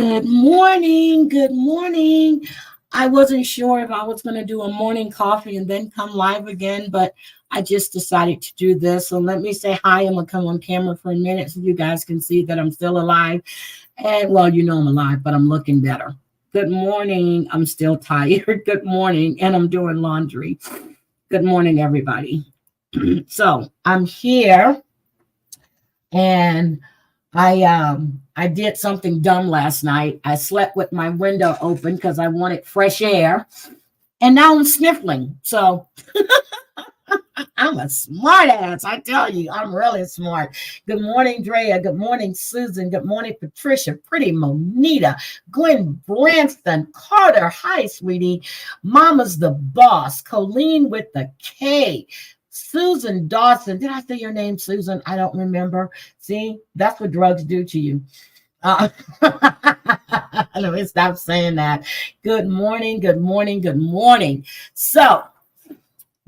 Good morning. Good morning. I wasn't sure if I was going to do a morning coffee and then come live again, but I just decided to do this. So let me say hi. I'm going to come on camera for a minute so you guys can see that I'm still alive. And well, you know I'm alive, but I'm looking better. Good morning. I'm still tired. Good morning. And I'm doing laundry. Good morning, everybody. So I'm here and I did something dumb last night. I slept with my window open because I wanted fresh air, and now I'm sniffling. So I'm a smart ass. I tell you, I'm really smart. Good morning, Drea. Good morning, Susan. Good morning, Patricia. Pretty Monita. Gwen Branston. Carter. Hi, sweetie. Mama's the boss. Colleen with the K. Susan Dawson. Did I say your name, Susan? I don't remember. See, that's what drugs do to you. Let me stop saying that. Good morning. Good morning. Good morning. So,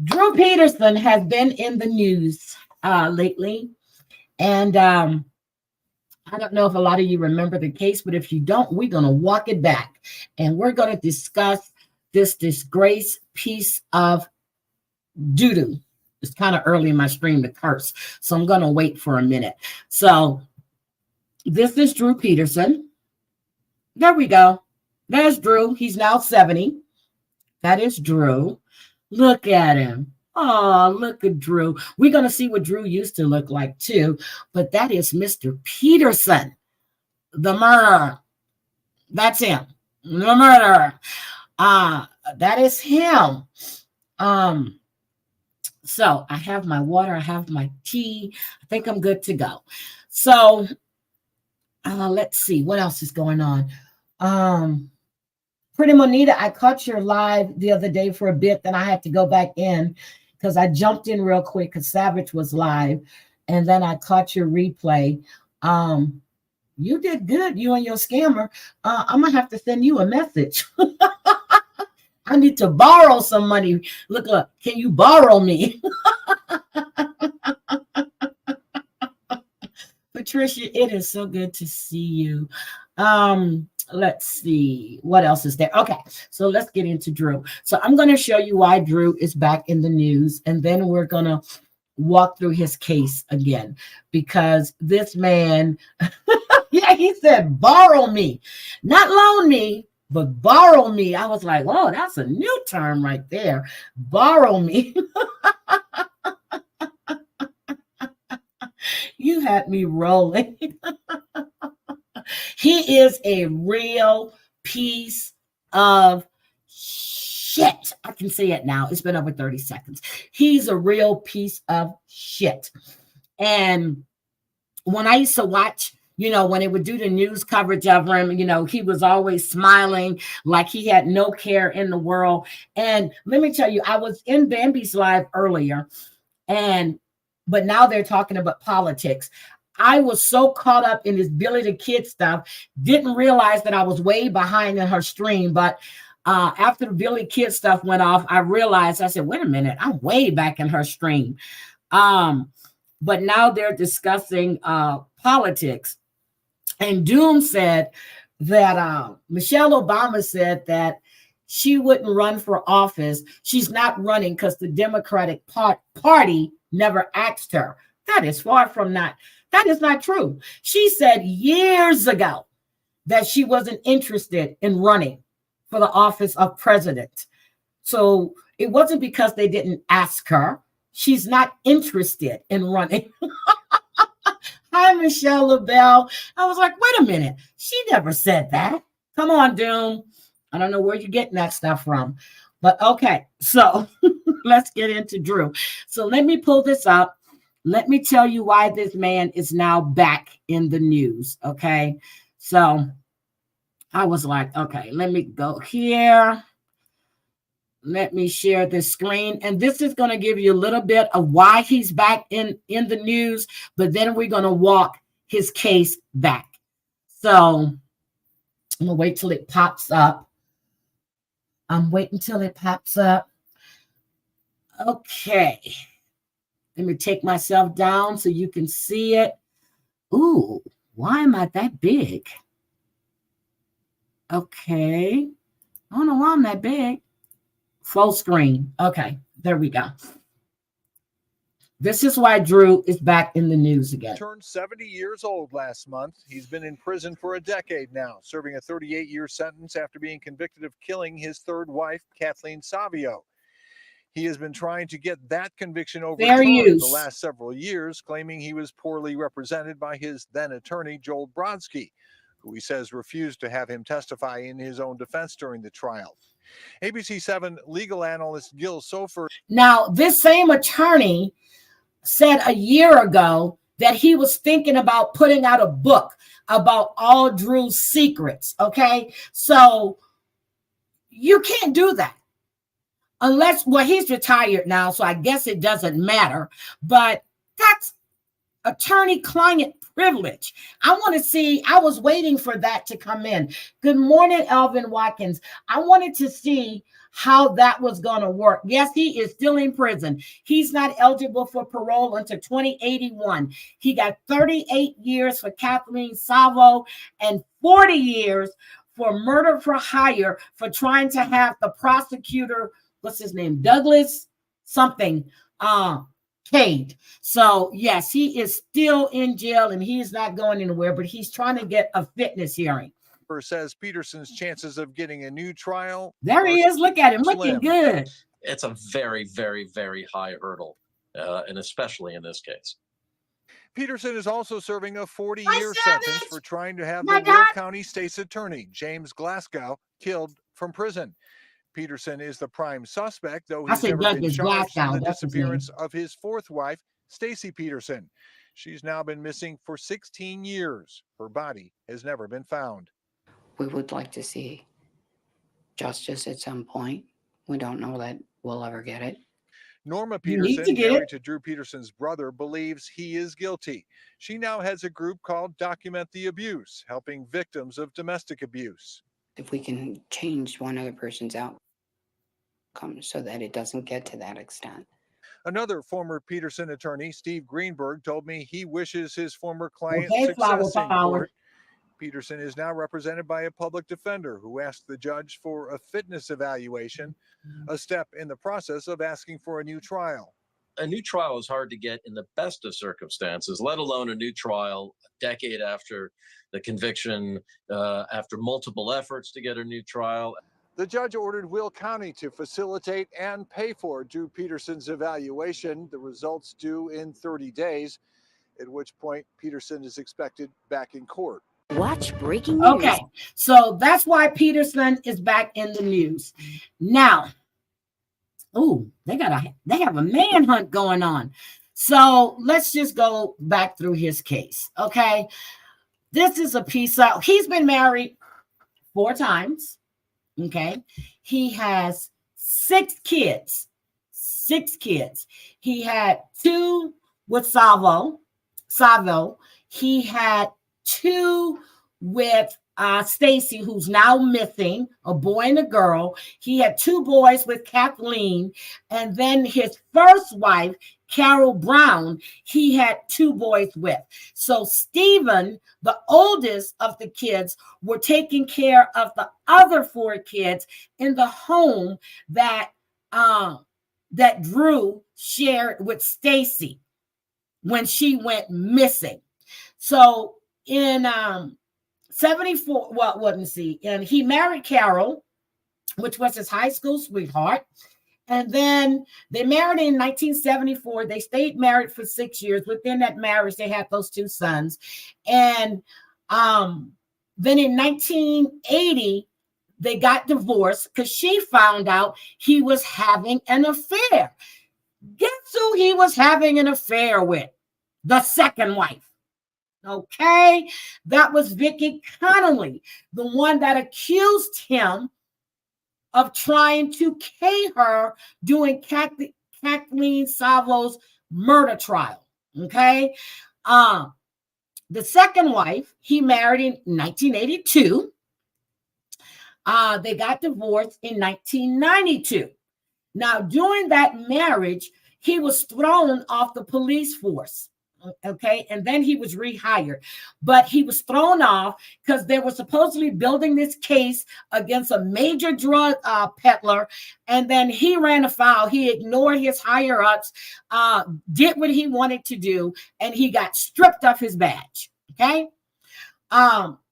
Drew Peterson has been in the news lately. And I don't know if a lot of you remember the case, but if you don't, we're going to walk it back. And we're going to discuss this disgrace piece of doo-doo. It's kind of early in my stream to curse, so I'm going to wait for a minute. So this is Drew Peterson. There we go. There's Drew. He's now 70. That is Drew. Look at him. Oh, look at Drew. We're going to see what Drew used to look like too, but that is Mr. Peterson, the murderer. That's him, the murderer. That is him. So I have my water, I have my tea. I think I'm good to go. So let's see what else is going on. Pretty Monita, I caught your live the other day for a bit, then I had to go back in because I jumped in real quick because Savage was live, and then I caught your replay. You did good, you and your scammer. I'm gonna have to send you a message. I need to borrow some money. Look, can you borrow me? Patricia, it is so good to see you. Let's see. What else is there? Okay, so let's get into Drew. So I'm going to show you why Drew is back in the news, and then we're going to walk through his case again, because this man, yeah, he said, borrow me, not loan me, but borrow me. I was like, whoa, that's a new term right there. Borrow me. You had me rolling. He is a real piece of shit. I can say it now. It's been over 30 seconds. He's a real piece of shit. And when I used to watch, when it would do the news coverage of him, he was always smiling like he had no care in the world. And let me tell you, I was in Bambi's live earlier, but now they're talking about politics. I was so caught up in this Billy the Kid stuff, didn't realize that I was way behind in her stream. But after the Billy Kid stuff went off, I realized, I said, wait a minute, I'm way back in her stream. But now they're discussing politics. And Doom said that Michelle Obama said that she wouldn't run for office. She's not running because the Democratic Party never asked her. That is far from not. That is not true. She said years ago that she wasn't interested in running for the office of president. So it wasn't because they didn't ask her. She's not interested in running. Hi, Michelle LaBelle. I was like, wait a minute. She never said that. Come on, Doom. I don't know where you're getting that stuff from. But okay, so let's get into Drew. So let me pull this up. Let me tell you why this man is now back in the news, okay? So I was like, okay, let me go here. Let me share this screen. And this is going to give you a little bit of why he's back in the news, but then we're going to walk his case back. So I'm going to wait till it pops up. I'm waiting till it pops up. Okay. Let me take myself down so you can see it. Ooh, why am I that big? Okay. I don't know why I'm that big. Full screen. Okay. There we go. This is why Drew is back in the news again. Turned 70 years old last month. He's been in prison for a decade now, serving a 38-year sentence after being convicted of killing his third wife, Kathleen Savio. He has been trying to get that conviction overturned the last several years, claiming he was poorly represented by his then attorney, Joel Brodsky, who he says refused to have him testify in his own defense during the trial. ABC 7 legal analyst Gil Sofer. Now, this same attorney said a year ago that he was thinking about putting out a book about all Drew's secrets. Okay. So you can't do that unless, well, he's retired now, so I guess it doesn't matter, but that's attorney-client privilege. I want to see, I was waiting for that to come in. Good morning, Elvin Watkins. I wanted to see how that was going to work. Yes, he is still in prison. He's not eligible for parole until 2081. He got 38 years for Kathleen Savio and 40 years for murder for hire for trying to have the prosecutor, what's his name, Douglas something, Cade. So yes, he is still in jail and he's not going anywhere, but he's trying to get a fitness hearing. Says Peterson's chances of getting a new trial. There he is. Look at him, looking good. It's a very, very, very high hurdle, and especially in this case. Peterson is also serving a 40-year sentence for trying to have the Will County State's attorney, James Glasgow, killed from prison. Peterson is the prime suspect, though he's never been charged in the disappearance of his fourth wife, Stacy Peterson. She's now been missing for 16 years. Her body has never been found. We would like to see justice at some point. We don't know that we'll ever get it. Norma Peterson, married to Drew Peterson's brother, believes he is guilty. She now has a group called Document the Abuse, helping victims of domestic abuse. If we can change one other person's outcome so that it doesn't get to that extent. Another former Peterson attorney, Steve Greenberg, told me he wishes his former client success in court. Peterson is now represented by a public defender who asked the judge for a fitness evaluation, a step in the process of asking for a new trial. A new trial is hard to get in the best of circumstances, let alone a new trial a decade after the conviction, after multiple efforts to get a new trial. The judge ordered Will County to facilitate and pay for Drew Peterson's evaluation. The results due in 30 days, at which point Peterson is expected back in court. Watch breaking news. Okay, so that's why Peterson is back in the news. Now, they have a manhunt going on. So let's just go back through his case. Okay, this is a piece of, he's been married 4 times. Okay, he has 6 kids. 6 kids. He had 2 with Savio. He had 2 with Stacy, who's now missing, a boy and a girl. He had 2 boys with Kathleen, and then his first wife, Carol Brown, he had 2 boys with. So Stephen, the oldest of the kids, were taking care of the other 4 kids in the home that Drew shared with Stacy when she went missing. So in 74, well, let me see, and he married Carol, which was his high school sweetheart. And then they married in 1974. They stayed married for 6 years. Within that marriage, they had those 2 sons. And then in 1980, they got divorced because she found out he was having an affair. Guess who he was having an affair with? The second wife. Okay, that was Vicky Connolly, the one that accused him of trying to kill her during Kathleen Savio's murder trial. Okay, the second wife he married in 1982. They got divorced in 1992. Now, during that marriage, he was thrown off the police force. Okay, and then he was rehired, but he was thrown off because they were supposedly building this case against a major drug peddler, and then he ran afoul. He ignored his higher ups, did what he wanted to do, and he got stripped of his badge. Okay,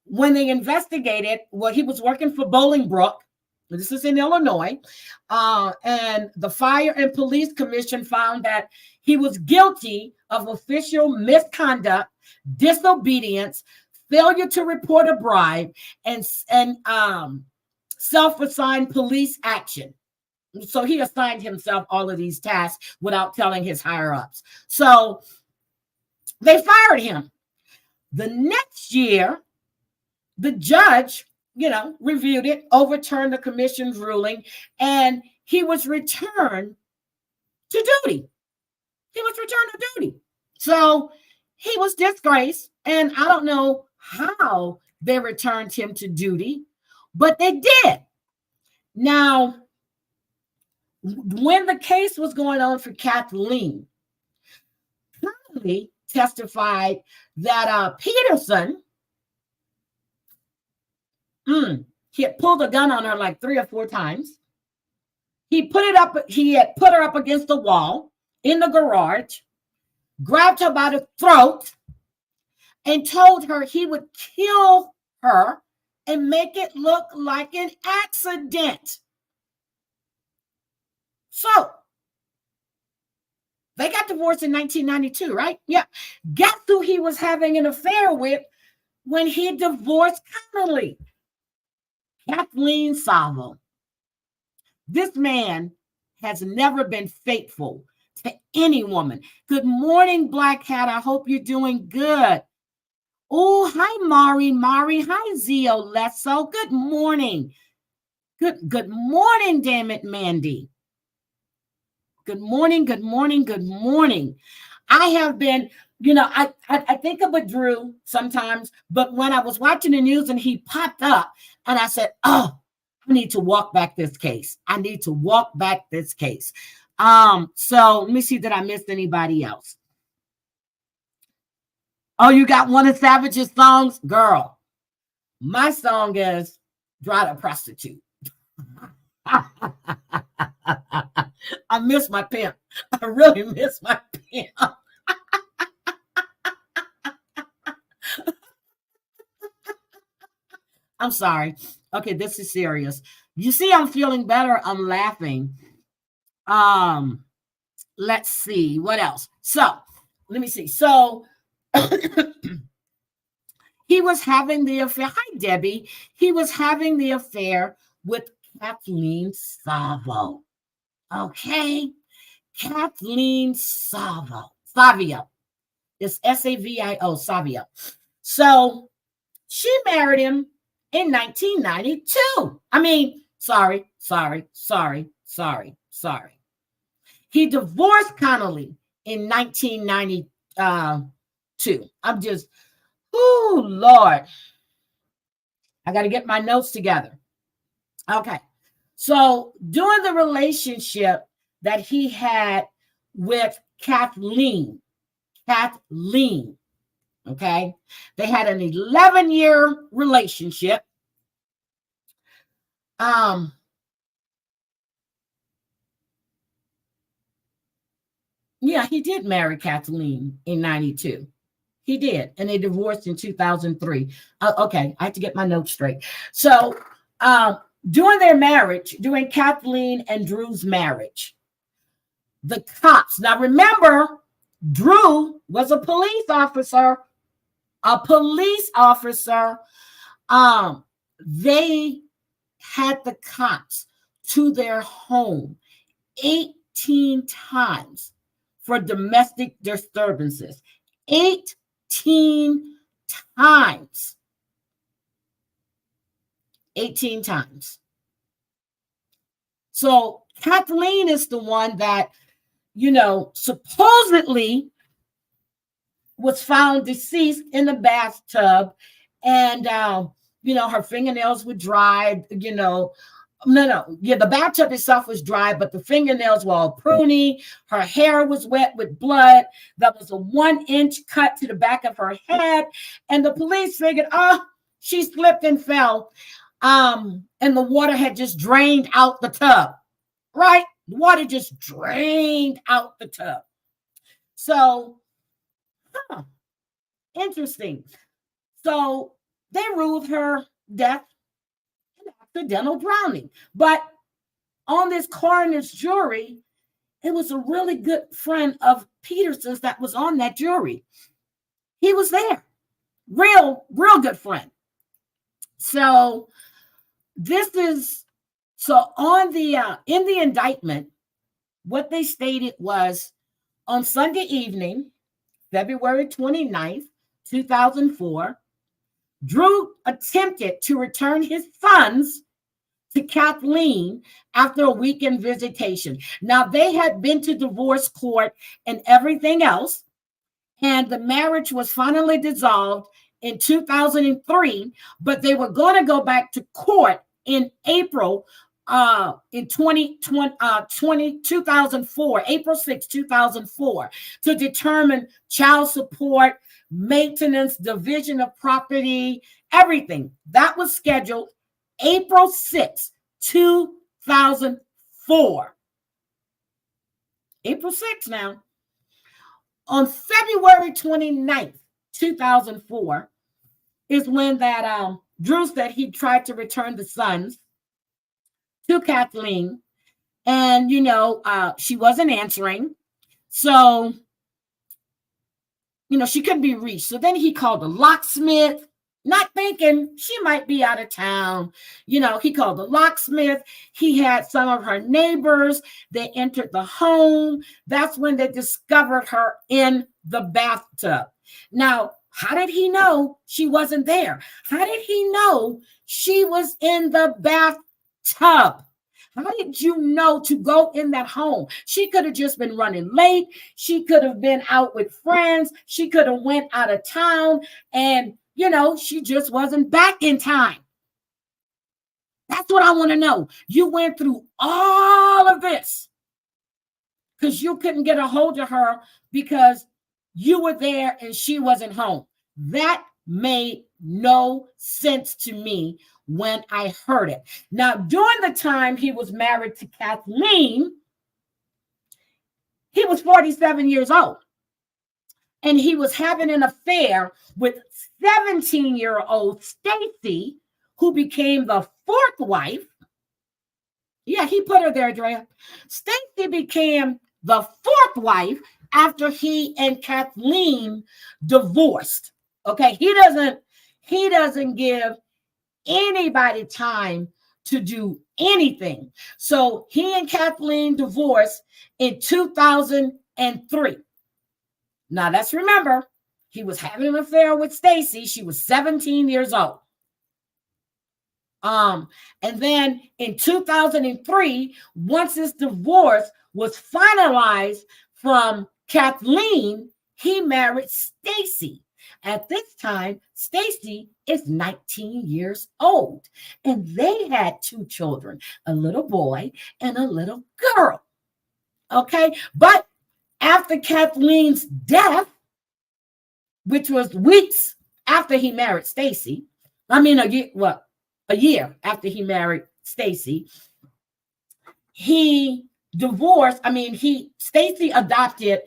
when they investigated, well, he was working for Bolingbrook. This is in Illinois, and the Fire and Police Commission found that he was guilty of official misconduct, disobedience, failure to report a bribe, and self-assigned police action. So he assigned himself all of these tasks without telling his higher ups. So they fired him. The next year, the judge, reviewed it, overturned the commission's ruling, and he was returned to duty. So he was disgraced, and I don't know how they returned him to duty, but they did. Now, when the case was going on for Kathleen, Connolly testified that Peterson, he had pulled a gun on her like 3 or 4 times. He had put her up against the wall in the garage, grabbed her by the throat, and told her he would kill her and make it look like an accident. So they got divorced in 1992, right? Yeah. Guess who he was having an affair with when he divorced Connolly? Kathleen Salvo. This man has never been faithful to any woman. Good morning, Black Hat. I hope you're doing good. Oh, hi, Mari. Hi, Zio Lesso. Good morning. Good morning, damn it, Mandy. Good morning. I have been, I think about Drew sometimes, but when I was watching the news and he popped up and I said, oh, I need to walk back this case. So let me see, did I miss anybody else? Oh, you got one of Savage's songs? Girl, my song is Drive a Prostitute. I miss my pimp. I really miss my pimp. I'm sorry. Okay, this is serious. You see, I'm feeling better. I'm laughing. Let's see what else. So let me see. So he was having the affair. Hi, Debbie. He was having the affair with Kathleen Salvo. Okay. Kathleen Salvo. Savio. It's Savio, Savio. So she married him in 1992. I mean, sorry. He divorced Connolly in 1992. I'm just, oh, Lord. I got to get my notes together. Okay. So during the relationship that he had with Kathleen, okay, they had an 11-year relationship. Yeah, he did marry Kathleen in 92. He did, and they divorced in 2003. Okay, I have to get my notes straight. So during their marriage, during Kathleen and Drew's marriage, the cops, now remember, Drew was a police officer. They had the cops to their home 18 times for domestic disturbances. 18 times. 18 times. So Kathleen is the one that, supposedly was found deceased in the bathtub, and her fingernails were dried, No. Yeah, the bathtub itself was dry, but the fingernails were all pruny. Her hair was wet with blood. There was a 1-inch cut to the back of her head. And the police figured, she slipped and fell. And the water had just drained out the tub, right? The water just drained out the tub. So, interesting. So they ruled her death an accidental drowning. But on this coroner's jury, it was a really good friend of Peterson's that was on that jury. He was there. Real good friend. So on the in the indictment, what they stated was on Sunday evening, February 29th, 2004, Drew attempted to return his funds to Kathleen after a weekend visitation. Now, they had been to divorce court and everything else, and the marriage was finally dissolved in 2003, but they were going to go back to court in April in 2004, April 6, 2004, to determine child support, maintenance, division of property, everything. That was scheduled April 6, 2004. April 6 now. On February 29th, 2004, is when that Drew said he tried to return the sons to Kathleen, and she wasn't answering, so she couldn't be reached. So then he called a locksmith, not thinking she might be out of town. He called the locksmith. He had some of her neighbors. They entered the home. That's when they discovered her in the bathtub. Now, how did he know she wasn't there? How did he know she was in the bathtub? How did you know to go in that home? She could have just been running late. She could have been out with friends. She could have went out of town, and she just wasn't back in time. That's what I want to know. You went through all of this because you couldn't get a hold of her because you were there and she wasn't home. That made no sense to me when I heard it. Now, during the time he was married to Kathleen, he was 47 years old. And he was having an affair with 17-year-old Stacy, who became the fourth wife. Yeah, he put her there, Drea. Stacy became the fourth wife after he and Kathleen divorced. Okay, he doesn't give anybody time to do anything. So he and Kathleen divorced in 2003. Now let's remember, he was having an affair with Stacy. She was 17 years old. And then in 2003, once his divorce was finalized from Kathleen, he married Stacy. At this time, Stacy is 19 years old, and they had 2 children, a little boy and a little girl. Okay, but after Kathleen's death, which was weeks after he married Stacy, a year after he married Stacy, he divorced. Stacy adopted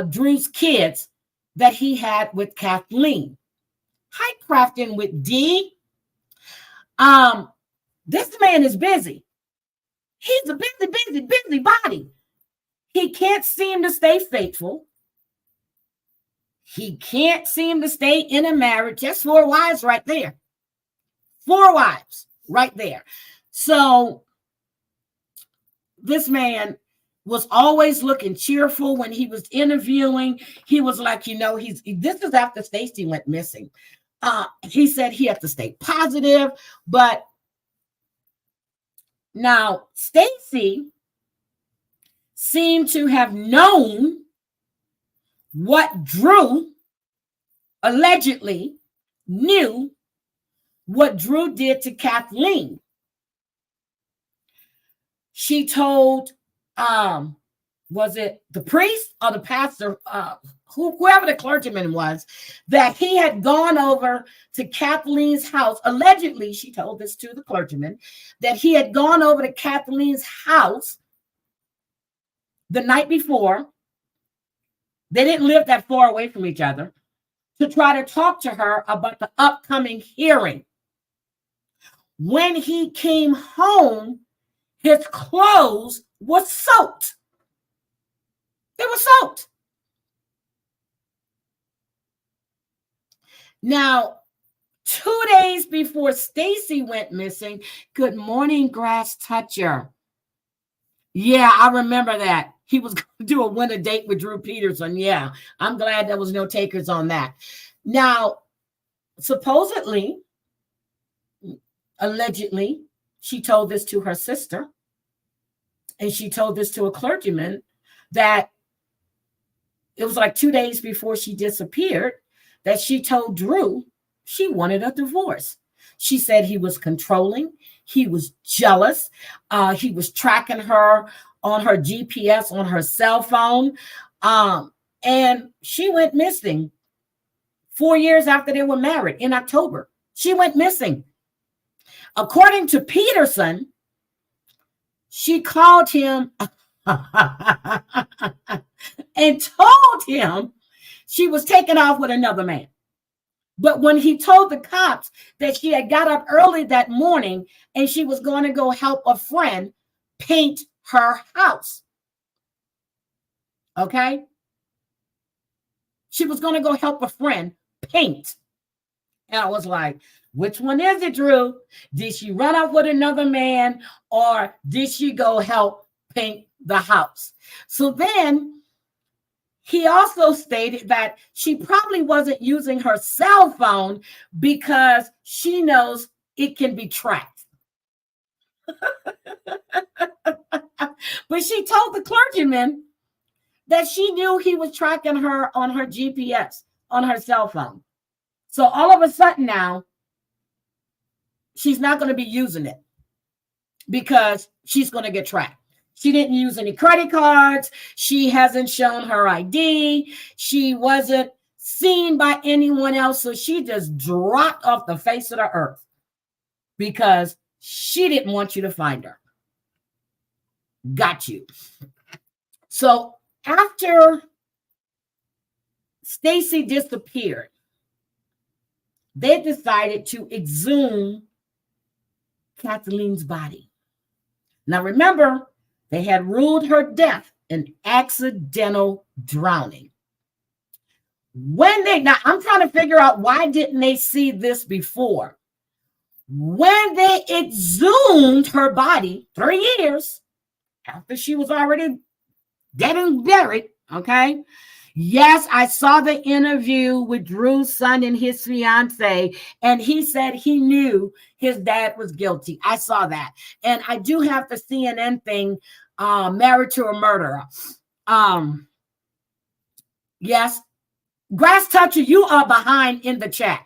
Drew's kids that he had with Kathleen. Hi, Crafton with D. This man is busy. He's a busy body. He can't seem to stay faithful. He can't seem to stay in a marriage. That's 4 wives right there. 4 wives right there. So this man was always looking cheerful when he was interviewing. He was like, this is after Stacy went missing. He said he had to stay positive, but now Stacy seemed to have known what Drew allegedly knew what Drew did to Kathleen. she told, was it the priest or the pastor, whoever the clergyman was, that he had gone over to Kathleen's house. Allegedly, she told this to the clergyman, that he had gone over to Kathleen's house the night before. They didn't live that far away from each other, to try to talk to her about the upcoming hearing. When he came home, his clothes were soaked. They were soaked. Now, 2 days before Stacy went missing, good morning, Grass Toucher. Yeah, I remember that. He was going to do a winter date with Drew Peterson. Yeah, I'm glad there was no takers on that. Now, supposedly, allegedly, she told this to her sister, and she told this to a clergyman, that it was like 2 days before she disappeared, that she told Drew she wanted a divorce. She said he was controlling, he was jealous, he was tracking her on her GPS, on her cell phone, and she went missing 4 years after they were married in October. She went missing. According to Peterson, she called him and told him she was taken off with another man. But when he told the cops that she had got up early that morning and she was going to go help a friend paint her house. Okay? She was going to go help a friend paint. And I was like, which one is it, Drew? Did she run off with another man, or did she go help paint the house? So then he also stated that she probably wasn't using her cell phone because she knows it can be tracked. But she told the clergyman that she knew he was tracking her on her GPS, on her cell phone. So all of a sudden now, she's not going to be using it because she's going to get tracked. She didn't use any credit cards. She hasn't shown her ID. She wasn't seen by anyone else. So she just dropped off the face of the earth because she didn't want you to find her. Got you. So after Stacy disappeared, they decided to exhume Kathleen's body. Now remember, they had ruled her death an accidental drowning. Now I'm trying to figure out, why didn't they see this before? When they exhumed her body 3 years after she was already dead and buried, okay? Yes, I saw the interview with Drew's son and his fiance, and he said he knew his dad was guilty. I saw that. And I do have the CNN thing, Married to a Murderer. Yes. Grass Toucher, you are behind in the chat.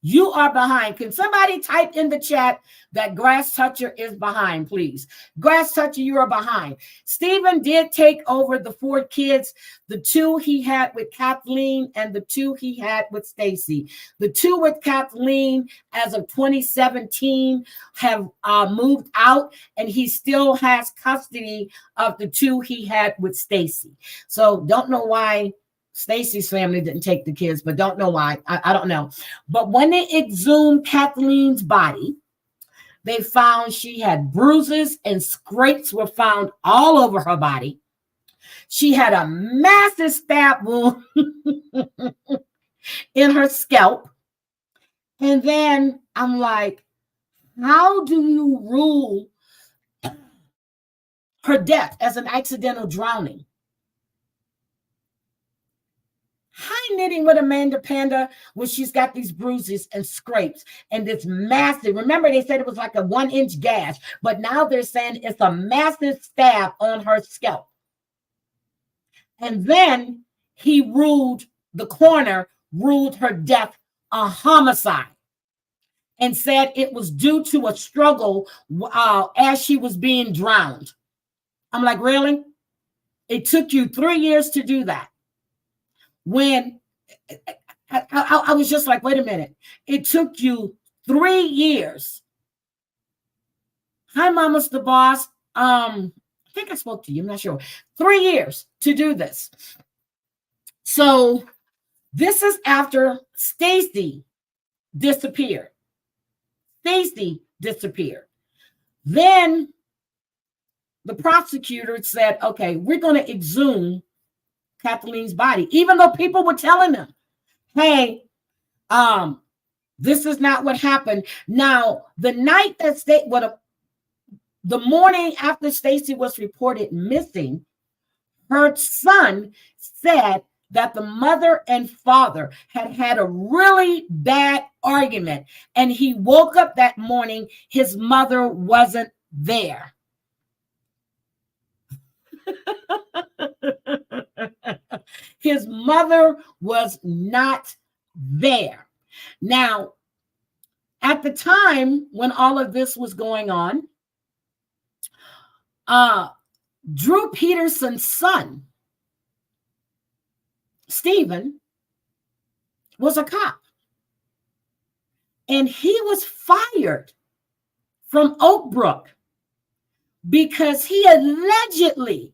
You are behind. Can somebody type in the chat that Grass Toucher is behind, please? Grass Toucher, you are behind. Stephen did take over the 4 kids, the 2 he had with Kathleen and the 2 he had with Stacy. The 2 with Kathleen, as of 2017, have moved out, and he still has custody of the 2 he had with Stacy. So don't know why Stacy's family didn't take the kids, but don't know why. I don't know. But when they exhumed Kathleen's body, they found she had bruises and scrapes were found all over her body. She had a massive stab wound in her scalp. And then I'm like, how do you rule her death as an accidental drowning? Hi, Knitting with Amanda Panda, when she's got these bruises and scrapes and this massive, remember they said it was like a 1-inch gash, but now they're saying it's a massive stab on her scalp. And then the coroner ruled her death a homicide. and said it was due to a struggle as she was being drowned. I'm like, really? It took you 3 years to do that. When I was just like, wait a minute. It took you 3 years. Hi, Mama's the boss. I think I spoke to you. I'm not sure. 3 years to do this. So this is after Stacy disappeared. Stacy disappeared. Then the prosecutor said, okay, we're going to exhume Kathleen's body, even though people were telling them, hey, this is not what happened. Now, the night that the morning after Stacy was reported missing, her son said that the mother and father had a really bad argument, and he woke up that morning, his mother wasn't there. His mother was not there. Now, at the time when all of this was going on, Drew Peterson's son, Stephen, was a cop. And he was fired from Oak Brook because he allegedly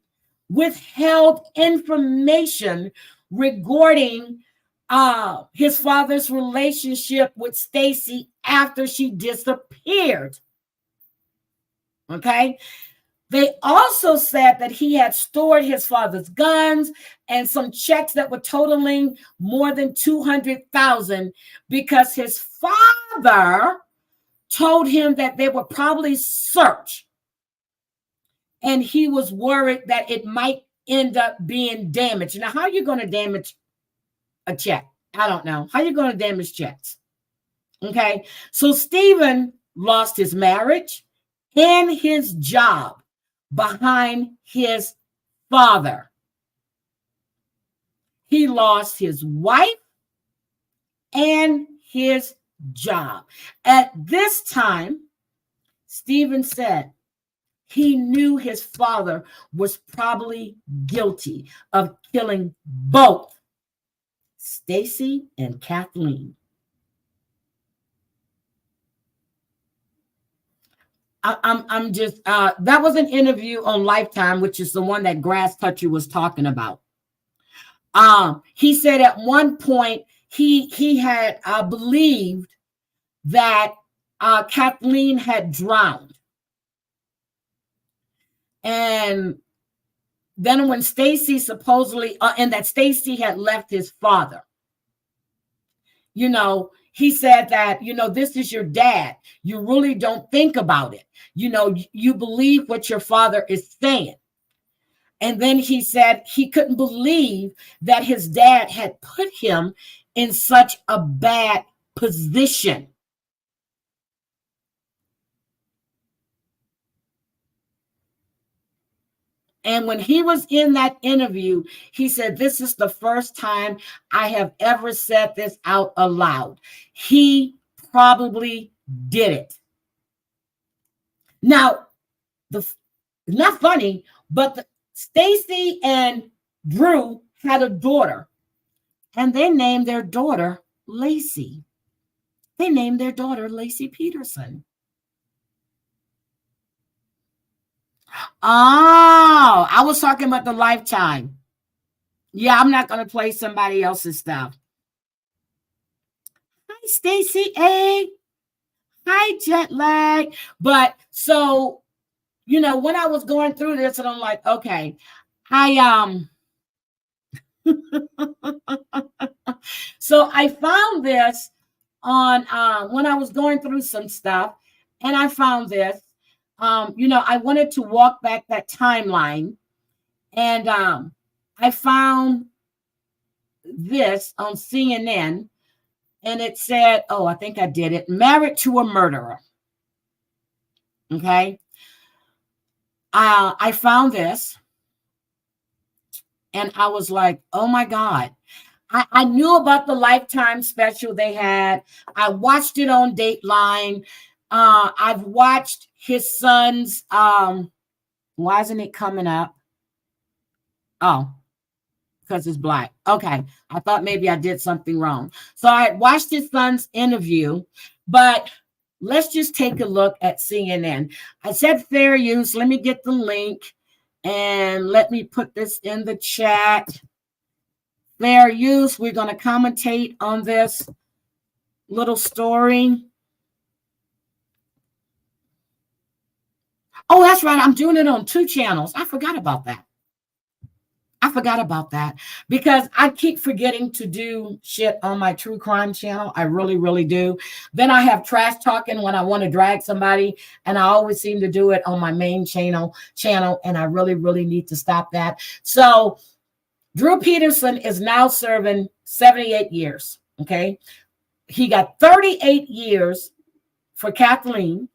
withheld information regarding his father's relationship with Stacy after she disappeared. Okay. They also said that he had stored his father's guns and some checks that were totaling more than $200,000 because his father told him that they would probably search, and he was worried that it might end up being damaged. Now, how are you going to damage a check? I don't know. How are you going to damage checks? Okay. So Stephen lost his marriage and his job behind his father. He lost his wife and his job. At this time, Stephen said he knew his father was probably guilty of killing both Stacy and Kathleen. I'm just that was an interview on Lifetime, which is the one that Grass Toucher was talking about. He said at one point he had believed that Kathleen had drowned, and then when Stacy supposedly and that Stacy had left his father, you know, he said that, you know, this is your dad. You really don't think about it. You know, you believe what your father is saying. And then he said he couldn't believe that his dad had put him in such a bad position. And when he was in that interview, he said, this is the first time I have ever said this out aloud. He probably did it. Now, not funny, but Stacy and Drew had a daughter, and they named their daughter Lacey. They named their daughter Lacey Peterson. Oh, I was talking about the Lifetime. Yeah, I'm not going to play somebody else's stuff. Hi, Stacy A. Hi, jet lag. But so, you know, when I was going through this, and I'm like, okay, so I found this on when I was going through some stuff, and I found this. You know, I wanted to walk back that timeline, and I found this on CNN, and it said, oh, I think I did it, married to a murderer. Okay. I found this, and I was like, oh my God. I knew about the Lifetime special they had. I watched it on Dateline. I've watched his son's. Why isn't it coming up? Oh, because it's black. Okay, I thought maybe I did something wrong. So I had watched his son's interview, but let's just take a look at CNN. I said fair use. Let me get the link and let me put this in the chat. Fair use. We're going to commentate on this little story. Oh, that's right. I'm doing it on 2 channels. I forgot about that. Because I keep forgetting to do shit on my true crime channel. I really, really do. Then I have trash talking when I want to drag somebody, and I always seem to do it on my main channel, and I really, really need to stop that. So Drew Peterson is now serving 78 years. Okay. He got 38 years for Kathleen,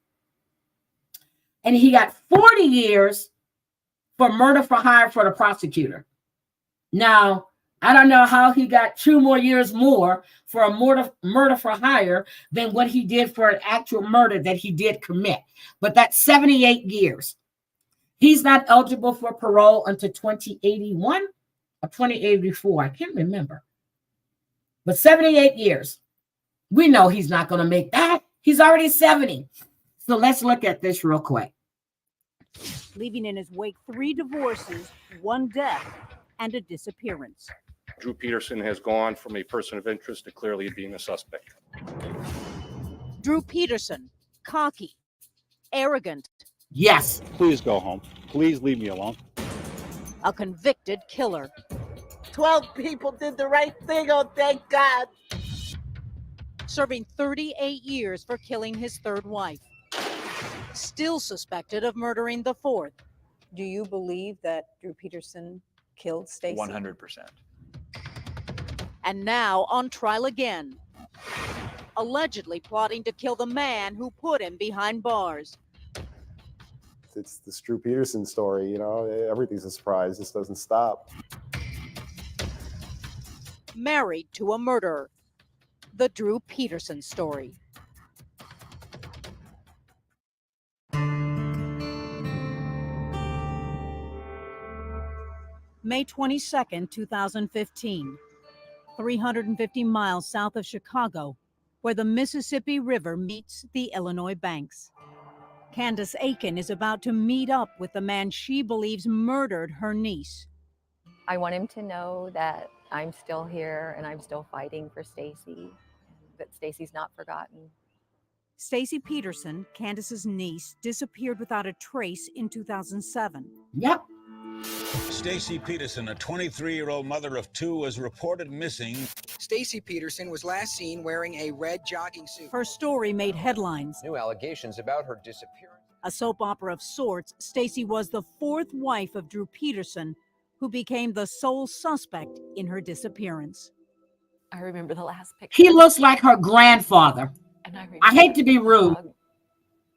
and he got 40 years for murder for hire for the prosecutor. Now, I don't know how he got 2 more years more for a murder for hire than what he did for an actual murder that he did commit. But that's 78 years. He's not eligible for parole until 2081 or 2084. I can't remember. But 78 years. We know he's not going to make that. He's already 70. So let's look at this real quick. Leaving in his wake 3 divorces, 1 death, and a disappearance. Drew Peterson has gone from a person of interest to clearly being a suspect. Drew Peterson, cocky, arrogant. Yes. Please go home. Please leave me alone. A convicted killer. 12 people did the right thing, oh thank God. Serving 38 years for killing his 3rd wife. Still suspected of murdering the 4th. Do you believe that Drew Peterson killed Stacey? 100%. And now on trial again. Allegedly plotting to kill the man who put him behind bars. It's this Drew Peterson story, everything's a surprise. This doesn't stop. Married to a murderer. The Drew Peterson story. May 22nd, 2015, 350 miles south of Chicago, where the Mississippi River meets the Illinois banks. Candace Aiken is about to meet up with the man she believes murdered her niece. I want him to know that I'm still here and I'm still fighting for Stacey, that Stacey's not forgotten. Stacey Peterson, Candace's niece, disappeared without a trace in 2007. Yep. Stacey Peterson, a 23-year-old mother of 2, was reported missing. Stacey Peterson was last seen wearing a red jogging suit. Her story made headlines. New allegations about her disappearance. A soap opera of sorts, Stacey was the 4th wife of Drew Peterson, who became the sole suspect in her disappearance. I remember the last picture. He looks like her grandfather. And I hate to be rude,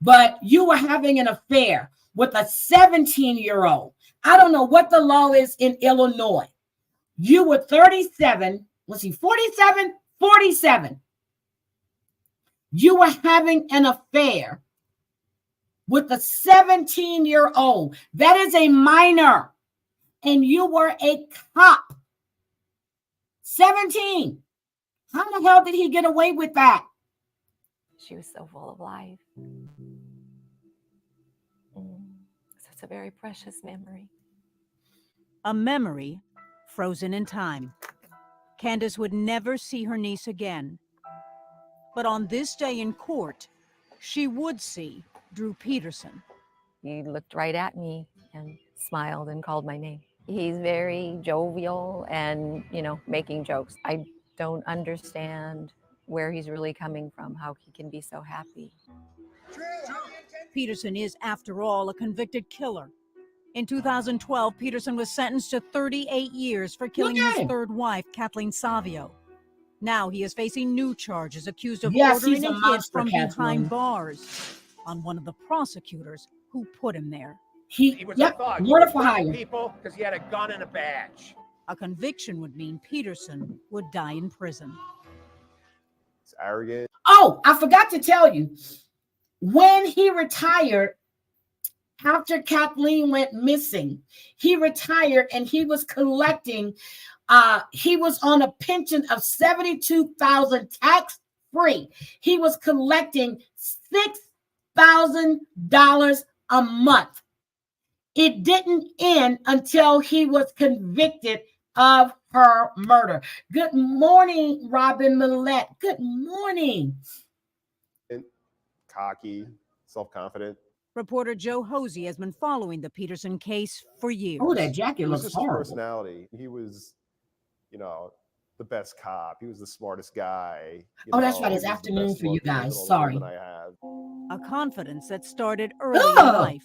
but you were having an affair with a 17-year-old. I don't know what the law is in Illinois. You were 37. Was he 47? 47. You were having an affair with a 17-year-old. That is a minor. And you were a cop. 17. How the hell did he get away with that? She was so full of life. So it's a very precious memory. A memory frozen in time. Candace would never see her niece again. But on this day in court, she would see Drew Peterson. He looked right at me and smiled and called my name. He's very jovial and, making jokes. I don't understand where he's really coming from, how he can be so happy. Peterson is, after all, a convicted killer. In 2012, Peterson was sentenced to 38 years for killing his 3rd wife, Kathleen Savio. Now he is facing new charges, accused of ordering a hit from behind bars on one of the prosecutors who put him there. He was a thug. Murder for hire. People because he had a gun and a badge. A conviction would mean Peterson would die in prison. It's arrogant. Oh, I forgot to tell you, when he retired, after Kathleen went missing, he retired and he was collecting, he was on a pension of $72,000 tax free. He was collecting $6,000 a month. It didn't end until he was convicted of her murder. Good morning, Robin Millette. Good morning. And cocky, self-confident. Reporter Joe Hosey has been following the Peterson case for years. Oh, that jacket It was looks just his horrible. personality. He was, the best cop. He was the smartest guy. Oh, that's right. He It's was the afternoon best for you looking. Look at guys. all the Sorry. women I have. A confidence that started early in Oh. life.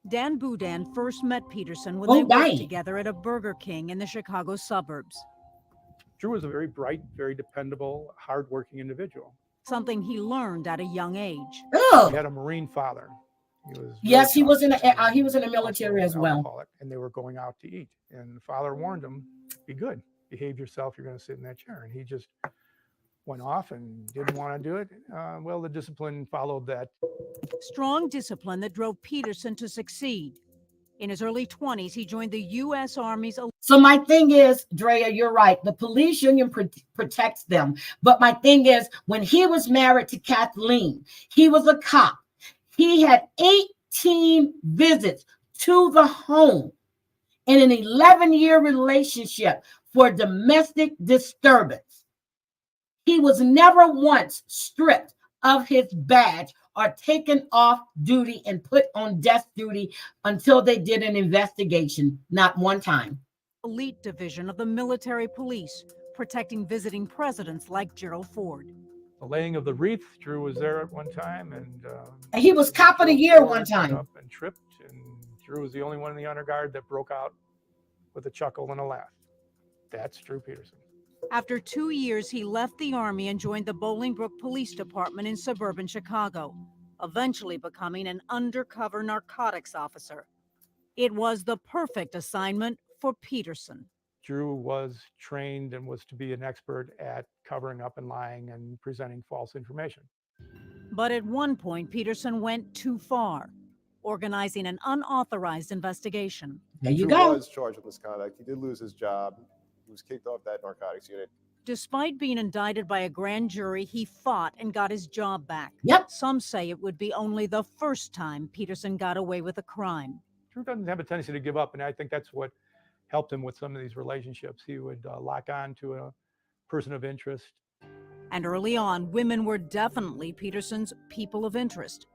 Dan Boudin first met Peterson when Oh, they worked dang. together at a Burger King in the Chicago suburbs. Drew was a very bright, very dependable, hardworking individual. Something he learned at a young age. He Oh, had a Marine father. He was yes, he very was in tough the he was in the and military also as well. alcoholic, and they were going out to eat. And the father warned him, "Be good, behave yourself. You're going to sit in that chair." And he just went off and didn't want to do it. Well, the discipline followed that. Strong discipline that drove Peterson to succeed. In his early 20s, he joined the U.S. Army's. So my thing is, Drea, you're right. The police union protects them. But my thing is, when he was married to Kathleen, he was a cop. He had 18 visits to the home in an 11-year relationship for domestic disturbance. He was never once stripped of his badge or taken off duty and put on desk duty until they did an investigation. Not one time. Elite division of the military police, protecting visiting presidents like Gerald Ford. The laying of the wreath, Drew was there at one time, and he was cop of the year one time. Up and tripped, and Drew was the only one in the honor guard that broke out with a chuckle and a laugh. That's Drew Peterson. After 2 years, he left the Army and joined the Bolingbrook Police Department in suburban Chicago, eventually becoming an undercover narcotics officer. It was the perfect assignment for Peterson. Drew was trained and was to be an expert at covering up and lying and presenting false information. But at one point, Peterson went too far, organizing an unauthorized investigation. There you Drew go. was charged with misconduct. He did lose his job. He was kicked off that narcotics unit. Despite being indicted by a grand jury, he fought and got his job back. Yep. Some say it would be only the first time Peterson got away with a crime. Drew doesn't have a tendency to give up, and I think that's what helped him with some of these relationships. He would lock on to a person of interest. And early on, women were definitely Peterson's people of interest.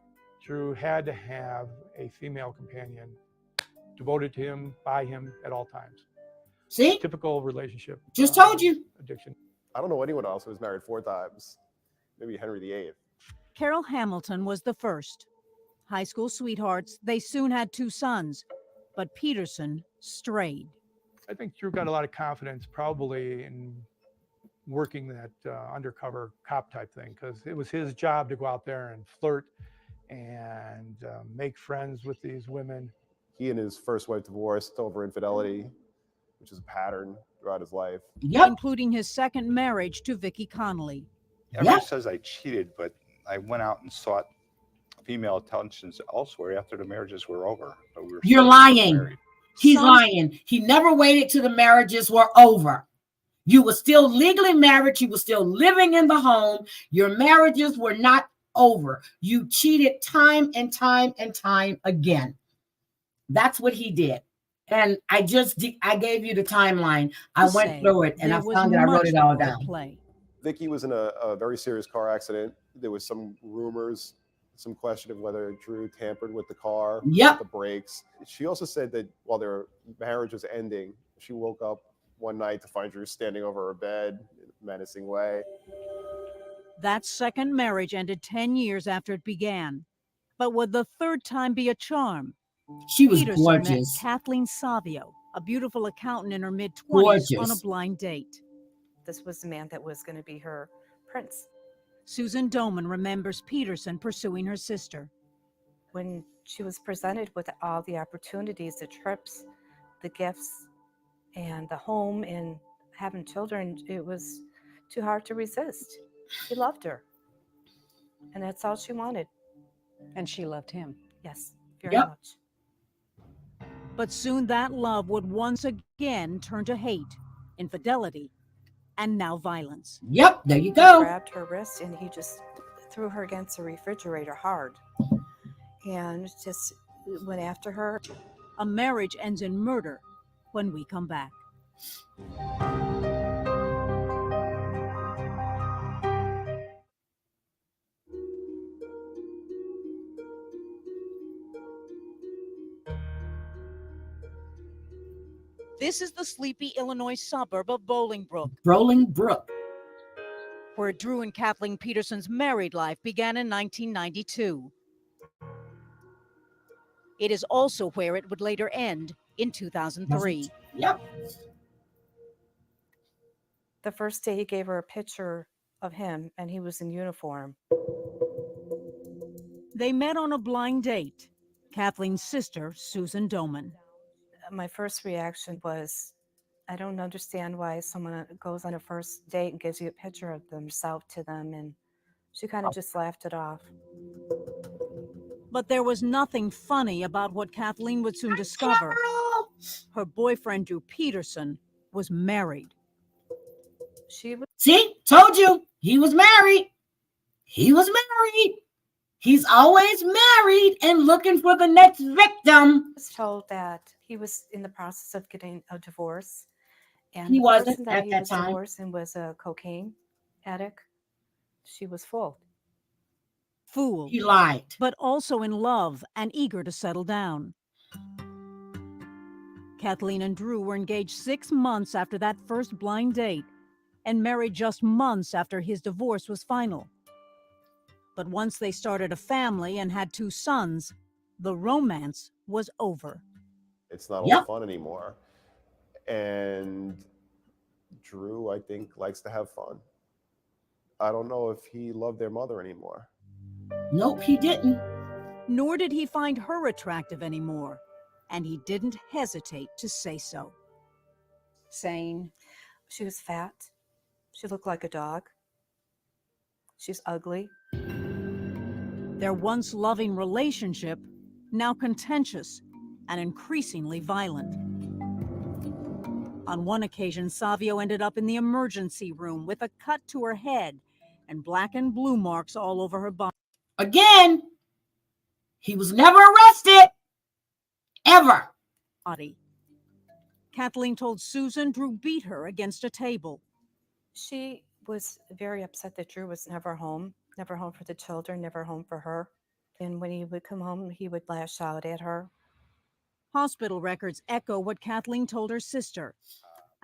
Drew had to have a female companion devoted to him, by him at all times. See? Typical relationship. Just told you. Addiction. I don't know anyone else who was married 4 times. Maybe Henry VIII. Carol Hamilton was the first. High school sweethearts, they soon had 2 sons, but Peterson strayed. I think Drew got a lot of confidence probably in working that undercover cop type thing, because it was his job to go out there and flirt and make friends with these women. He and his first wife divorced over infidelity, which is a pattern throughout his life. Yep. Including his second marriage to Vicki Connolly. Everyone says I cheated, but I went out and sought female attentions elsewhere after the marriages were over. But we were You're still lying. married. He's lying. He never waited till the marriages were over. You were still legally married. You were still living in the home. Your marriages were not over. You cheated time and time and time again. That's what he did. And I gave you the timeline. I went through it and I found it. I wrote it all down. Vicki was in a very serious car accident. There was some rumors, some question of whether Drew tampered with the car, Yep. the brakes. She also said that while their marriage was ending, she woke up one night to find Drew standing over her bed in a menacing way. That second marriage ended 10 years after it began. But would the third time be a charm? She was Peterson met gorgeous. Kathleen Savio, a beautiful accountant in her mid-20s, on a Gorgeous. blind date. This was the man that was going to be her prince. Susan Doman remembers Peterson pursuing her sister. When she was presented with all the opportunities, the trips, the gifts, and the home and having children, it was too hard to resist. He loved her, and that's all she wanted. And she loved him. Yes, very Yep. much. But soon that love would once again turn to hate, infidelity, and now violence. Yep, there you He go. grabbed her wrist and he just threw her against the refrigerator hard and just went after her. A marriage ends in murder when we come back. This is the sleepy Illinois suburb of Bolingbrook, Bolingbrook. where Drew and Kathleen Peterson's married life began in 1992. It is also where it would later end in 2003. Yep. The first day he gave her a picture of him and he was in uniform. They met on a blind date. Kathleen's sister, Susan Doman. My first reaction was, I don't understand why someone goes on a first date and gives you a picture of themselves to them, and she kind of just laughed it off. But there was nothing funny about what Kathleen would soon discover. Her boyfriend, Drew Peterson, was married. She was. See, told you, he was married. He was married. He's always married and looking for the next victim. I was told that he was in the process of getting a divorce, and He the wasn't person that at he that was time. divorcing was a cocaine addict. She was fooled. Fooled. He lied. But also in love and eager to settle down. Kathleen and Drew were engaged 6 months after that first blind date and married just months after his divorce was final. But once they started a family and had 2 sons, the romance was over. It's not all fun anymore. And Drew, I think, likes to have fun. I don't know if he loved their mother anymore. Nope, he didn't. Nor did he find her attractive anymore, and he didn't hesitate to say so. Saying, She was fat. She looked like a dog. She's ugly. their once loving relationship, now contentious and increasingly violent. On one occasion, Savio ended up in the emergency room with a cut to her head and black and blue marks all over her body. Again, he was never arrested. Ever. Kathleen told Susan Drew beat her against a table. She was very upset that Drew was never home for the children, never home for her. And when he would come home, he would lash out at her. Hospital records echo what Kathleen told her sister.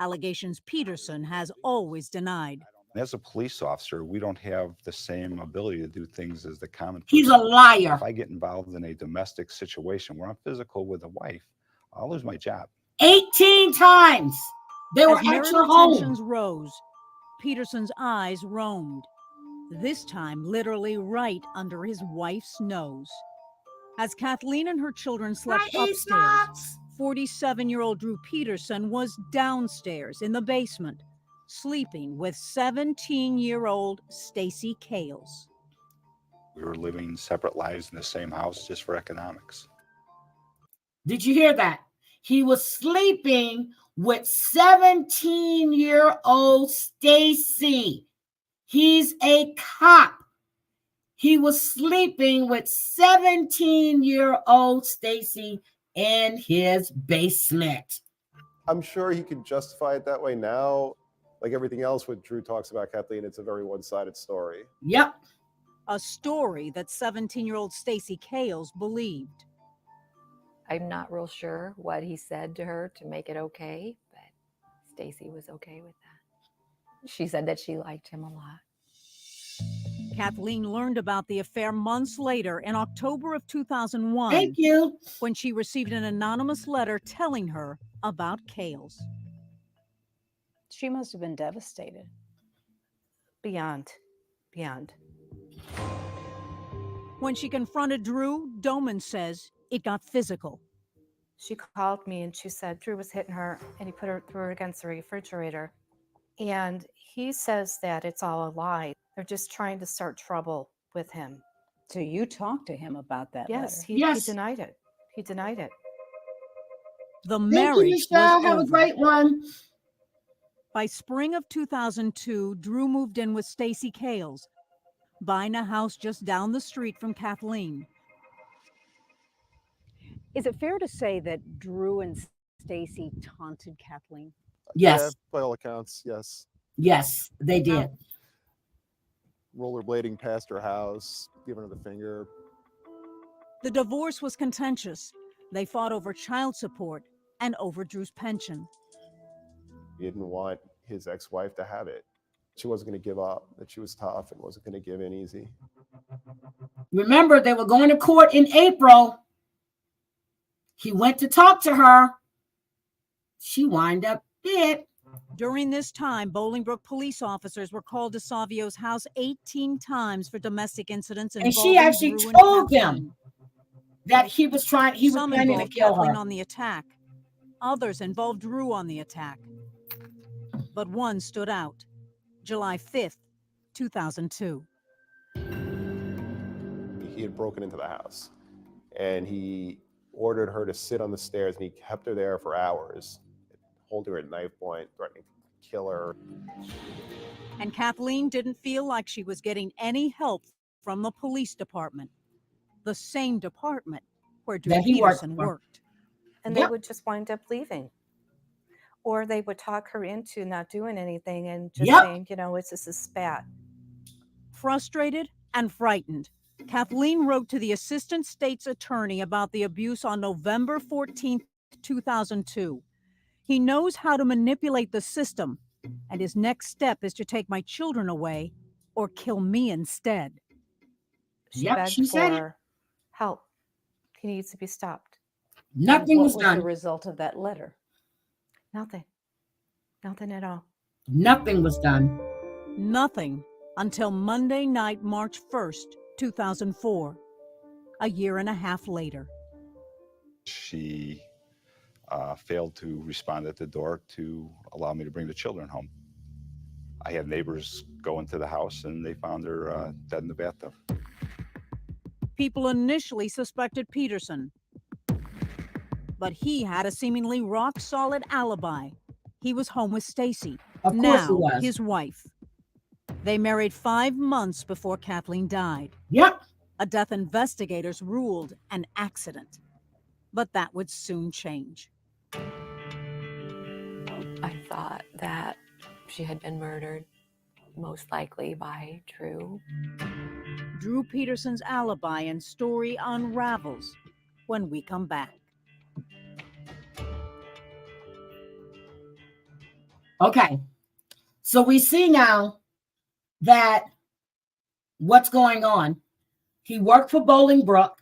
Allegations Peterson has always denied. As a police officer, we don't have the same ability to do things as the common person. He's a liar. If I get involved in a domestic situation where I'm physical with a wife, I'll lose my job. 18 times. They were As at marital your home. tensions rose, Peterson's eyes roamed, this time literally right under his wife's nose. As Kathleen and her children slept upstairs, 47-year-old Drew Peterson was downstairs in the basement, sleeping with 17-year-old Stacy Kales. We were living separate lives in the same house just for economics. Did you hear that? He was sleeping with 17-year-old Stacy. He's a cop. He was sleeping with 17-year-old Stacy in his basement. I'm sure he could justify it that way now. Like everything else when Drew talks about Kathleen, it's a very one-sided story. Yep. A story that 17-year-old Stacy Kales believed. I'm not real sure what he said to her to make it okay, but Stacy was okay with that. She said that she liked him a lot. Kathleen learned about the affair months later in October of 2001. Thank you. When she received an anonymous letter telling her about Kales. She must have been devastated. Beyond. When she confronted Drew, Doman says it got physical. She called me and she said Drew was hitting her and he threw her against the refrigerator. And he says that it's all a lie. They're just trying to start trouble with him. So you talked to him about that Yes, letter? he denied it. He denied it. The Thank you, marriage Michelle. was Have over. a great one. By spring of 2002, Drew moved in with Stacy Kales, buying a house just down the street from Kathleen. Is it fair to say that Drew and Stacy taunted Kathleen? Yes. Yeah, by all accounts, yes. Yes, they did. Rollerblading past her house, giving her the finger. The divorce was contentious. They fought over child support and over Drew's pension. He didn't want his ex-wife to have it. She wasn't going to give up, that she was tough and wasn't going to give in easy. Remember, they were going to court in April. He went to talk to her. She wound up dead. During this time, Bolingbrook police officers were called to Savio's house 18 times for domestic incidents And involving she actually Drew and told Kathleen. them that he was planning to involved kill Kathleen her. on the attack. Others involved Drew on the attack. But one stood out. July 5th, 2002. He had broken into the house and he ordered her to sit on the stairs and he kept her there for hours, holding her at knife point, threatening to kill her. And Kathleen didn't feel like she was getting any help from the police department, the same department where Drew That he worked Peterson for. worked. And they would just wind up leaving. Or they would talk her into not doing anything and just saying, you know, it's just a spat. Frustrated and frightened, Kathleen wrote to the assistant state's attorney about the abuse on November 14th, 2002. He knows how to manipulate the system, and his next step is to take my children away or kill me instead. She begged for help. He needs to be stopped. Nothing What was was done. the result of that letter? Nothing. Nothing at all. Nothing was done. Nothing until Monday night, March 1st, 2004, a year and a half later. She failed to respond at the door to allow me to bring the children home. I had neighbors go into the house and they found her dead in the bathtub. People initially suspected Peterson, but he had a seemingly rock-solid alibi. He was home with Stacy, Of course now he was. his wife. They married 5 months before Kathleen died. Yep. A death investigators ruled an accident, but that would soon change. I thought that she had been murdered, most likely by Drew. Drew Peterson's alibi and story unravels when we come back. Okay. So we see now that what's going on. He worked for Bolingbrook.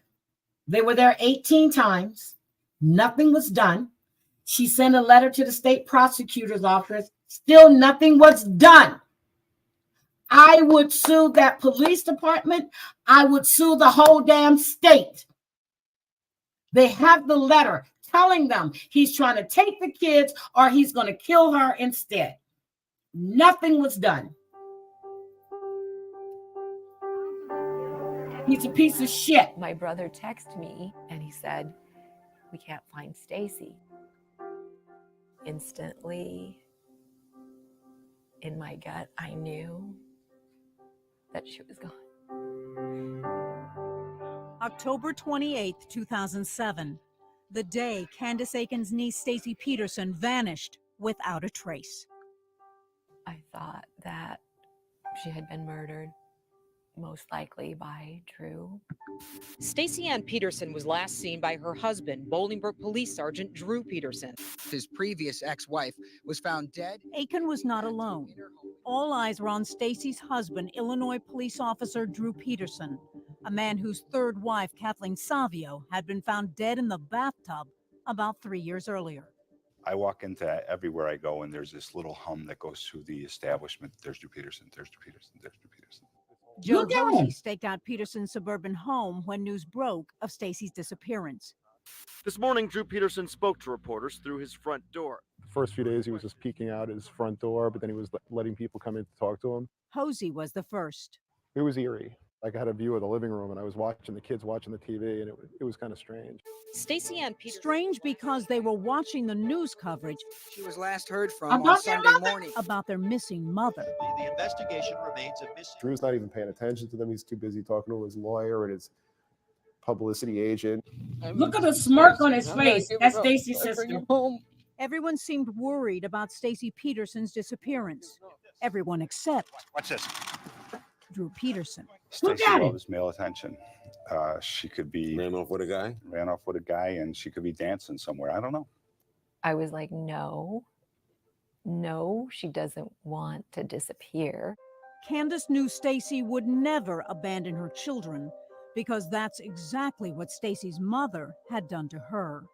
They were there 18 times. Nothing was done. She sent a letter to the state prosecutor's office. Still nothing was done. I would sue that police department. I would sue the whole damn state. They have the letter telling them he's trying to take the kids or he's going to kill her instead. Nothing was done. He's a piece of shit. My brother texted me and he said, "We can't find Stacy." Instantly, in my gut, I knew that she was gone. October 28th, 2007, the day Candace Aiken's niece Stacy Peterson vanished without a trace. I thought that she had been murdered, most likely by Drew. Stacey Ann Peterson was last seen by her husband, Bolingbrook Police Sergeant Drew Peterson. His previous ex-wife was found dead. Aiken was not alone. All eyes were on Stacy's husband, Illinois police officer Drew Peterson, a man whose third wife, Kathleen Savio, had been found dead in the bathtub about 3 years earlier. I walk into everywhere I go and there's this little hum that goes through the establishment. There's Drew Peterson, there's Drew Peterson, there's Drew Peterson. Joe Hosey staked out Peterson's suburban home when news broke of Stacy's disappearance. This morning, Drew Peterson spoke to reporters through his front door. First few days, he was just peeking out his front door, but then he was letting people come in to talk to him. Hosey was the first. It was eerie. Like I had a view of the living room, and I was watching the kids watching the TV, and it was kind of strange. Stacey Ann Peterson. Strange because they were watching the news coverage. She was last heard from on Sunday morning About their missing mother. The investigation remains a mystery. Drew's not even paying attention to them. He's too busy talking to his lawyer and his publicity agent. Look at the smirk on his face. That's Stacey's sister. Everyone seemed worried about Stacey Peterson's disappearance. Everyone except Watch this. Drew Peterson. Stacey loves male attention. She could be ran off with a guy, and she could be dancing somewhere. I don't know. I was like, no, she doesn't want to disappear. Candace knew Stacey would never abandon her children because that's exactly what Stacey's mother had done to her.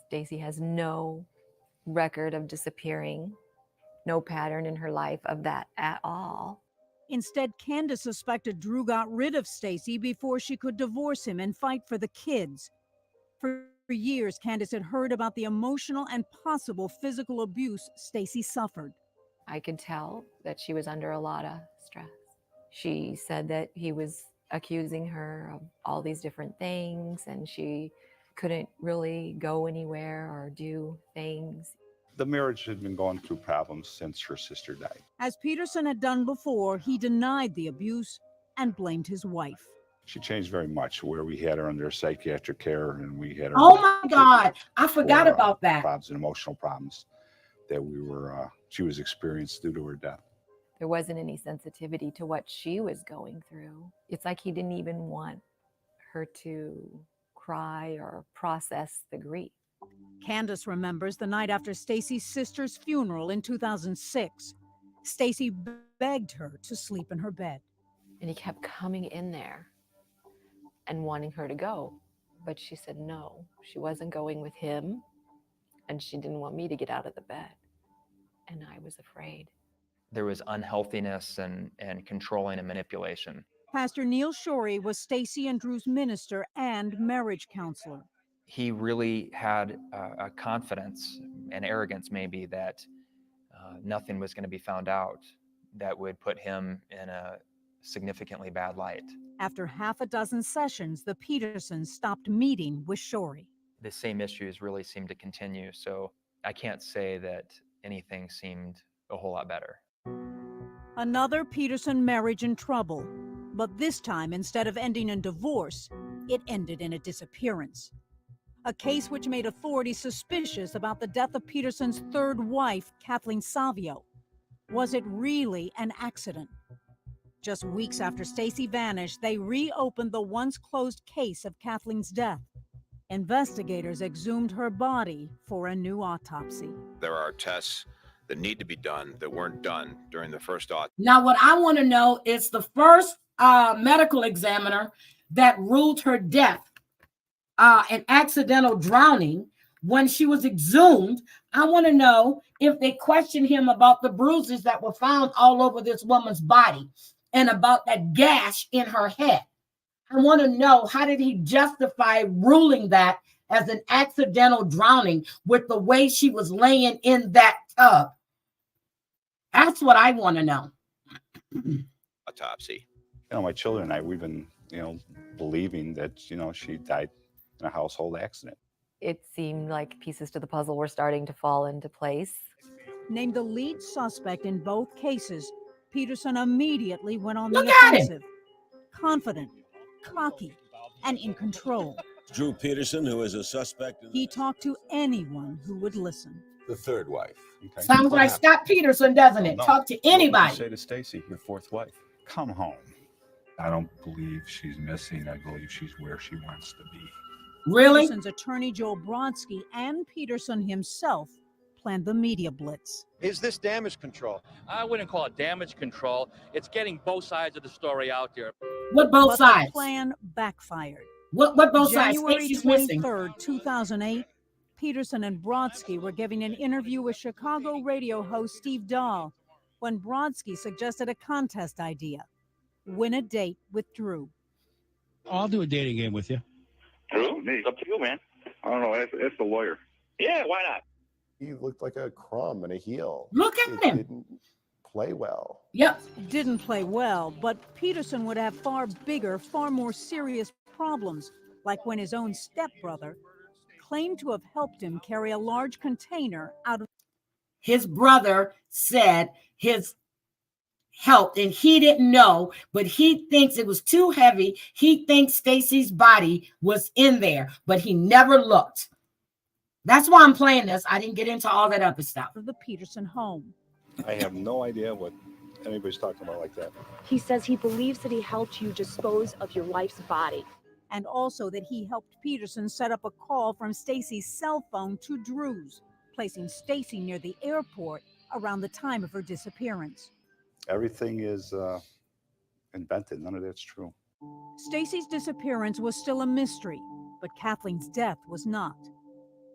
Stacey has no record of disappearing, no pattern in her life of that at all. Instead, Candace suspected Drew got rid of Stacey before she could divorce him and fight for the kids. For years, Candace had heard about the emotional and possible physical abuse Stacey suffered. I could tell that she was under a lot of stress. She said that he was accusing her of all these different things, and she couldn't really go anywhere or do things. The marriage had been going through problems since her sister died. As Peterson had done before, he denied the abuse and blamed his wife. She changed very much, where we had her under psychiatric care, and we had her. Oh my God, I forgot about that. Problems and emotional problems that she was experienced due to her death. There wasn't any sensitivity to what she was going through. It's like he didn't even want her to cry or process the grief. Candace remembers the night after Stacey's sister's funeral in 2006. Stacey begged her to sleep in her bed. And he kept coming in there and wanting her to go. But she said no, she wasn't going with him, and she didn't want me to get out of the bed. And I was afraid. There was unhealthiness and controlling and manipulation. Pastor Neil Shorey was Stacey and Drew's minister and marriage counselor. He really had a confidence and arrogance, maybe, that nothing was going to be found out that would put him in a significantly bad light. After half a dozen sessions, the Petersons stopped meeting with Shorey. The same issues really seemed to continue, so I can't say that anything seemed a whole lot better. Another Peterson marriage in trouble, but this time, instead of ending in divorce, it ended in a disappearance. A case which made authorities suspicious about the death of Peterson's third wife, Kathleen Savio. Was it really an accident? Just weeks after Stacey vanished, they reopened the once closed case of Kathleen's death. Investigators exhumed her body for a new autopsy. There are tests that need to be done that weren't done during the first autopsy. Now, what I want to know is the first medical examiner that ruled her death an accidental drowning when she was exhumed. I want to know if they questioned him about the bruises that were found all over this woman's body and about that gash in her head. I want to know, how did he justify ruling that as an accidental drowning with the way she was laying in that tub? That's what I want to know. Autopsy. My children and I, we've been, believing that, she died in a household accident. It seemed like pieces to the puzzle were starting to fall into place. Named the lead suspect in both cases, Peterson immediately went on Look the at him. offensive. Confident, cocky, and in control. Drew Peterson, who is a suspect in He talked to anyone who would listen. the third wife. Okay. Sounds like Scott Peterson, doesn't it? No. Talk to What would anybody. you say to Stacey, your fourth wife? Come home. I don't believe she's missing. I believe she's where she wants to be. Really? Peterson's attorney Joel Brodsky and Peterson himself planned the media blitz. Is this damage control? I wouldn't call it damage control. It's getting both sides of the story out there. What both But sides? the plan backfired. What both sides? January Stacey's missing. 23rd, 2008, Peterson and Brodsky were giving an interview with Chicago radio host Steve Dahl when Brodsky suggested a contest idea: win a date with Drew. I'll do a dating game with you. Drew, it's up to you, man. I don't know. It's the lawyer. Yeah, why not? He looked like a crumb and a heel. Look at him. Didn't play well. Yep. Didn't play well, but Peterson would have far bigger, far more serious problems, like when his own stepbrother claimed to have helped him carry a large container out of. His brother said his helped and he didn't know, but he thinks it was too heavy. He thinks Stacy's body was in there, but he never looked. That's why I'm playing this. I didn't get into all that other stuff. The Peterson home. I have no idea what anybody's talking about like that. He says he believes that he helped you dispose of your wife's body. And also that he helped Peterson set up a call from Stacy's cell phone to Drew's, placing Stacy near the airport around the time of her disappearance. Everything is invented. None of that's true. Stacy's disappearance was still a mystery, but Kathleen's death was not.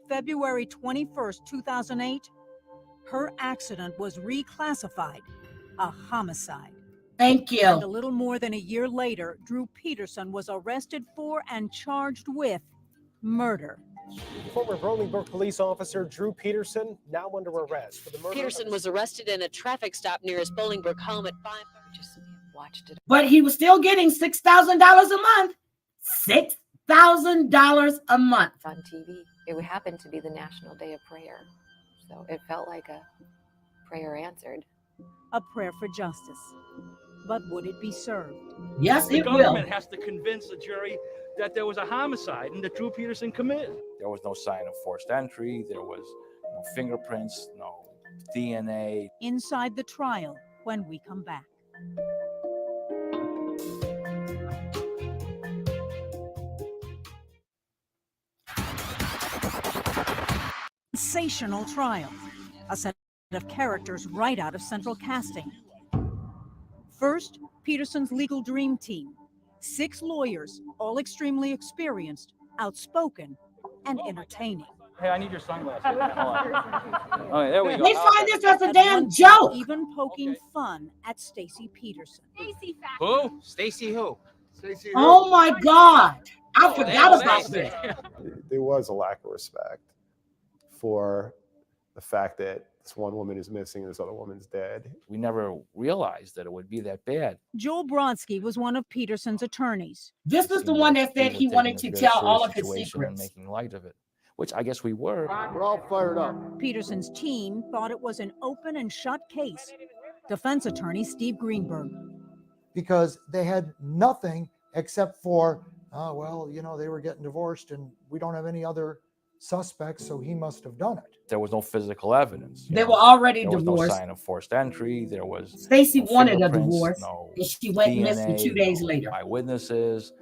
February 21st, 2008, her accident was reclassified a homicide. Thank you. And a little more than a year later, Drew Peterson was arrested for and charged with murder. Former Bolingbrook police officer Drew Peterson now under arrest for the murder. Peterson was arrested in a traffic stop near his Bolingbrook home at 5. Just watched it. But he was still getting $6,000 a month. $6,000 a month. On TV. It happened to be the National Day of Prayer. So it felt like a prayer answered. A prayer for justice. But would it be served? Yes, The it will. government has to convince the jury that there was a homicide and that Drew Peterson committed. There was no sign of forced entry. There was no fingerprints, no DNA. Inside the trial when we come back. Sensational trial. A set of characters right out of central casting. First, Peterson's legal dream team. 6 lawyers, all extremely experienced, outspoken, and entertaining. Hey, I need your sunglasses. Hold on. Okay, there we go. They find this as a At damn one joke. point, even poking fun at Stacy Peterson. Who? Stacy who? Stacey. Oh my God. I Oh, forgot about that's this. There was a lack of respect for the fact that this one woman is missing and this other woman's dead. We never realized that it would be that bad. Joel Brodsky was one of Peterson's attorneys. This is the one that said he wanted to tell all of his And secrets. making light of it, which I guess we were. We're all fired up. Peterson's team thought it was an open and shut case. Defense attorney Steve Greenberg. Because they had nothing except for, well, you know, they were getting divorced and we don't have any other suspects, so he must have done it. There was no physical evidence. They were already There was divorced. no sign of forced entry. There was Stacy no wanted a fingerprints, divorce, no and she went missing DNA, 2 days no later. eyewitnesses.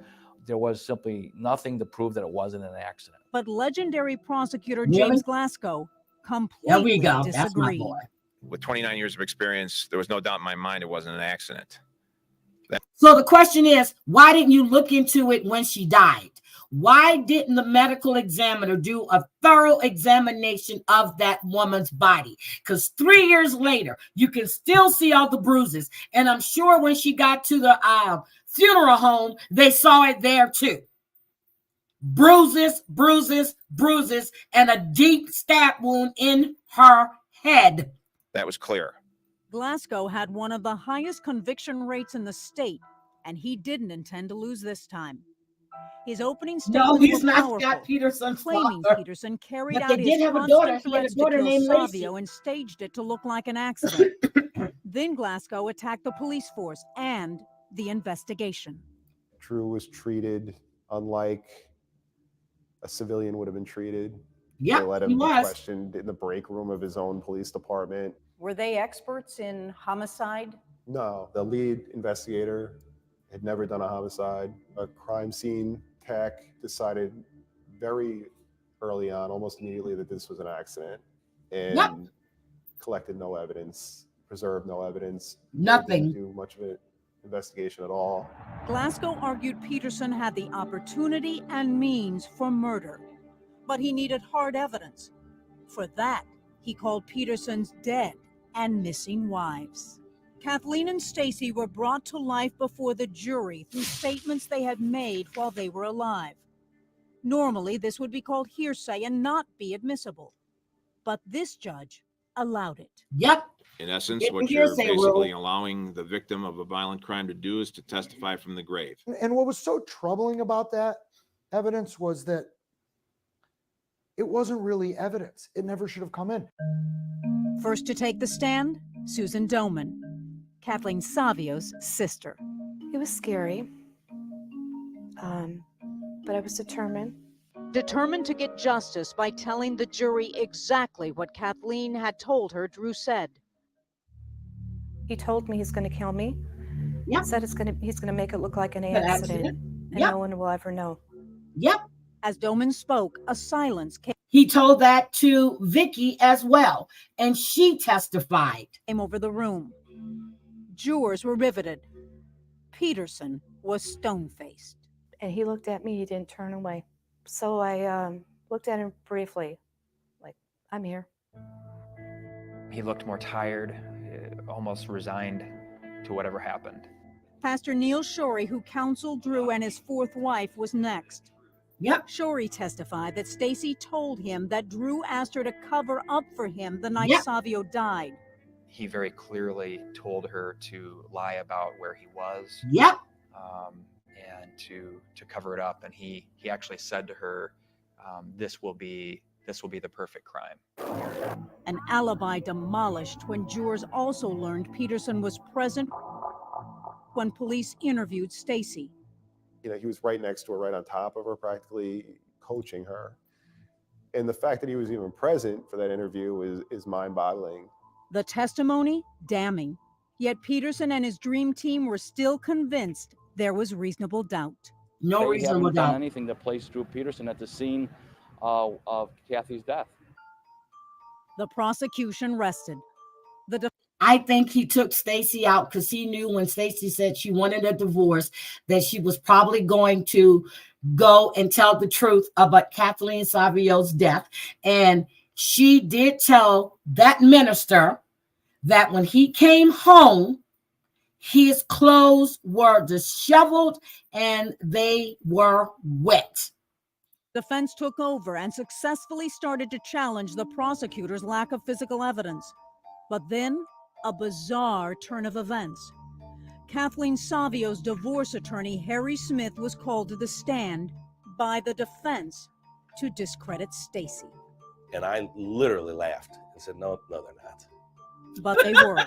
There was simply nothing to prove that it wasn't an accident. But legendary prosecutor Really? James Glasgow There we completely go. That's my disagreed. boy. With 29 years of experience, there was no doubt in my mind it wasn't an accident. So the question is, why didn't you look into it when she died? Why didn't the medical examiner do a thorough examination of that woman's body? Because 3 years later, you can still see all the bruises. And I'm sure when she got to the funeral home, they saw it there too. Bruises, bruises, bruises, and a deep stab wound in her head. That was clear. Glasgow had one of the highest conviction rates in the state, and he didn't intend to lose this time. His opening statement No, he's was not powerful, Scott Peterson's claiming father. Peterson carried But out they his did have a constant daughter. He had a threats to daughter kill named Lacey. Savio and staged it to look like an accident. Then Glasgow attacked the police force and the investigation. Drew was treated unlike a civilian would have been treated. Yeah, They let him he be was. questioned in the break room of his own police department. Were they experts in homicide? No, the lead investigator had never done a homicide. A crime scene tech decided very early on, almost immediately, that this was an accident and collected no evidence, preserved no evidence. Nothing. Didn't do much of an investigation at all. Glasgow argued Peterson had the opportunity and means for murder, but he needed hard evidence. For that, he called Peterson's dead and missing wives. Kathleen and Stacy were brought to life before the jury through statements they had made while they were alive. Normally, this would be called hearsay and not be admissible. But this judge allowed it. Yep. In essence, Get the what you're hearsay basically rule. allowing the victim of a violent crime to do is to testify from the grave. And what was so troubling about that evidence was that it wasn't really evidence. It never should have come in. First to take the stand, Susan Doman, Kathleen Savio's sister. It was scary, but I was determined. Determined to get justice by telling the jury exactly what Kathleen had told her Drew said. He told me he's going to kill me. Yep. Said he's going to make it look like an An accident, accident. and Yep. no one will ever know. Yep. As Doman spoke, a silence came He told that to Vicky as well, and she testified. over the room. Jurors were riveted. Peterson was stone-faced. And he looked at me. He didn't turn away. So I looked at him briefly, like, I'm here. He looked more tired, almost resigned to whatever happened. Pastor Neil Shorey, who counseled Drew and his fourth wife, was next. Yep. Shorey testified that Stacy told him that Drew asked her to cover up for him the night Yep. Savio died. He very clearly told her to lie about where he was. Yep. And to cover it up. And he actually said to her, this will be the perfect crime. An alibi demolished when jurors also learned Peterson was present when police interviewed Stacy. You know, he was right next to her, right on top of her, practically coaching her. And the fact that he was even present for that interview is mind-boggling. The testimony, damning. Yet Peterson and his dream team were still convinced there was reasonable doubt. No They reasonable haven't done doubt. anything to place Drew Peterson at the scene of Kathy's death. The prosecution rested. I think he took Stacy out because he knew when Stacy said she wanted a divorce that she was probably going to go and tell the truth about Kathleen Savio's death. And she did tell that minister that when he came home, his clothes were disheveled and they were wet. Defense took over and successfully started to challenge the prosecutor's lack of physical evidence. But then, a bizarre turn of events. Kathleen Savio's divorce attorney, Harry Smith, was called to the stand by the defense to discredit Stacy. And I literally laughed and said, no, they're not. But they were.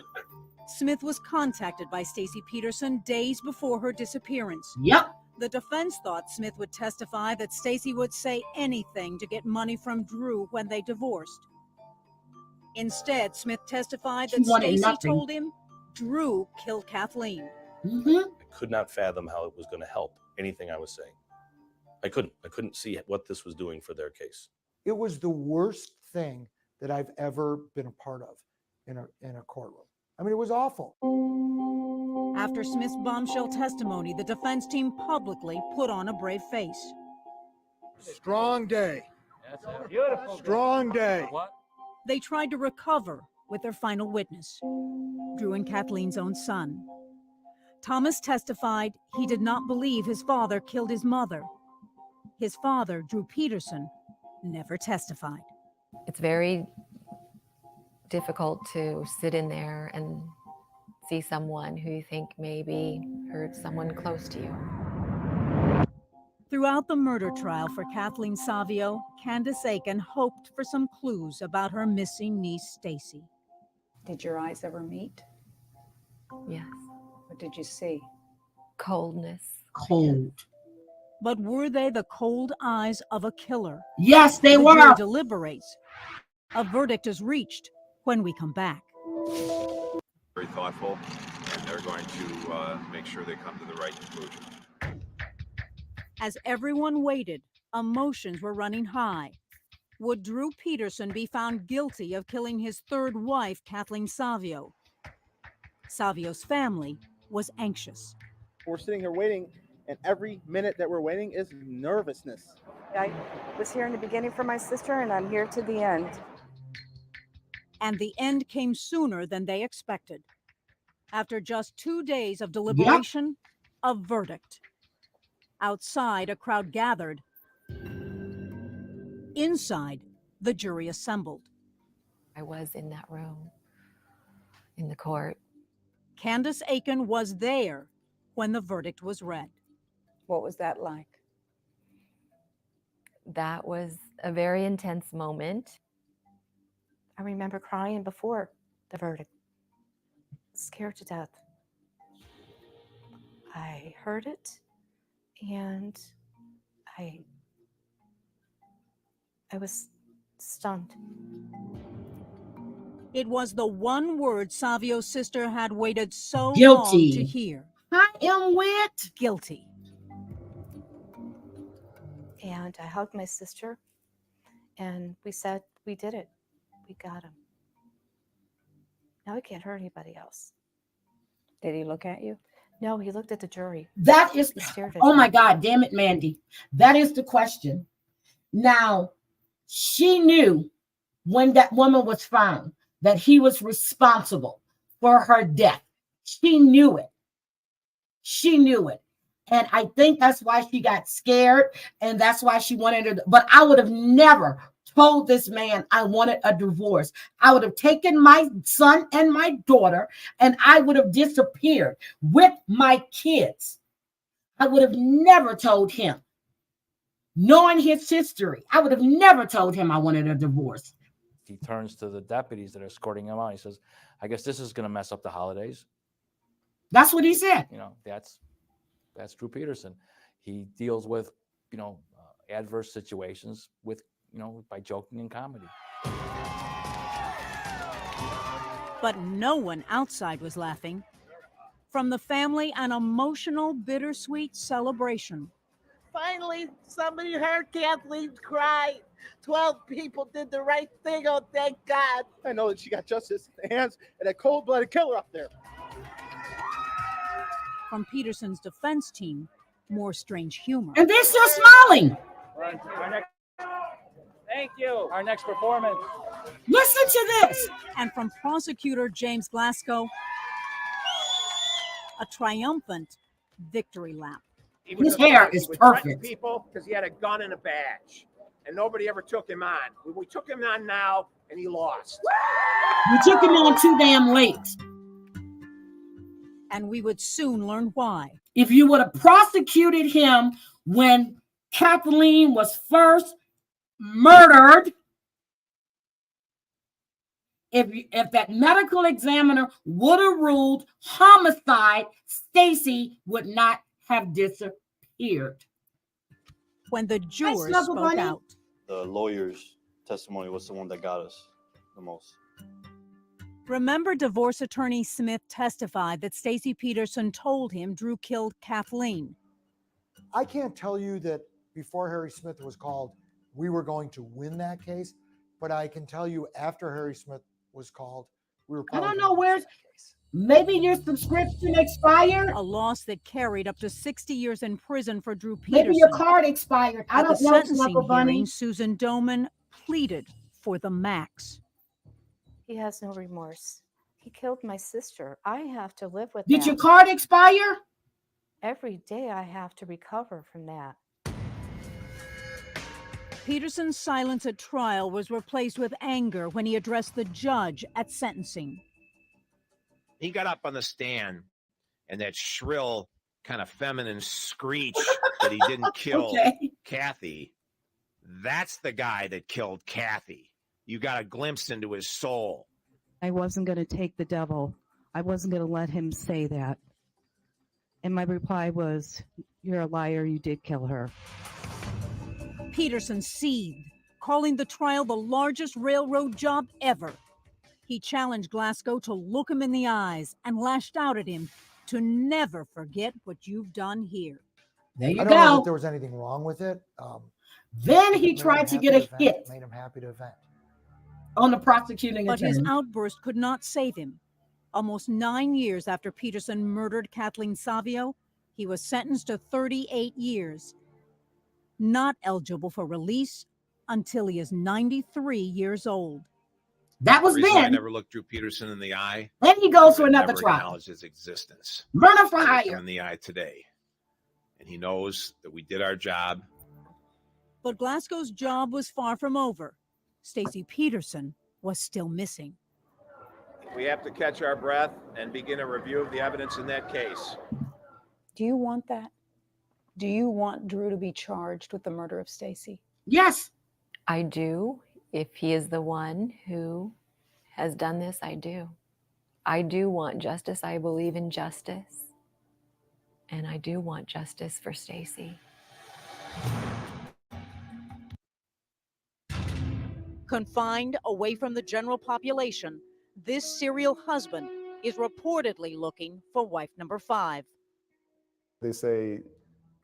Smith was contacted by Stacy Peterson days before her disappearance. Yep. The defense thought Smith would testify that Stacy would say anything to get money from Drew when they divorced. Instead, Smith testified that Stacy told him Drew killed Kathleen. I could not fathom how it was going to help anything I was saying. I couldn't see what this was doing for their case. It was the worst thing that I've ever been a part of in a courtroom. I mean, it was awful. After Smith's bombshell testimony, the defense team publicly put on a brave face. Strong day. That's beautiful. Strong day. What? They tried to recover with their final witness, Drew and Kathleen's own son. Thomas testified he did not believe his father killed his mother. His father, Drew Peterson, never testified. It's very difficult to sit in there and see someone who you think maybe hurt someone close to you. Throughout the murder trial for Kathleen Savio, Candace Aiken hoped for some clues about her missing niece, Stacy. Did your eyes ever meet? Yes. What did you see? Coldness. Cold. But were they the cold eyes of a killer? Yes, they the were. jury deliberates. A verdict is reached when we come back. Very thoughtful, and they're going to make sure they come to the right conclusion. As everyone waited, emotions were running high. Would Drew Peterson be found guilty of killing his third wife, Kathleen Savio? Savio's family was anxious. We're sitting here waiting, and every minute that we're waiting is nervousness. I was here in the beginning for my sister, and I'm here to the end. And the end came sooner than they expected. After just 2 days of deliberation, a verdict. Outside, a crowd gathered, Inside, the jury assembled. I was in that room in the court. Candace Aiken was there when the verdict was read. What was that like? That was a very intense moment. I remember crying before the verdict, scared to death. I heard it, and I was stunned. It was the one word Savio's sister had waited so long Guilty. to hear. I am with guilty. And I hugged my sister, and we said, we did it. We got him. Now he can't hurt anybody else. Did he look at you? No, he looked at the jury. That is, He stared at oh my them. God, damn it, Mandy. That is the question. Now, she knew when that woman was found that he was responsible for her death. She knew it. She knew it. And I think that's why she got scared, and that's why she wanted to. But I would have never told this man I wanted a divorce. I would have taken my son and my daughter, and I would have disappeared with my kids. I would have never told him. Knowing his history, I would have never told him I wanted a divorce. He turns to the deputies that are escorting him out. He says, I guess this is going to mess up the holidays. That's what he said. You know, that's Drew Peterson. He deals with, adverse situations with, by joking and comedy. But no one outside was laughing. From the family, an emotional, bittersweet celebration. Finally, somebody heard Kathleen cry. 12 people did the right thing. Oh, thank God. I know that she got justice in the hands of that cold-blooded killer up there. From Peterson's defense team, more strange humor. And they're still smiling. Thank you. Our next performance. Listen to this. And from prosecutor James Glasgow, a triumphant victory lap. His hair is perfect. People because he had a gun and a badge, and nobody ever took him on. We took him on now, and he lost. We took him on too damn late. And we would soon learn why. If you would have prosecuted him when Kathleen was first murdered, if that medical examiner would have ruled homicide, Stacy would not have disappeared. When the jurors spoke out. The lawyer's testimony was the one that got us the most. Remember, divorce attorney Smith testified that Stacy Peterson told him Drew killed Kathleen. I can't tell you that before Harry Smith was called, we were going to win that case, but I can tell you after Harry Smith was called, we were I probably don't know where's, maybe your subscription expired. A loss that carried up to 60 years in prison for Drew Peterson. Maybe your card expired. I At don't the know, sentencing Snuggle Bunny. hearing, Susan Doman pleaded for the max. He has no remorse. He killed my sister. I have to live with Did that. your card expire? Every day I have to recover from that. Peterson's silence at trial was replaced with anger when he addressed the judge at sentencing. He got up on the stand and that shrill, kind of feminine screech that he didn't kill Kathy. That's the guy that killed Kathy. You got a glimpse into his soul. I wasn't going to take the devil. I wasn't going to let him say that. And my reply was, you're a liar. You did kill her. Peterson seethed, calling the trial the largest railroad job ever. He challenged Glasgow to look him in the eyes and lashed out at him to never forget what you've done here. There you I don't know go. that there was anything wrong with it. Then he It made tried him to happy get a vent. hit It made him happy to vent. on the prosecuting But his attorney. outburst could not save him. Almost 9 years after Peterson murdered Kathleen Savio, he was sentenced to 38 years, not eligible for release until he is 93 years old. That was The reason I then. never looked Drew Peterson in the eye. Then he goes for I another never trial. acknowledged his existence. Murder for I looked him hire. in the eye today, and he knows that we did our job. But Glasgow's job was far from over. Stacy Peterson was still missing. We have to catch our breath and begin a review of the evidence in that case. Do you want that? Do you want Drew to be charged with the murder of Stacy? Yes. I do. If he is the one who has done this, I do. I do want justice. I believe in justice. And I do want justice for Stacy. Confined away from the general population, this serial husband is reportedly looking for wife number 5. They say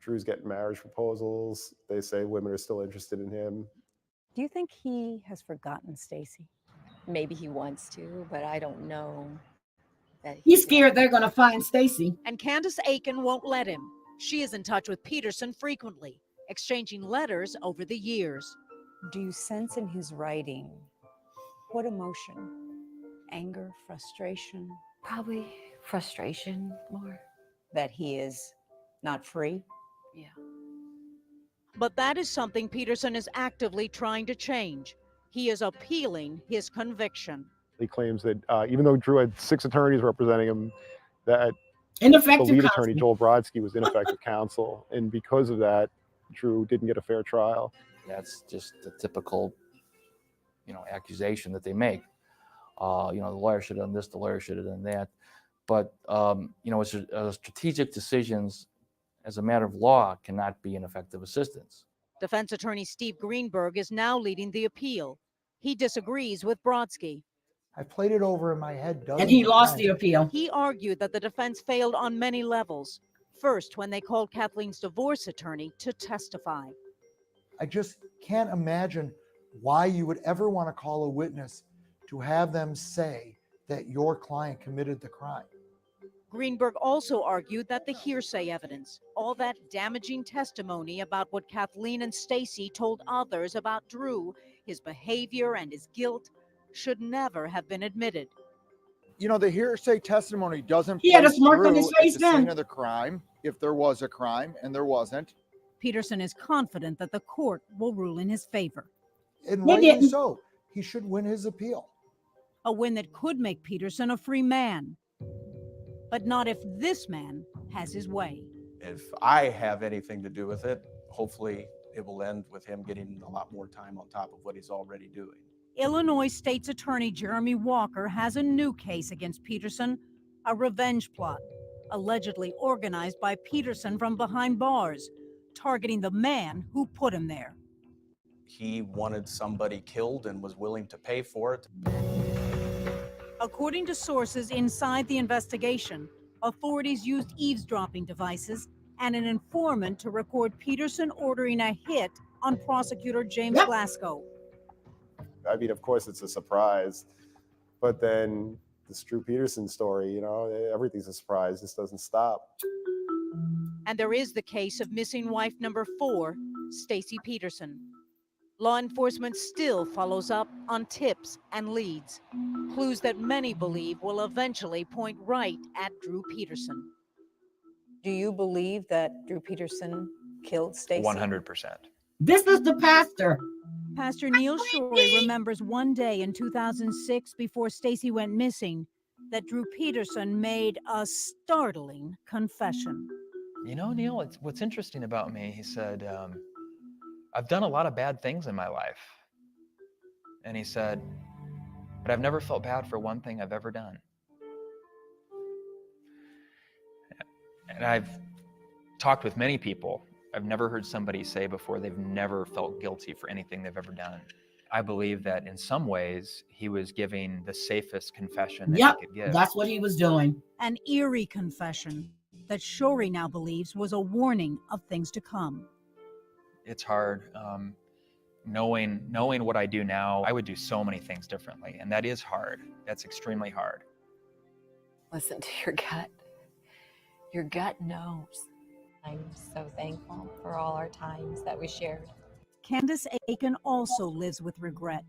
Drew's getting marriage proposals. They say women are still interested in him. Do you think he has forgotten Stacy? Maybe he wants to, but I don't know that He's scared they're going to find Stacy. And Candace Aiken won't let him. She is in touch with Peterson frequently, exchanging letters over the years. Do you sense in his writing what emotion? Anger, frustration? Probably frustration more. That he is not free? Yeah. But that is something Peterson is actively trying to change. He is appealing his conviction. He claims that even though Drew had 6 attorneys representing him, that Ineffective the lead counsel. attorney, Joel Brodsky, was ineffective counsel. And because of that, Drew didn't get a fair trial. That's just the typical, accusation that they make. The lawyer should have done this, the lawyer should have done that. But, strategic decisions as a matter of law cannot be ineffective assistance. Defense attorney Steve Greenberg is now leading the appeal. He disagrees with Brodsky. I played it over in my head dozens And he of lost times. the appeal. He argued that the defense failed on many levels. First, when they called Kathleen's divorce attorney to testify. I just can't imagine why you would ever want to call a witness to have them say that your client committed the crime. Greenberg also argued that the hearsay evidence, all that damaging testimony about what Kathleen and Stacy told others about Drew, his behavior and his guilt, should never have been admitted. The hearsay testimony doesn't He had a place smirk on Drew his at face the then. scene of the crime, if there was a crime, and there wasn't. Peterson is confident that the court will rule in his favor. And He rightly didn't. so. He should win his appeal. A win that could make Peterson a free man. But not if this man has his way. If I have anything to do with it, hopefully it will end with him getting a lot more time on top of what he's already doing. Illinois State's Attorney Jeremy Walker has a new case against Peterson, a revenge plot, allegedly organized by Peterson from behind bars, targeting the man who put him there. He wanted somebody killed and was willing to pay for it. According to sources inside the investigation, authorities used eavesdropping devices and an informant to record Peterson ordering a hit on prosecutor James Glasgow. I mean, of course, it's a surprise. But then this Drew Peterson story, everything's a surprise. This doesn't stop. And there is the case of missing wife number 4, Stacy Peterson. Law enforcement still follows up on tips and leads, clues that many believe will eventually point right at Drew Peterson. Do you believe that Drew Peterson killed Stacy? 100%. This is the pastor. Pastor Neil Shorey remembers one day in 2006 before Stacy went missing that Drew Peterson made a startling confession. Neil, what's interesting about me, he said, I've done a lot of bad things in my life. And he said, but I've never felt bad for one thing I've ever done. And I've talked with many people. I've never heard somebody say before they've never felt guilty for anything they've ever done. I believe that in some ways he was giving the safest confession that he could give. That's what he was doing. An eerie confession that Shorey now believes was a warning of things to come. It's hard. Knowing what I do now, I would do so many things differently. And that is hard. That's extremely hard. Listen to your gut. Your gut knows. I'm so thankful for all our times that we shared. Candace Aiken also lives with regret.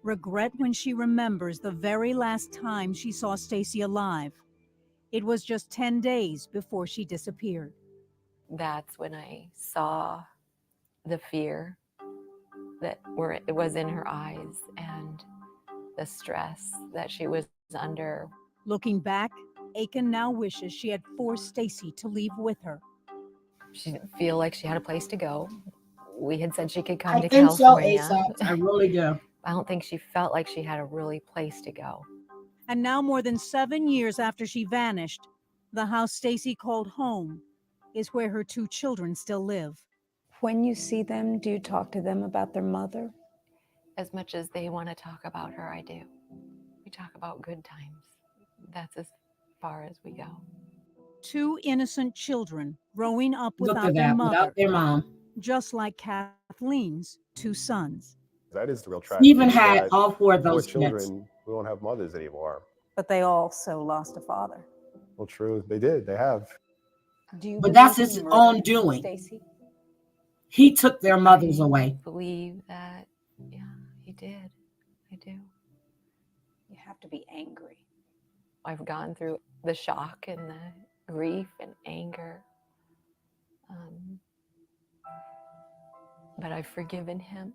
Regret when she remembers the very last time she saw Stacy alive. It was just 10 days before she disappeared. That's when I saw the fear that it was in her eyes and the stress that she was under. Looking back, Aiken now wishes she had forced Stacy to leave with her. She didn't feel like she had a place to go. We had said she could come I to think so, California. ASAP. I really do. I don't think she felt like she had a really place to go. And now, more than 7 years after she vanished, the house Stacy called home is where her 2 children still live. When you see them, do you talk to them about their mother? As much as they want to talk about her, I do. We talk about good times. That's as far as we go. 2 innocent children growing up Look without at their that, mother, without their mom. just like Kathleen's 2 sons. That is the real tragedy. Stephen is had that all 4 of 4 those kids. children who don't have mothers anymore. But they also lost a father. Well, true. They did. They have. Do you But that's believe his he own murdered doing. Stacy? He took their mothers away. I believe that, yeah, he did. I do. You have to be angry. I've gone through the shock and the grief and anger. But I've forgiven him.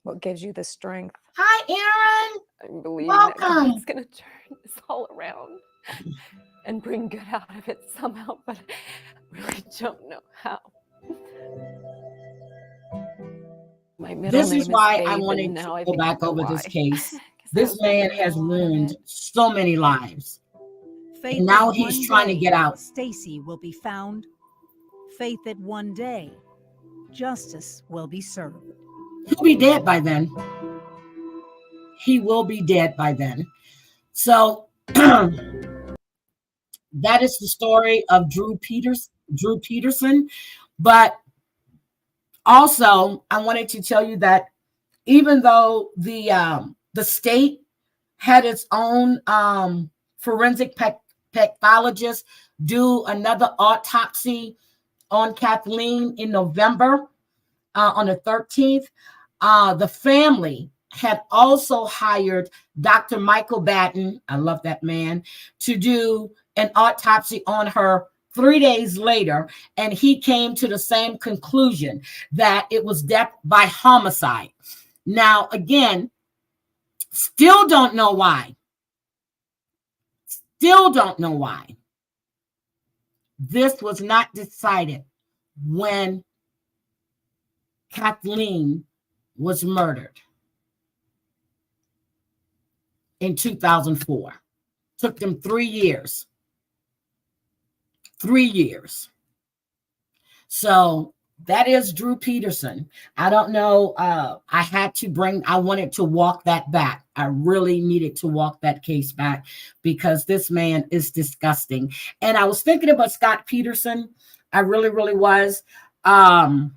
What gives you the strength? Hi, Aaron. I believe Welcome. that God's going to turn this all around and bring good out of it somehow, but I really don't know how. My middle This name is why Faith, I and wanted now to I go think I back know over this why. case. 'Cause This I was man thinking has a lot of ruined it. so many lives. Faith And now that he's one trying to day get out. Stacy will be found. Faith that one day justice will be served. He'll be dead by then. He will be dead by then. So that is the story of Drew Peterson. But also, I wanted to tell you that even though the state had its own forensic pathologist do another autopsy on Kathleen in November on the 13th, the family had also hired Dr. Michael Batten, I love that man, to do an autopsy on her 3 days later, and he came to the same conclusion that it was death by homicide. Now, again, still don't know why. Still don't know why. This was not decided when Kathleen was murdered in 2004. Took them 3 years. 3 years. So that is Drew Peterson. I don't know. I wanted to walk that back. I really needed to walk that case back because this man is disgusting. And I was thinking about Scott Peterson. I really, really was. And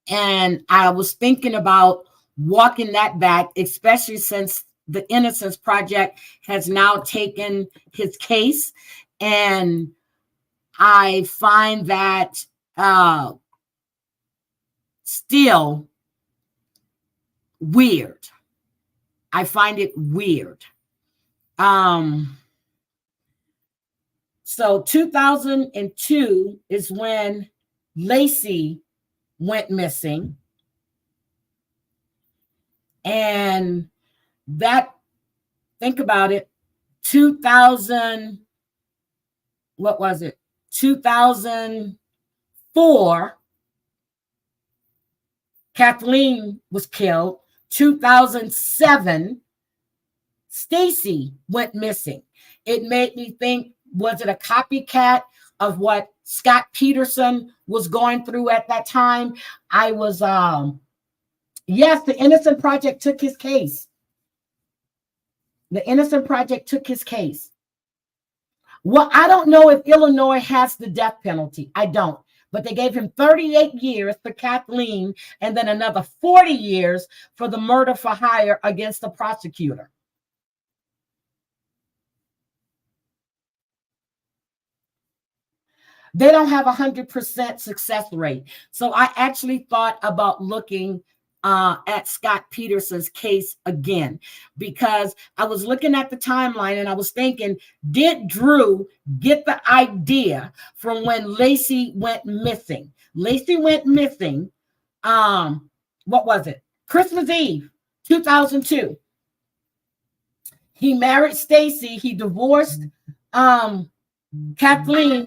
I was thinking about walking that back, especially since the Innocence Project has now taken his case. And I find that still weird. I find it weird. So 2002 is when Lacey went missing. And that, think about it, 2004, Kathleen was killed. 2007, Stacy went missing. It made me think, was it a copycat of what Scott Peterson was going through at that time? I was, yes, the Innocent Project took his case. The Innocent Project took his case. Well, I don't know if Illinois has the death penalty. I don't. But they gave him 38 years for Kathleen and then another 40 years for the murder for hire against the prosecutor. They don't have 100% success rate. So I actually thought about looking at Scott Peterson's case again, because I was looking at the timeline and I was thinking, did Drew get the idea from when Lacey went missing? Lacey went missing what was it? Christmas Eve, 2002. He married Stacy. He divorced Kathleen,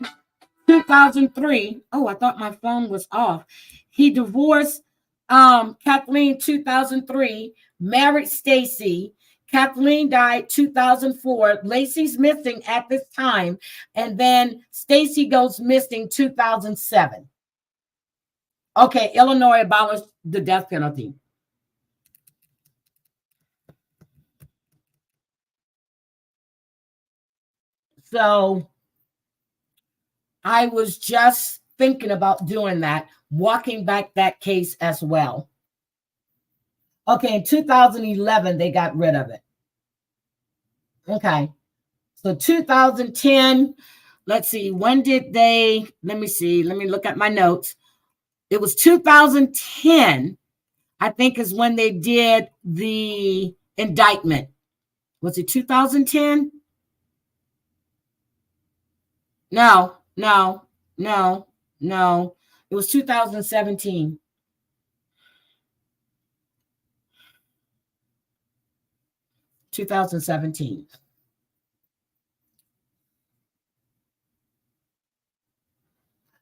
2003. Oh, I thought my phone was off. He divorced Kathleen, 2003, married Stacy. Kathleen died 2004. Lacey's missing at this time. And then Stacy goes missing 2007. Okay, Illinois abolished the death penalty. So I was just thinking about doing that, walking back that case as well. Okay, in 2011, they got rid of it. Okay, so 2010, let's see, when did they, let me see, let me look at my notes. It was 2010, I think, is when they did the indictment. Was it 2010? No. It was 2017.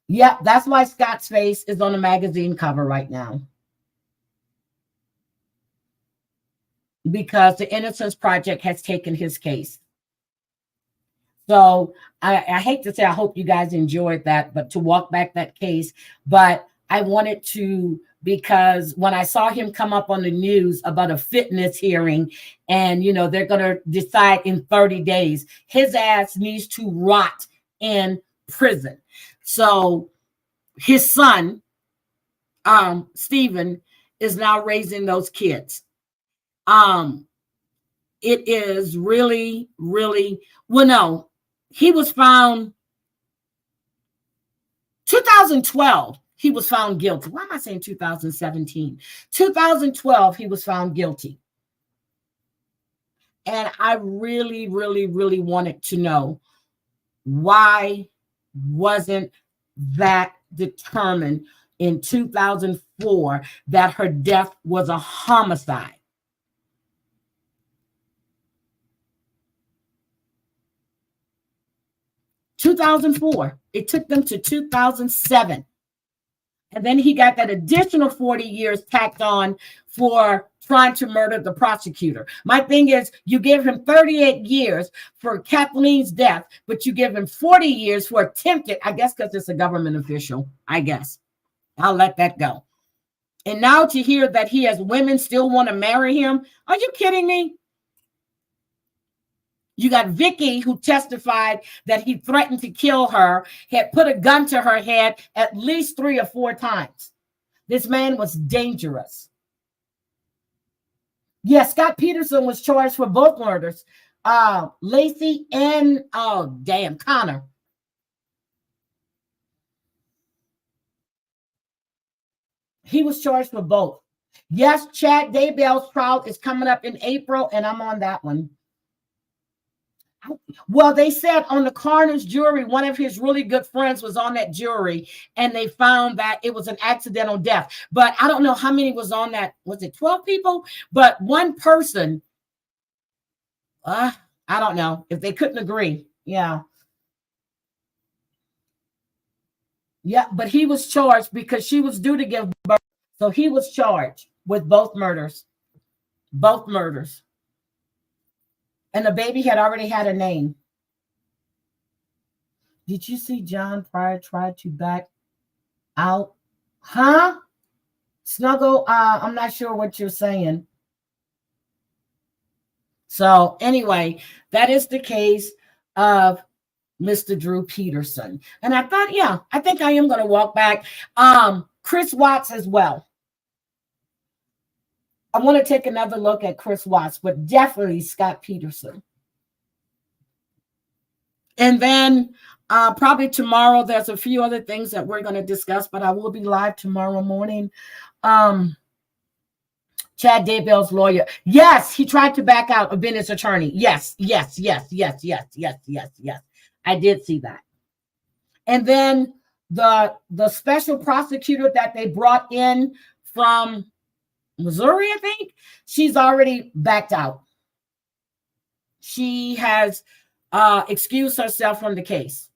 Yep, that's why Scott's face is on the magazine cover right now. Because the Innocence Project has taken his case. So I hate to say, I hope you guys enjoyed that, but to walk back that case, but I wanted to, because when I saw him come up on the news about a fitness hearing and, you know, they're going to decide in 30 days, his ass needs to rot in prison. So his son, Stephen, is now raising those kids. It is really, really, well, no, he was found 2012. He was found guilty. Why am I saying 2017? 2012, he was found guilty. And I really, really, really wanted to know, why wasn't that determined in 2004 that her death was a homicide? $2004. It took them to 2007. And then he got that additional 40 years tacked on for trying to murder the prosecutor. My thing is, you give him 38 years for Kathleen's death, but you give him 40 years for attempted, I guess because it's a government official, I guess. I'll let that go. And now to hear that he has women still want to marry him, are you kidding me? You got Vicky, who testified that he threatened to kill her, had put a gun to her head at least 3 or 4 times. This man was dangerous. Yes, Scott Peterson was charged for both murders. Lacey and, Connor. He was charged for both. Yes, Chad Daybell's trial is coming up in April, and I'm on that one. Well, they said on the coroner's jury, one of his really good friends was on that jury, and they found that it was an accidental death. But I don't know how many was on that. Was it 12 people? But one person, I don't know if they couldn't agree. Yeah. Yeah, but he was charged because she was due to give birth. So he was charged with both murders. Both murders. And the baby had already had a name. Did you see John Pryor try to back out? Huh? Snuggle, I'm not sure what you're saying. So anyway, that is the case of Mr. Drew Peterson. And I thought, yeah, I think I am going to walk back. Chris Watts as well. I want to take another look at Chris Watts, but definitely Scott Peterson. And then probably tomorrow, there's a few other things that we're going to discuss, but I will be live tomorrow morning. Chad Daybell's lawyer. Yes, he tried to back out of being his attorney. Yes. I did see that. And then the special prosecutor that they brought in from Missouri, I think. She's already backed out. She has excused herself from the case.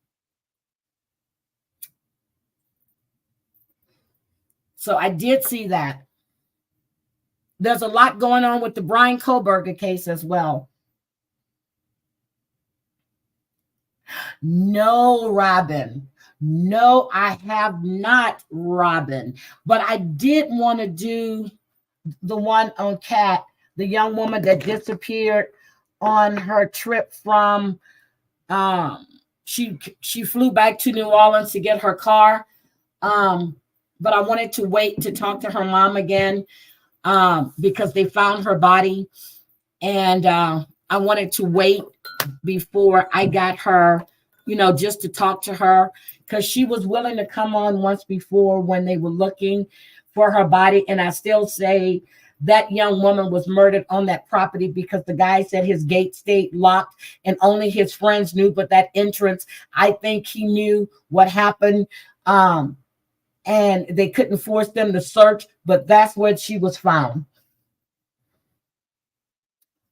So I did see that. There's a lot going on with the Brian Koberger case as well. No, Robin. No, I have not, Robin. But I did want to do the one on Kat, the young woman that disappeared on her trip from she flew back to New Orleans to get her car. But I wanted to wait to talk to her mom again because they found her body. And I wanted to wait before I got her, just to talk to her, because she was willing to come on once before when they were looking for her body. And I still say that young woman was murdered on that property because the guy said his gate stayed locked and only his friends knew. But that entrance, I think he knew what happened. And they couldn't force them to search, but that's where she was found.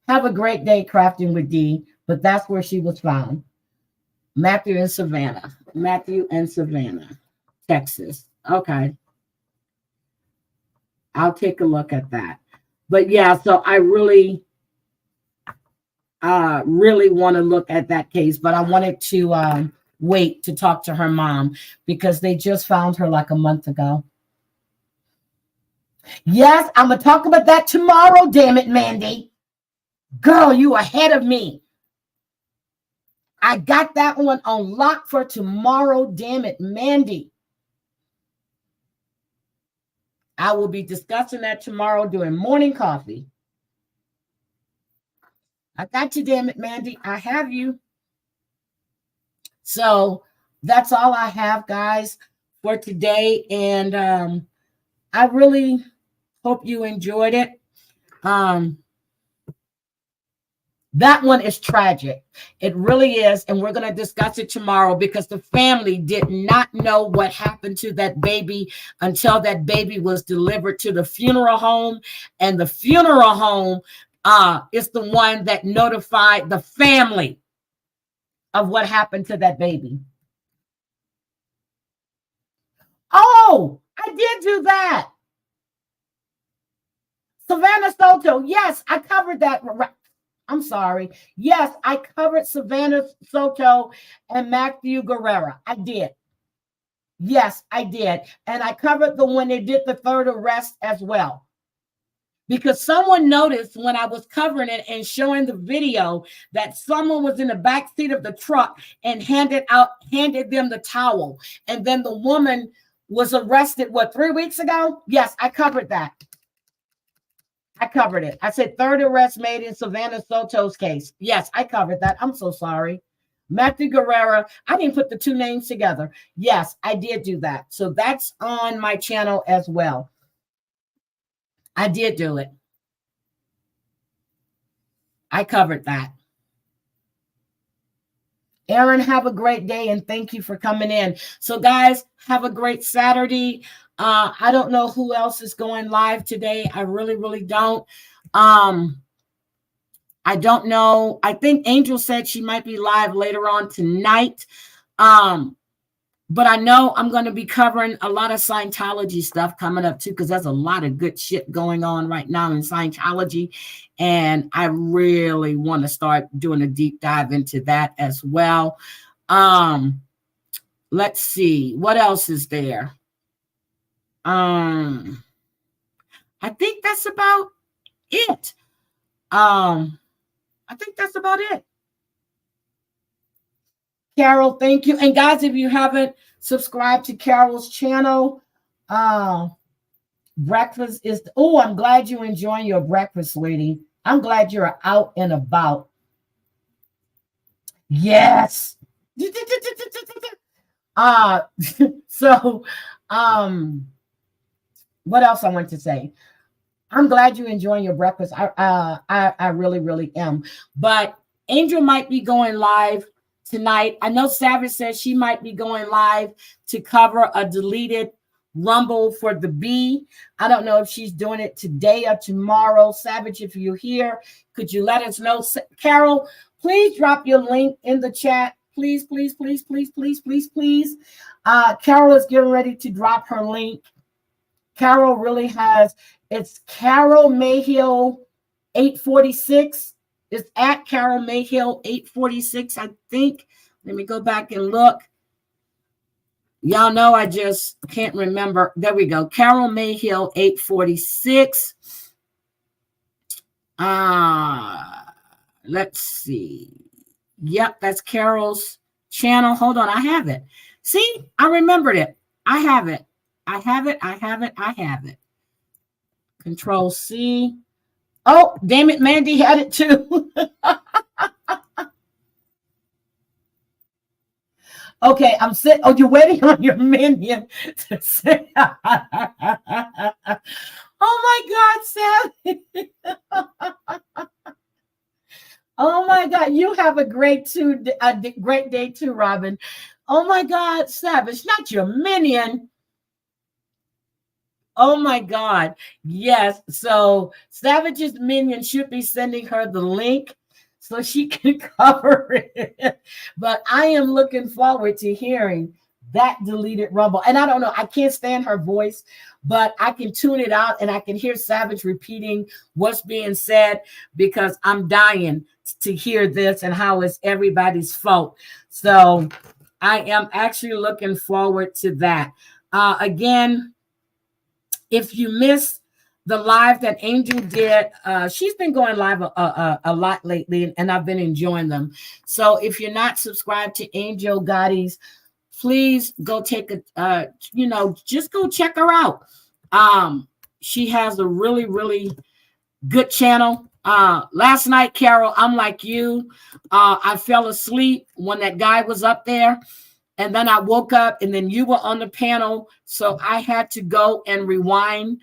Have a great day crafting with D, but that's where she was found. Matthew and Savannah, Texas. Okay. I'll take a look at that. But yeah, so I really want to look at that case, but I wanted to wait to talk to her mom because they just found her like a month ago. Yes, I'm going to talk about that tomorrow, damn it, Mandy. Girl, you ahead of me. I got that one on lock for tomorrow, damn it, Mandy. I will be discussing that tomorrow during morning coffee. I got you, damn it, Mandy. I have you. So that's all I have, guys, for today. And I really hope you enjoyed it. That one is tragic. It really is. And we're going to discuss it tomorrow because the family did not know what happened to that baby until that baby was delivered to the funeral home. And the funeral home is the one that notified the family of what happened to that baby. Oh, I did do that. Savannah Soto. Yes, I covered that. I'm sorry. Yes, I covered Savannah Soto and Matthew Guerrera. I did. Yes, I did. And I covered the when they did the third arrest as well. Because someone noticed when I was covering it and showing the video that someone was in the back seat of the truck and handed them the towel. And then the woman was arrested, 3 weeks ago? Yes, I covered that. I covered it. I said third arrest made in Savannah Soto's case. Yes, I covered that. I'm so sorry. Matthew Guerrera. I didn't put the two names together. Yes, I did do that. So that's on my channel as well. I did do it. I covered that. Aaron, have a great day and thank you for coming in. So guys, have a great Saturday. I don't know who else is going live today. I really don't. I don't know. I think Angel said she might be live later on tonight. But I know I'm going to be covering a lot of Scientology stuff coming up too, because there's a lot of good shit going on right now in Scientology. And I really want to start doing a deep dive into that as well. Let's see. What else is there? I think that's about it. I think that's about it. Carol, thank you. And guys, if you haven't subscribed to Carol's channel, breakfast is, I'm glad you're enjoying your breakfast, lady. I'm glad you're out and about. Yes. So, what else I want to say? I'm glad you're enjoying your breakfast. I really am. But Angel might be going live tonight. I know Savage says she might be going live to cover a deleted Rumble for the B. I don't know if she's doing it today or tomorrow. Savage, if you're here, could you let us know? Carol, please drop your link in the chat. Please, please, please, please, please, please, please. Carol is getting ready to drop her link. Carol really has, it's Carol Mayhill 846. It's at Carol Mayhill 846, I think. Let me go back and look. Y'all know I just can't remember. There we go. Carol Mayhill 846. Let's see. Yep, that's Carol's channel. Hold on, I have it. See, I remembered it. I have it. I have it. I have it. I have it. Control C. Oh, damn it, Mandy had it too. Okay, I'm sitting. Oh, you're waiting on your minion to say. Oh my God, Sam. Oh my God, you have a great day too, Robin. Oh my God, Savage, not your minion. Oh my God. Yes. So Savage's minion should be sending her the link so she can cover it. But I am looking forward to hearing that deleted Rumble. And I don't know, I can't stand her voice, but I can tune it out and I can hear Savage repeating what's being said because I'm dying to hear this and how it's everybody's fault. So I am actually looking forward to that. Again, if you missed the live that Angel did, she's been going live a lot lately, and I've been enjoying them. So if you're not subscribed to Angel Gotti's, please go take a, just go check her out. She has a really, really good channel. Last night, Carol, I'm like you. I fell asleep when that guy was up there. And then I woke up and then you were on the panel. So I had to go and rewind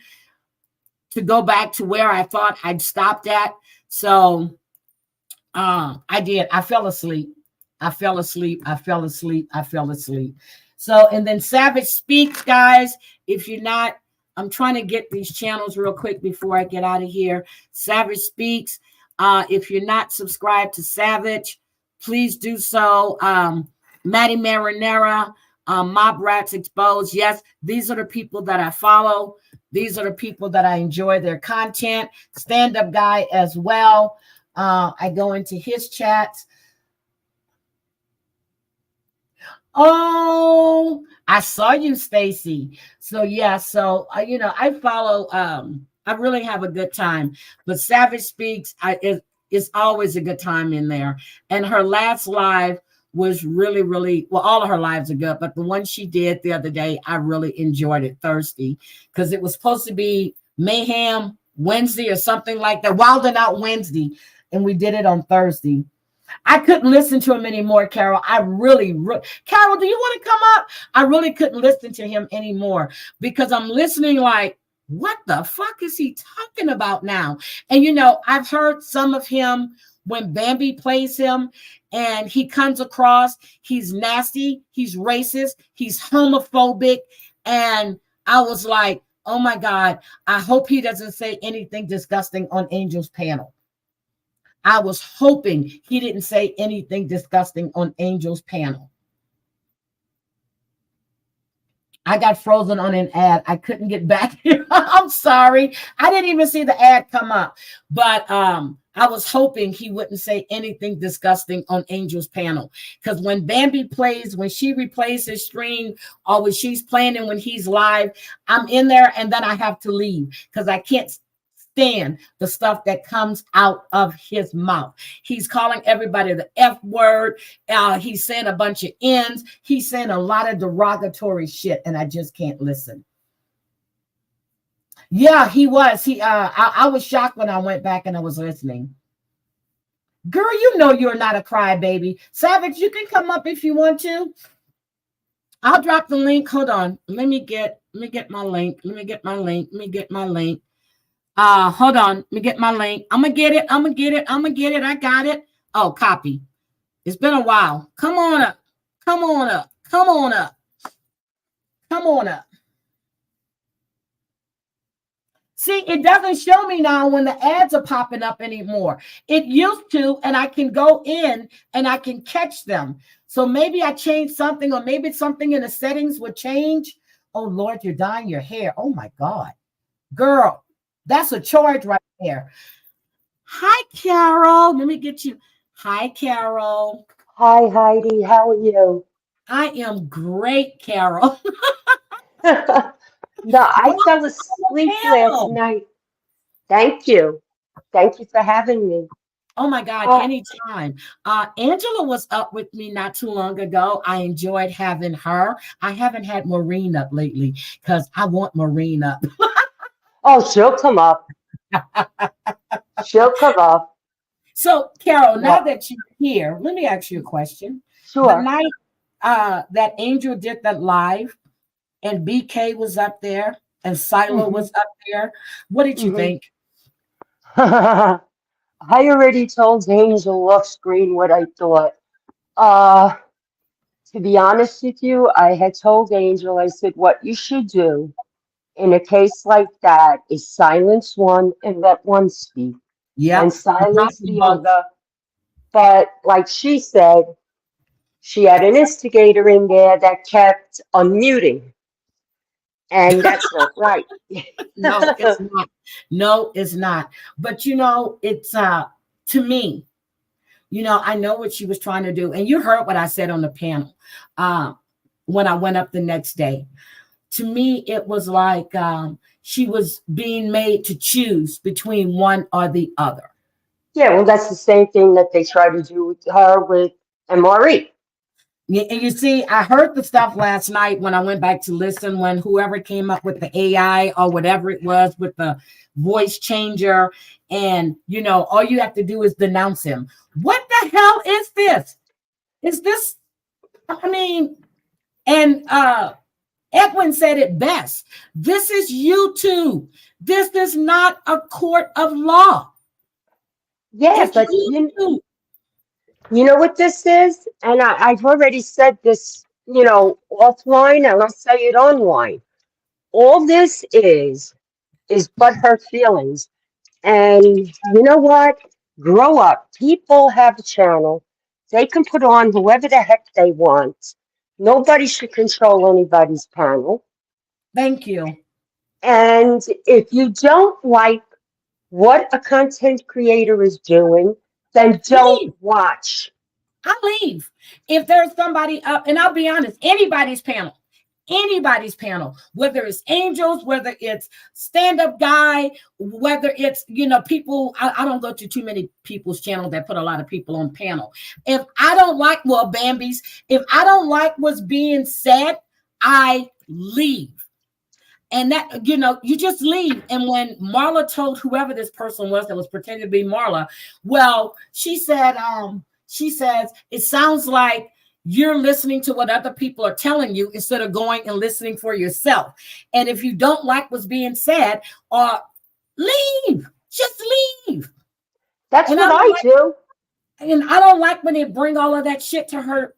to go back to where I thought I'd stopped at. So I did. I fell asleep. I fell asleep. So, and then Savage Speaks, guys. If you're not, I'm trying to get these channels real quick before I get out of here. Savage Speaks. If you're not subscribed to Savage, please do so. Maddie Marinera, Mob Rats Exposed. Yes, these are the people that I follow. These are the people that I enjoy their content. Stand-up guy as well. I go into his chats. Oh, I saw you, Stacy. So yeah, so I follow. I really have a good time. But Savage Speaks, it's always a good time in there. And her last live was really, really, well, all of her lives are good, but the one she did the other day, I really enjoyed it, Thursday, because it was supposed to be Mayhem Wednesday or something like that, Wild and Out Wednesday, and we did it on Thursday. I couldn't listen to him anymore, Carol. Carol, do you want to come up? I really couldn't listen to him anymore because I'm listening like, what the fuck is he talking about now? And, I've heard some of him when Bambi plays him and he comes across, he's nasty, he's racist, he's homophobic. And I was like, oh my God, I hope he doesn't say anything disgusting on Angel's panel. I was hoping he didn't say anything disgusting on Angel's panel. I got frozen on an ad. I couldn't get back here. I'm sorry. I didn't even see the ad come up. But I was hoping he wouldn't say anything disgusting on Angel's panel. Because when Bambi plays, when she replays his stream, or when she's playing and when he's live, I'm in there and then I have to leave because I can't stand the stuff that comes out of his mouth. He's calling everybody the F word. He's saying a bunch of N's. He's saying a lot of derogatory shit, and I just can't listen. Yeah, he was. I was shocked when I went back and I was listening. Girl, you're not a crybaby. Savage, you can come up if you want to. I'll drop the link. Hold on. Let me get my link. Hold on. Let me get my link. I'm gonna get it. I got it. Oh, copy. It's been a while. Come on up. See, it doesn't show me now when the ads are popping up anymore. It used to, and I can go in and I can catch them. So maybe I changed something, or maybe something in the settings would change. Oh, Lord, you're dyeing your hair. Oh, my God. Girl, that's a charge right there. Hi, Carol. Let me get you. Hi, Carol. Hi, Heidi. How are you? I am great, Carol. No, I Welcome fell to the asleep last panel. night. Thank you. Thank you for having me. Oh my God, Uh, anytime. Angela was up with me not too long ago. I enjoyed having her. I haven't had Maureen up lately because I want Maureen up. oh, she'll come up. She'll come up. So, Carol, now Yeah, that you're here, let me ask you a question. The sure. night that Angel did that live and BK was up there and Silo hmm was up there, what did you hmm think? I already told Angel off screen what I thought. Uh, to be honest with you, I had told Angel, I said, what you should do in a case like that is silence one and let one speak, then Yep, silence probably the both. other. But like she said, she had an instigator in there that kept unmuting, and that's not right. No, it's not. No, it's not. But it's to me, I know what she was trying to do. And you heard what I said on the panel uh, when I went up the next day. To me, it was like she was being made to choose between one or the other. Yeah, well, that's the same thing that they try to do with her with MRE. And you see, I heard the stuff last night when I went back to listen, when whoever came up with the AI or whatever it was with the voice changer. And, all you have to do is denounce him. What the hell is this? Is this, I mean, and Edwin said it best. This is YouTube. This is not a court of law. Yeah, It's but YouTube. you know what this is? And I've already said this, offline, and I'll say it online. All this is but her feelings. And you know what? Grow up. People have a channel. They can put on whoever the heck they want. Nobody should control anybody's panel. Thank you. And if you don't like what a content creator is doing, then don't Leave. watch. I leave. If there's somebody up, and I'll be honest, anybody's panel, whether it's angels, whether it's stand-up guy, whether it's people, I don't go to too many people's channels that put a lot of people on panel. If I don't like, well, Bambi's, if I don't like what's being said, I leave. And that, you just leave. And when Marla told whoever this person was that was pretending to be Marla, well, she said, she says, it sounds like you're listening to what other people are telling you instead of going and listening for yourself. And if you don't like what's being said, leave. Just leave. That's And what I do. And I don't like when they bring all of that shit to her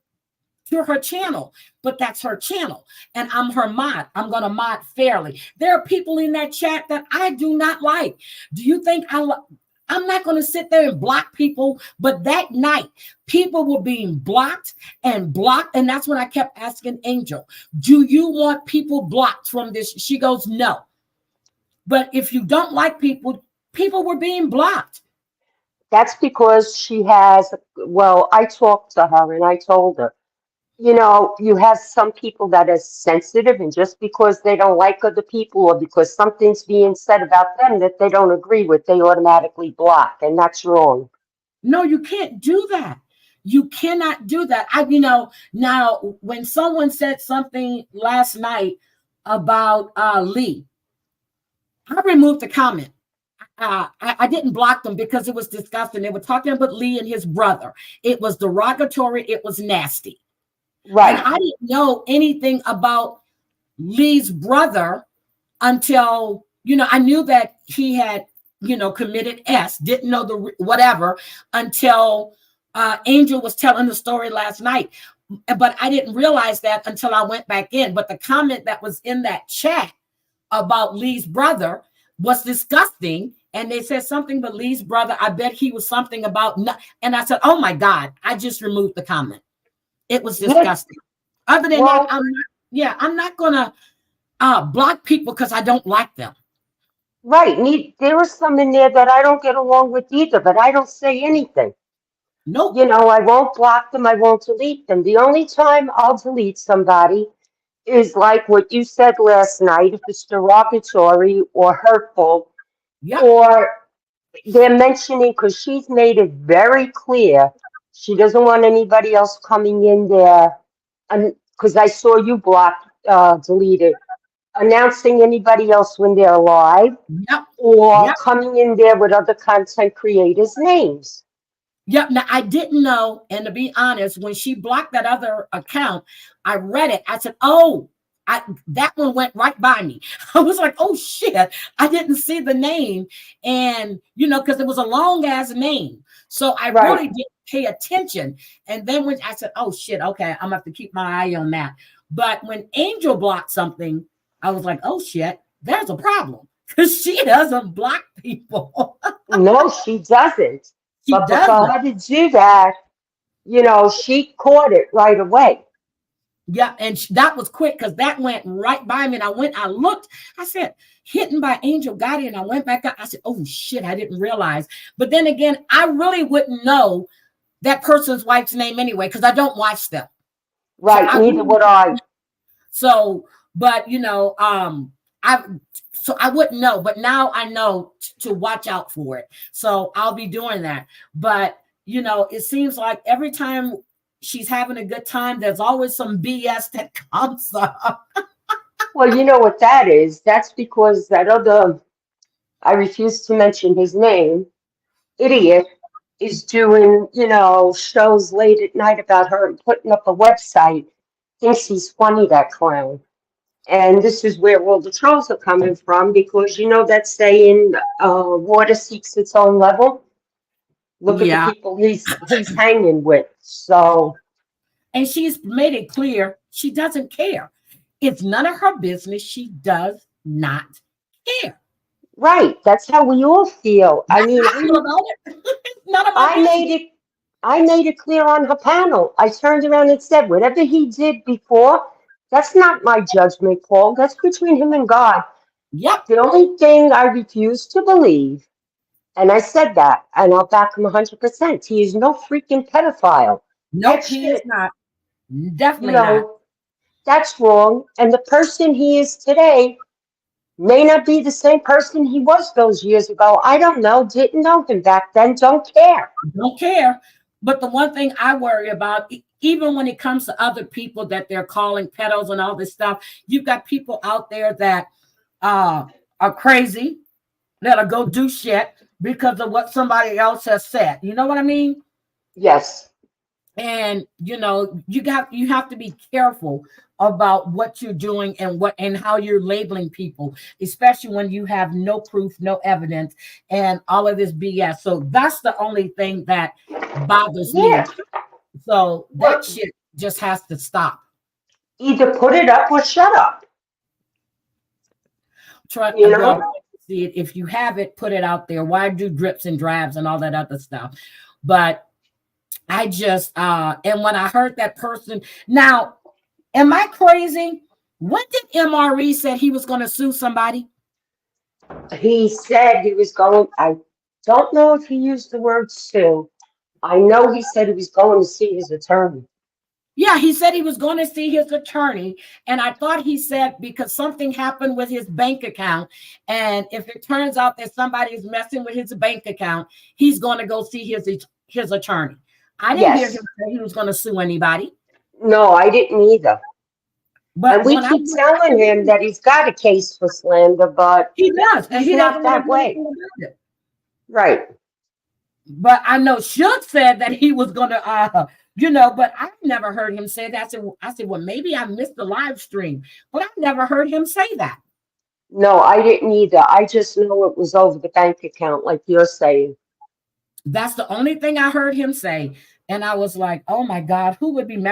channel, but that's her channel, and I'm her mod. I'm going to mod fairly. There are people in that chat that I do not like. Do you think I'm not going to sit there and block people? But that night, people were being blocked, and that's when I kept asking Angel, do you want people blocked from this? She goes, no. But if you don't like people were being blocked. That's because she has, well, I talked to her and I told her, you have some people that are sensitive, and just because they don't like other people or because something's being said about them that they don't agree with, they automatically block, and that's wrong. No, you can't do that. You cannot do that. Now when someone said something last night about Lee, I removed the comment. I didn't block them because it was disgusting. They were talking about Lee and his brother. It was derogatory. It was nasty. Right. And I didn't know anything about Lee's brother until, I knew that he had, committed didn't know the whatever until Angel was telling the story last night. But I didn't realize that until I went back in. But the comment that was in that chat about Lee's brother, was disgusting. And they said something but Lee's brother, I bet he was something about, and I said, oh my God, I just removed the comment. It was disgusting. Other than that, I'm not gonna block people because I don't like them. Right. There was some in there that I don't get along with either, but I don't say anything. Nope. You know, I won't block them. I won't delete them. The only time I'll delete somebody is like what you said last night, if it's derogatory or hurtful, or they're mentioning, because she's made it very clear she doesn't want anybody else coming in there, because I saw you block, deleted, announcing anybody else when they're live, or coming in there with other content creators' names. Yep. Now I didn't know, and to be honest, when she blocked that other account, I read it. I said, "Oh, that one went right by me." I was like, "Oh shit!" I didn't see the name, and because it was a long ass name, so I really didn't pay attention. And then when I said, "Oh shit," okay, I'm gonna have to keep my eye on that. But when Angel blocked something, I was like, "Oh shit, there's a problem," because she doesn't block people. No, she doesn't. But for doesn't. her to do that, she caught it right away. Yeah, and that was quick because that went right by me. And I looked, I said, hidden by Angel Gotti, and I went back up. I said, oh shit, I didn't realize. But then again, I really wouldn't know that person's wife's name anyway, because I don't watch them. Right, so neither would I. So, but I wouldn't know, but now I know to watch out for it. So I'll be doing that. But it seems like every time she's having a good time, there's always some BS that comes up. Well, you know what that is? That's because that other, I refuse to mention his name, idiot, is doing, shows late at night about her and putting up a website. Thinks he's funny, that clown. And this is where all the trolls are coming from, because that saying, water seeks its own level. Look at the people he's hanging with. So, and she's made it clear she doesn't care. It's none of her business. She does not care. Right. That's how we all feel. I mean, I feel about it. None of my business. I made it clear on her panel. I turned around and said, whatever he did before, that's not my judgment call. That's between him and God. Yep. The only thing I refuse to believe, and I said that, and I'll back him 100%. He is no freaking pedophile. Nope, he is not. Definitely not. That's wrong. And the person he is today may not be the same person he was those years ago. I don't know. Didn't know him back then. Don't care. Don't care. But the one thing I worry about, even when it comes to other people that they're calling pedos and all this stuff, you've got people out there that are crazy, that'll go do shit because of what somebody else has said. You know what I mean? Yes. And you have to be careful about what you're doing and how you're labeling people, especially when you have no proof, no evidence, and all of this BS. So that's the only thing that bothers me. So that shit just has to stop. Either put it up or shut up. Try to see it. If you have it, put it out there. Why do drips and drabs and all that other stuff? But I just and when I heard that person, now, am I crazy? When did MRE said he was going to sue somebody? He said he was going, I don't know if he used the word sue. I know he said he was going to see his attorney. Yeah, he said he was going to see his attorney. And I thought he said because something happened with his bank account. And if it turns out that somebody is messing with his bank account, he's going to go see his attorney. I didn't hear him say he was going to sue anybody. No, I didn't either. But and we keep telling him that he's got a case for slander, but he does, and he's not that way. Right. But I know Shook said that he was going to, but I never heard him say that. I said, well, maybe I missed the live stream, but I never heard him say that. No, I didn't either. I just know it was over the bank account, like you're saying. That's the only thing I heard him say. And I was like, oh my God, who would be and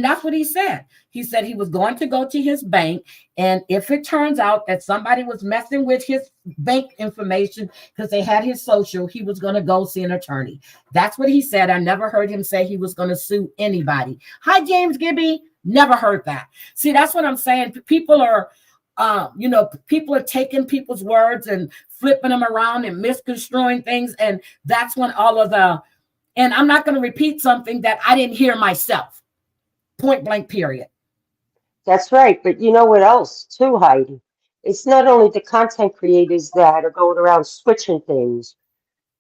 that's what he said. He said he was going to go to his bank. And if it turns out that somebody was messing with his bank information because they had his social, he was going to go see an attorney. That's what he said. I never heard him say he was going to sue anybody. Hi, James Gibby. Never heard that. See, that's what I'm saying. People are, people are taking people's words and flipping them around and misconstruing things. And that's when and I'm not going to repeat something that I didn't hear myself. Point blank, period. That's right. But you know what else too, Heidi? It's not only the content creators that are going around switching things.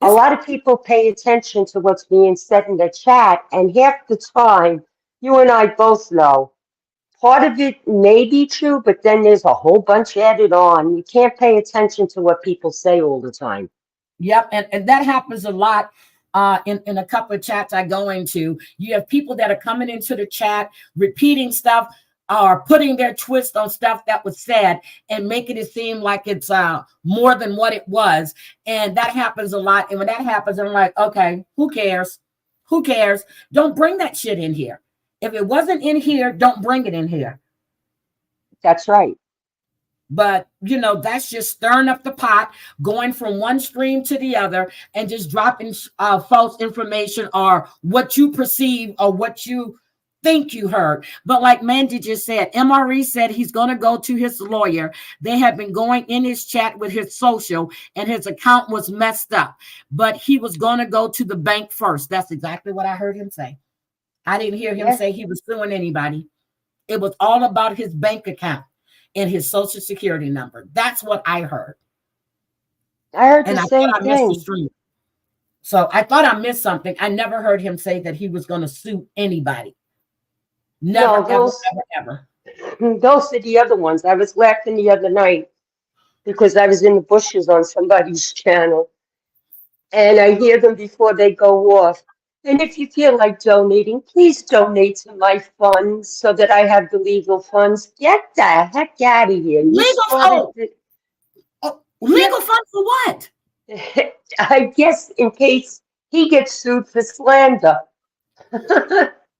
A lot of people pay attention to what's being said in the chat, and half the time, you and I both know, part of it may be true, but then there's a whole bunch added on. You can't pay attention to what people say all the time. Yep, and that happens a lot in a couple of chats I go into. You have people that are coming into the chat, repeating stuff or putting their twist on stuff that was said and making it seem like it's more than what it was. And that happens a lot. And when that happens, I'm like, okay, who cares? Who cares? Don't bring that shit in here. If it wasn't in here, don't bring it in here. That's right. But, that's just stirring up the pot, going from one stream to the other and just dropping false information or what you perceive or what you think you heard. But like Mandy just said, MRE said he's going to go to his lawyer. They have been going in his chat with his social and his account was messed up. But he was going to go to the bank first. That's exactly what I heard him say. I didn't hear him say he was suing anybody. It was all about his bank account and his social security number. That's what I heard. I heard the same thing. Missed the stream. So I thought I missed something. I never heard him say that he was going to sue anybody. Never, ever. Those are the other ones. I was laughing the other night because I was in the bushes on somebody's channel. And I hear them before they go off. And if you feel like donating, please donate to my funds so that I have the legal funds. Get the heck out of here. Legal funds for what? I guess in case he gets sued for slander.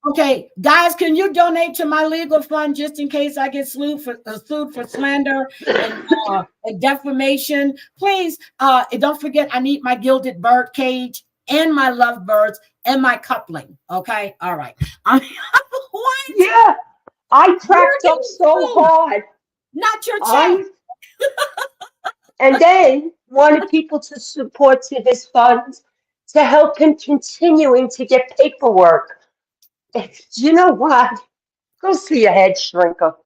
Okay, guys, can you donate to my legal fund just in case I get sued for slander and defamation? Please, and don't forget, I need my gilded bird cage and my lovebirds and my coupling. Okay, all right. What? Yeah, I cracked up so hard. Not your check. And then wanted people to support to his funds to help him continuing to get paperwork. You know what? Go see a head shrinker.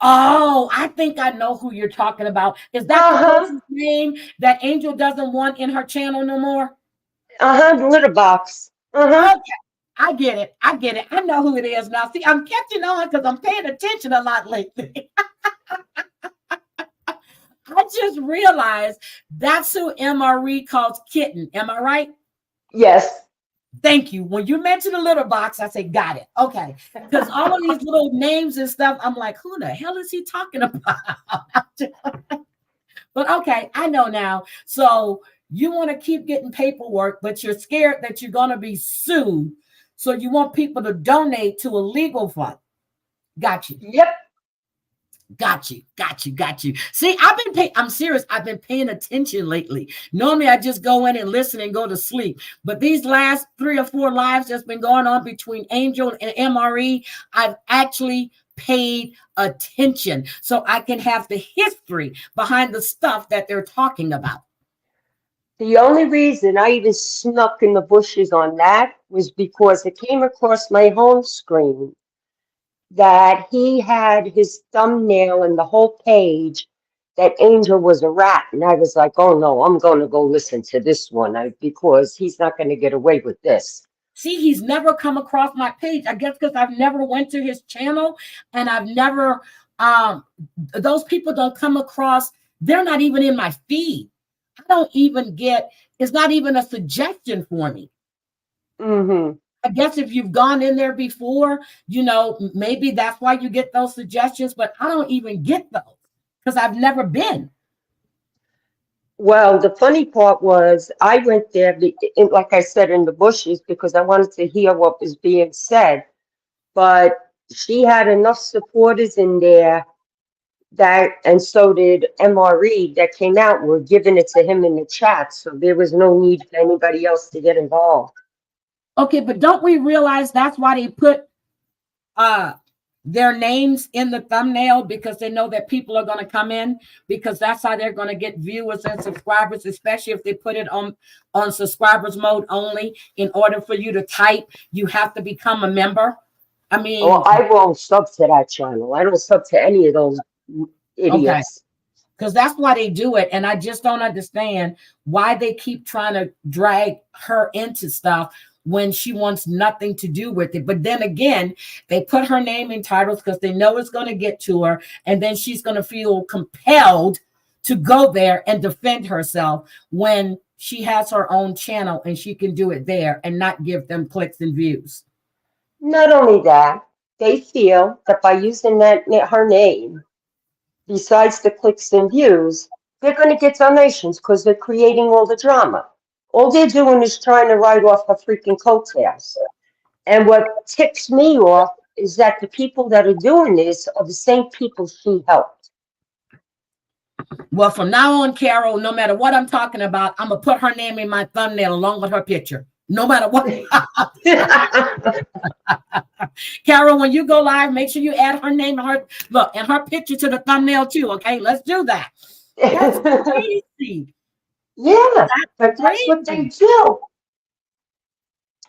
Oh, I think I know who you're talking about. Is that the person's name that Angel doesn't want in her channel no more? The litter box. Okay, I get it. I know who it is now. See, I'm catching on because I'm paying attention a lot lately. I just realized that's who MRE calls Kitten. Am I right? Yes. Thank you. When you mentioned the litter box, I said, got it. Okay. Because all of these little names and stuff, I'm like, who the hell is he talking about? But okay, I know now. So you want to keep getting paperwork, but you're scared that you're going to be sued. So you want people to donate to a legal fund. Got you. Yep. Got you. See, I'm serious. I've been paying attention lately. Normally I just go in and listen and go to sleep. But these last 3 or 4 lives that's been going on between Angel and MRE, I've actually paid attention so I can have the history behind the stuff that they're talking about. The only reason I even snuck in the bushes on that was because it came across my home screen that he had his thumbnail in the whole page that Angel was a rat. And I was like, oh no, I'm going to go listen to this one because he's not going to get away with this. See, he's never come across my page. I guess because I've never went to his channel and I've never, those people don't come across. They're not even in my feed. I don't even it's not even a suggestion for me. Mm-hmm. I guess if you've gone in there before, maybe that's why you get those suggestions, but I don't even get those because I've never been. Well, the funny part was I went there, like I said, in the bushes because I wanted to hear what was being said. But she had enough supporters in there that, and so did MRE that came out and were giving it to him in the chat. So there was no need for anybody else to get involved. Okay, but don't we realize that's why they put their names in the thumbnail, because they know that people are going to come in, because that's how they're going to get viewers and subscribers, especially if they put it on subscribers mode only. In order for you to type, you have to become a member. I mean, Oh, I won't sub to that channel. I don't sub to any of those idiots. Okay. Because that's why they do it. And I just don't understand why they keep trying to drag her into stuff when she wants nothing to do with it. But then again, they put her name in titles because they know it's going to get to her. And then she's going to feel compelled to go there and defend herself when she has her own channel and she can do it there and not give them clicks and views. Not only that, they feel that by using her name, besides the clicks and views, they're going to get donations because they're creating all the drama. All they're doing is trying to ride off her freaking coattails. And what ticks me off is that the people that are doing this are the same people she helped. Well, from now on, Carol, no matter what I'm talking about, I'm going to put her name in my thumbnail along with her picture. No matter what. Carol, when you go live, make sure you add her name and her picture to the thumbnail too. Okay, let's do that. That's crazy. Yeah, but that's what they do.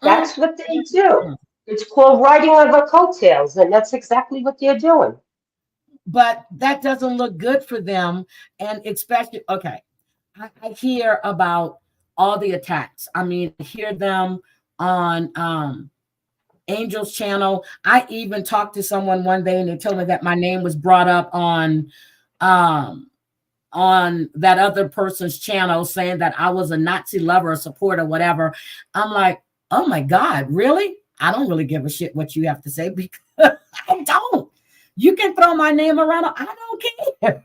That's what they do. It's called riding on her coattails, and that's exactly what they're doing. But that doesn't look good for them, and especially, okay, I hear about all the attacks. I mean, I hear them on Angel's channel. I even talked to someone one day and they told me that my name was brought up on that other person's channel saying that I was a Nazi lover or supporter, whatever. I'm like, oh my God, really? I don't really give a shit what you have to say because I don't. You can throw my name around. I don't care.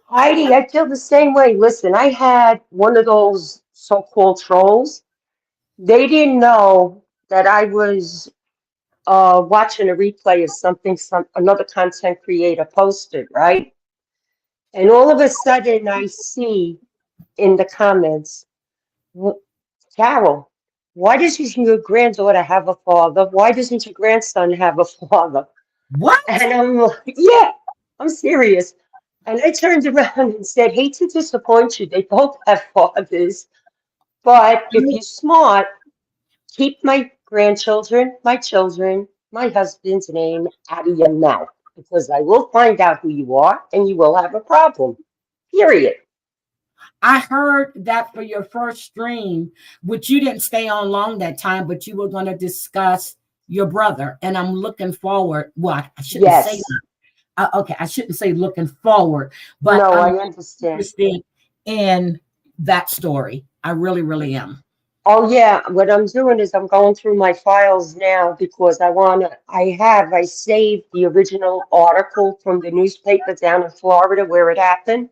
Heidi, I feel the same way. Listen, I had one of those so-called trolls. They didn't know that I was watching a replay of something another content creator posted, right? And all of a sudden I see in the comments, Carol, why doesn't your granddaughter have a father? Why doesn't your grandson have a father? What? And I'm like, yeah, I'm serious. And I turned around and said, hate to disappoint you. They both have fathers. But if you're smart, keep my grandchildren, my children, my husband's name out of your mouth. Because I will find out who you are and you will have a problem. Period. I heard that for your first stream, which you didn't stay on long that time, but you were going to discuss your brother. And I'm looking forward. Well, I shouldn't say that. Okay, I shouldn't say looking forward, but no, I'm I understand. interested in that story. I really, really am. Oh yeah, what I'm doing is I'm going through my files now because I saved the original article from the newspaper down in Florida where it happened.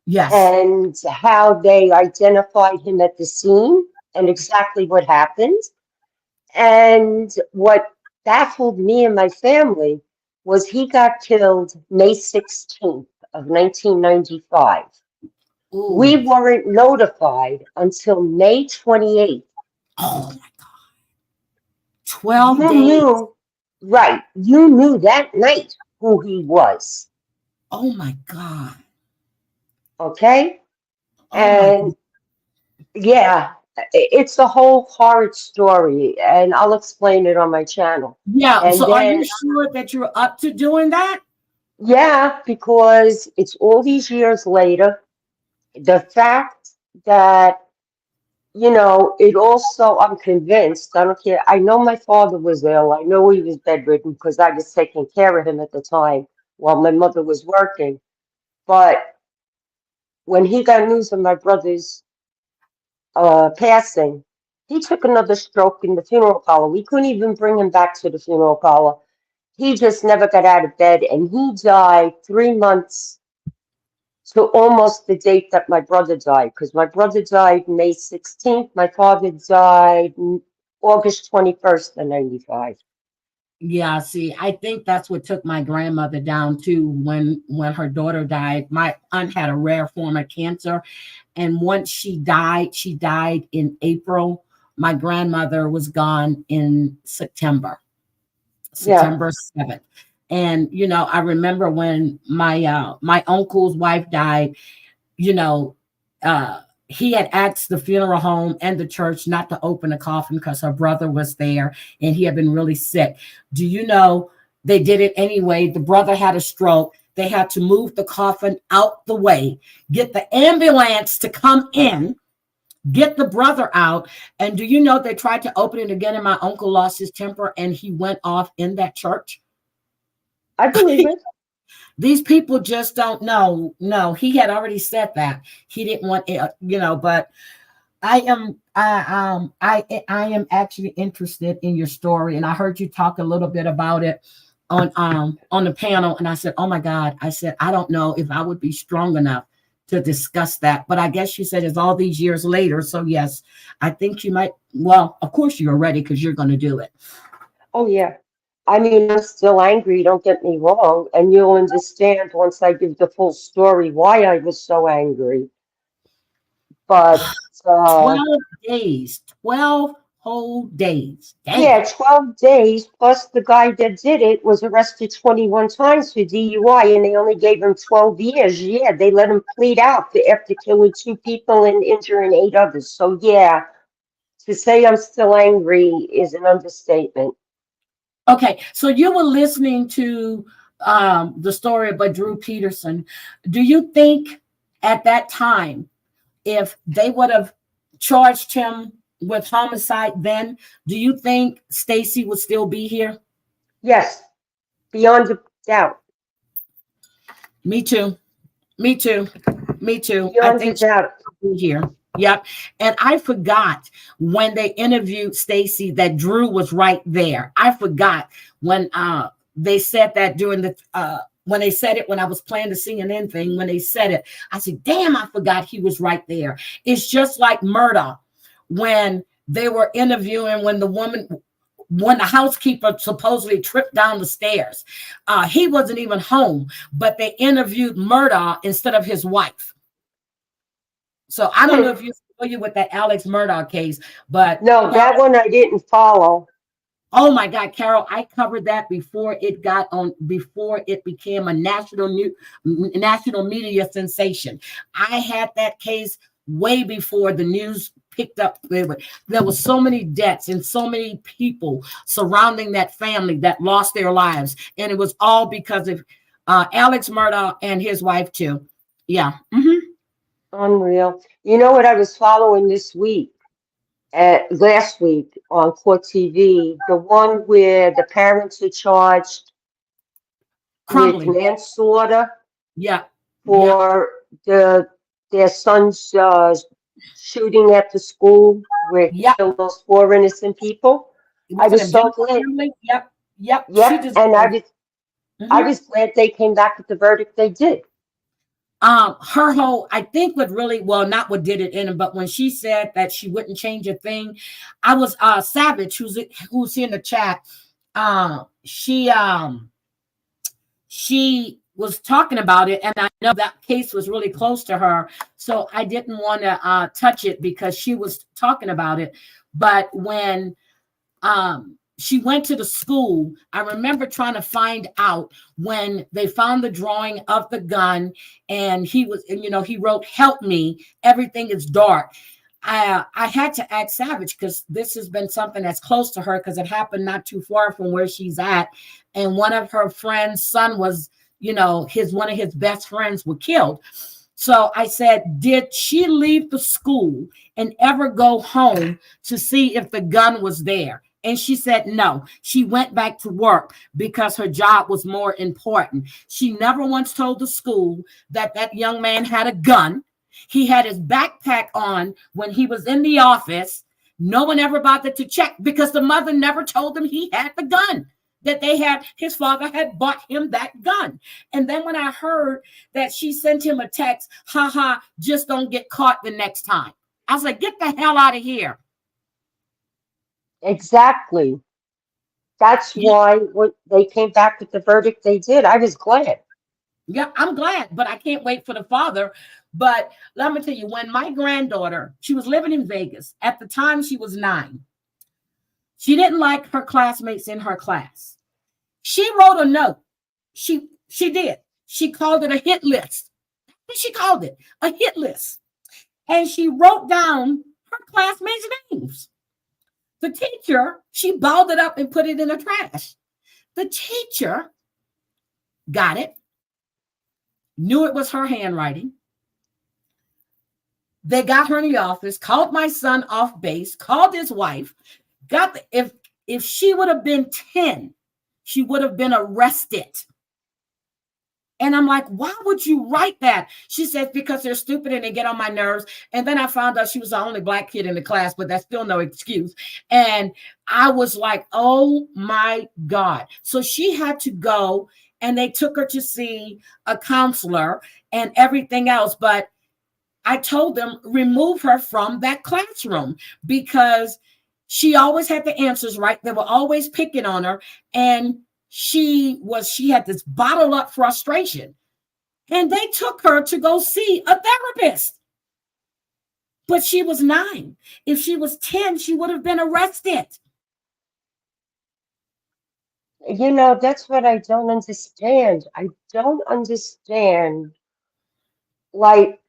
Yes. And how they identified him at the scene and exactly what happened. And what baffled me and my family was he got killed May 16th of 1995. Ooh. We weren't notified until May 28th. Oh my God. 12 days. Knew, right. You knew that night who he was. Oh my God. Okay? Oh and yeah, it's a whole horrid story, and I'll explain it on my channel. Yeah, And so then, are you sure that you're up to doing that? Yeah, because it's all these years later. The fact that, it also, I'm convinced, I don't care. I know my father was ill. I know he was bedridden because I was taking care of him at the time while my mother was working. But when he got news of my brother's passing, he took another stroke in the funeral parlor. We couldn't even bring him back to the funeral parlor. He just never got out of bed, and he died 3 months to almost the date that my brother died, because my brother died May 16th. My father died August 21st of 95. Yeah, see, I think that's what took my grandmother down too. When her daughter died, my aunt had a rare form of cancer, and once she died in April. My grandmother was gone in September. Yeah. September 7th. And I remember when my uncle's wife died, you know, he had asked the funeral home and the church not to open the coffin because her brother was there and he had been really sick. Do you know they did it anyway? The brother had a stroke. They had to move the coffin out the way, get the ambulance to come in, get the brother out. And do you know they tried to open it again and my uncle lost his temper and he went off in that church? I believe it. These people just don't know. No, he had already said that he didn't want it, but I am actually interested in your story, and I heard you talk a little bit about it on the panel, and I said, oh my God, I said, I don't know if I would be strong enough to discuss that, but I guess you said it's all these years later. So yes, I think you might. Well, of course you're ready because you're going to do it. Oh, yeah. I mean, I'm still angry, don't get me wrong, and you'll understand once I give the full story why I was so angry. But 12 days, 12 whole days. Damn. yeah, 12 days, plus the guy that did it was arrested 21 times for DUI, and they only gave him 12 years. Yeah, they let him plead out after killing 2 people and injuring 8 others. So yeah, to say I'm still angry is an understatement. Okay, so you were listening to the story about Drew Peterson. Do you think at that time, if they would have charged him with homicide then, do you think Stacy would still be here? Yes, beyond a doubt. Me too. Me too. Me too. I Beyond a think she'll doubt. be here. Yep. And I forgot when they interviewed Stacy that Drew was right there. I forgot when they said that during the when they said it, when I was playing the CNN thing, when they said it, I said, damn, I forgot he was right there. It's just like Murdoch when they were interviewing when the housekeeper supposedly tripped down the stairs. He wasn't even home, but they interviewed Murdoch instead of his wife. So I don't know if you're familiar with that Alex Murdoch case, but no, that one I didn't follow. Oh my God, Carol, I covered that before it became a national media sensation. I had that case way before the news picked up. There were so many deaths and so many people surrounding that family that lost their lives. And it was all because of Alex Murdoch and his wife too. Yeah. Mm-hmm. Unreal. You know what I was following this week? Last week on Court TV, the one where the parents are charged with manslaughter for their son's shooting at the school where he killed those 4 innocent people. I was so glad. Yep. And I was glad they came back with the verdict they did. Her whole, I think what really, well, not what did it in him, but when she said that she wouldn't change a thing, I was Savage, who's in the chat. She was talking about it, and I know that case was really close to her, so I didn't want to touch it because she was talking about it. But when she went to the school, I remember trying to find out when they found the drawing of the gun, and he wrote, "Help me, everything is dark." I had to ask Savage because this has been something that's close to her because it happened not too far from where she's at. And one of her friends' son was, one of his best friends were killed. So I said, did she leave the school and ever go home to see if the gun was there? And she said, no, she went back to work because her job was more important. She never once told the school that young man had a gun. He had his backpack on when he was in the office. No one ever bothered to check because the mother never told him he had the gun. that his father had bought him that gun. And then when I heard that she sent him a text, haha, just don't get caught the next time. I was like, get the hell out of here. Exactly. That's why when they came back with the verdict they did, I was glad. Yeah, I'm glad, but I can't wait for the father. But let me tell you, when my granddaughter, she was living in Vegas. At the time, she was 9. She didn't like her classmates in her class. She wrote a note. She did. She called it a hit list. She called it a hit list. And she wrote down her classmates' names. The teacher, she balled it up and put it in the trash. The teacher got it, knew it was her handwriting. They got her in the office, called my son off base, called his wife, if she would have been 10, she would have been arrested. And I'm like, why would you write that? She says, because they're stupid and they get on my nerves. And then I found out she was the only black kid in the class, but that's still no excuse. And I was like, oh my God. So she had to go, and they took her to see a counselor and everything else. But I told them, remove her from that classroom, because she always had the answers right. They were always picking on her. And she had this bottled up frustration. And they took her to go see a therapist. But she was 9. If she was 10, she would have been arrested. You know, that's what I don't understand. I don't understand, like,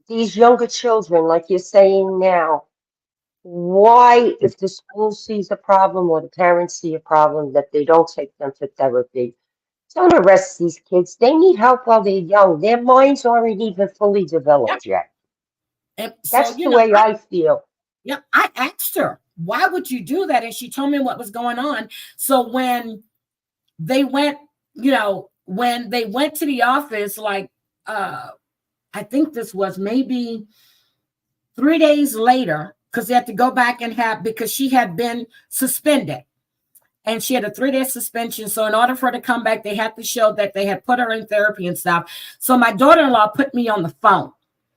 these younger children, like you're saying now, why, if the school sees a problem or the parents see a problem, that they don't take them to therapy. Don't arrest these kids. They need help while they're young. Their minds aren't even fully developed yet. And so, That's the way I feel. Yeah, I asked her, why would you do that? And she told me what was going on. So when they went, when they went to the office, like, I think this was maybe 3 days later, because they had to go back because she had been suspended. And she had a 3-day suspension. So in order for her to come back, they had to show that they had put her in therapy and stuff. So my daughter-in-law put me on the phone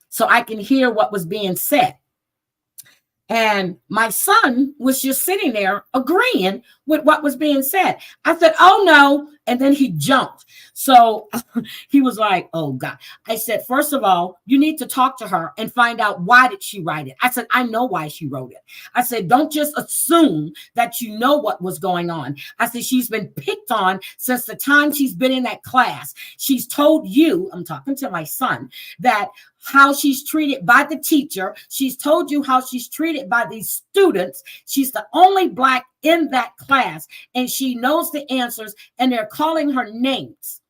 so I can hear what was being said. And my son was just sitting there agreeing with what was being said. I said, oh, no. And then he jumped. So he was like, oh, God. I said, first of all, you need to talk to her and find out why did she write it. I said, I know why she wrote it. I said, don't just assume that you know what was going on. I said, she's been picked on since the time she's been in that class. She's told you, I'm talking to my son, that how she's treated by the teacher. She's told you how she's treated by these students. She's the only Black in that class, and she knows the answers, and they're calling her names.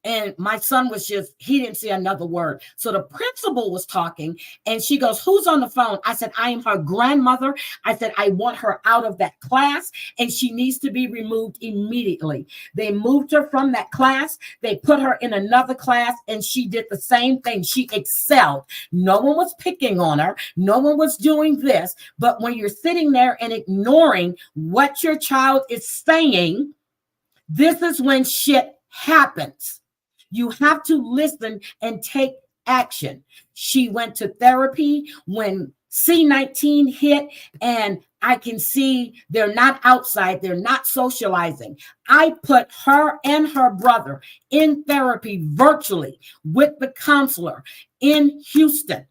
And my son he didn't say another word. So the principal was talking, and she goes, who's on the phone? I said, I am her grandmother. I said, I want her out of that class, and she needs to be removed immediately. They moved her from that class. They put her in another class, and she did the same thing. She excelled. No one was picking on her. No one was doing this. But when you're sitting there and ignoring what your child is saying, this is when shit happens. You have to listen and take action. She went to therapy when C-19 hit, and I can see they're not outside. They're not socializing. I put her and her brother in therapy virtually with the counselor in Houston.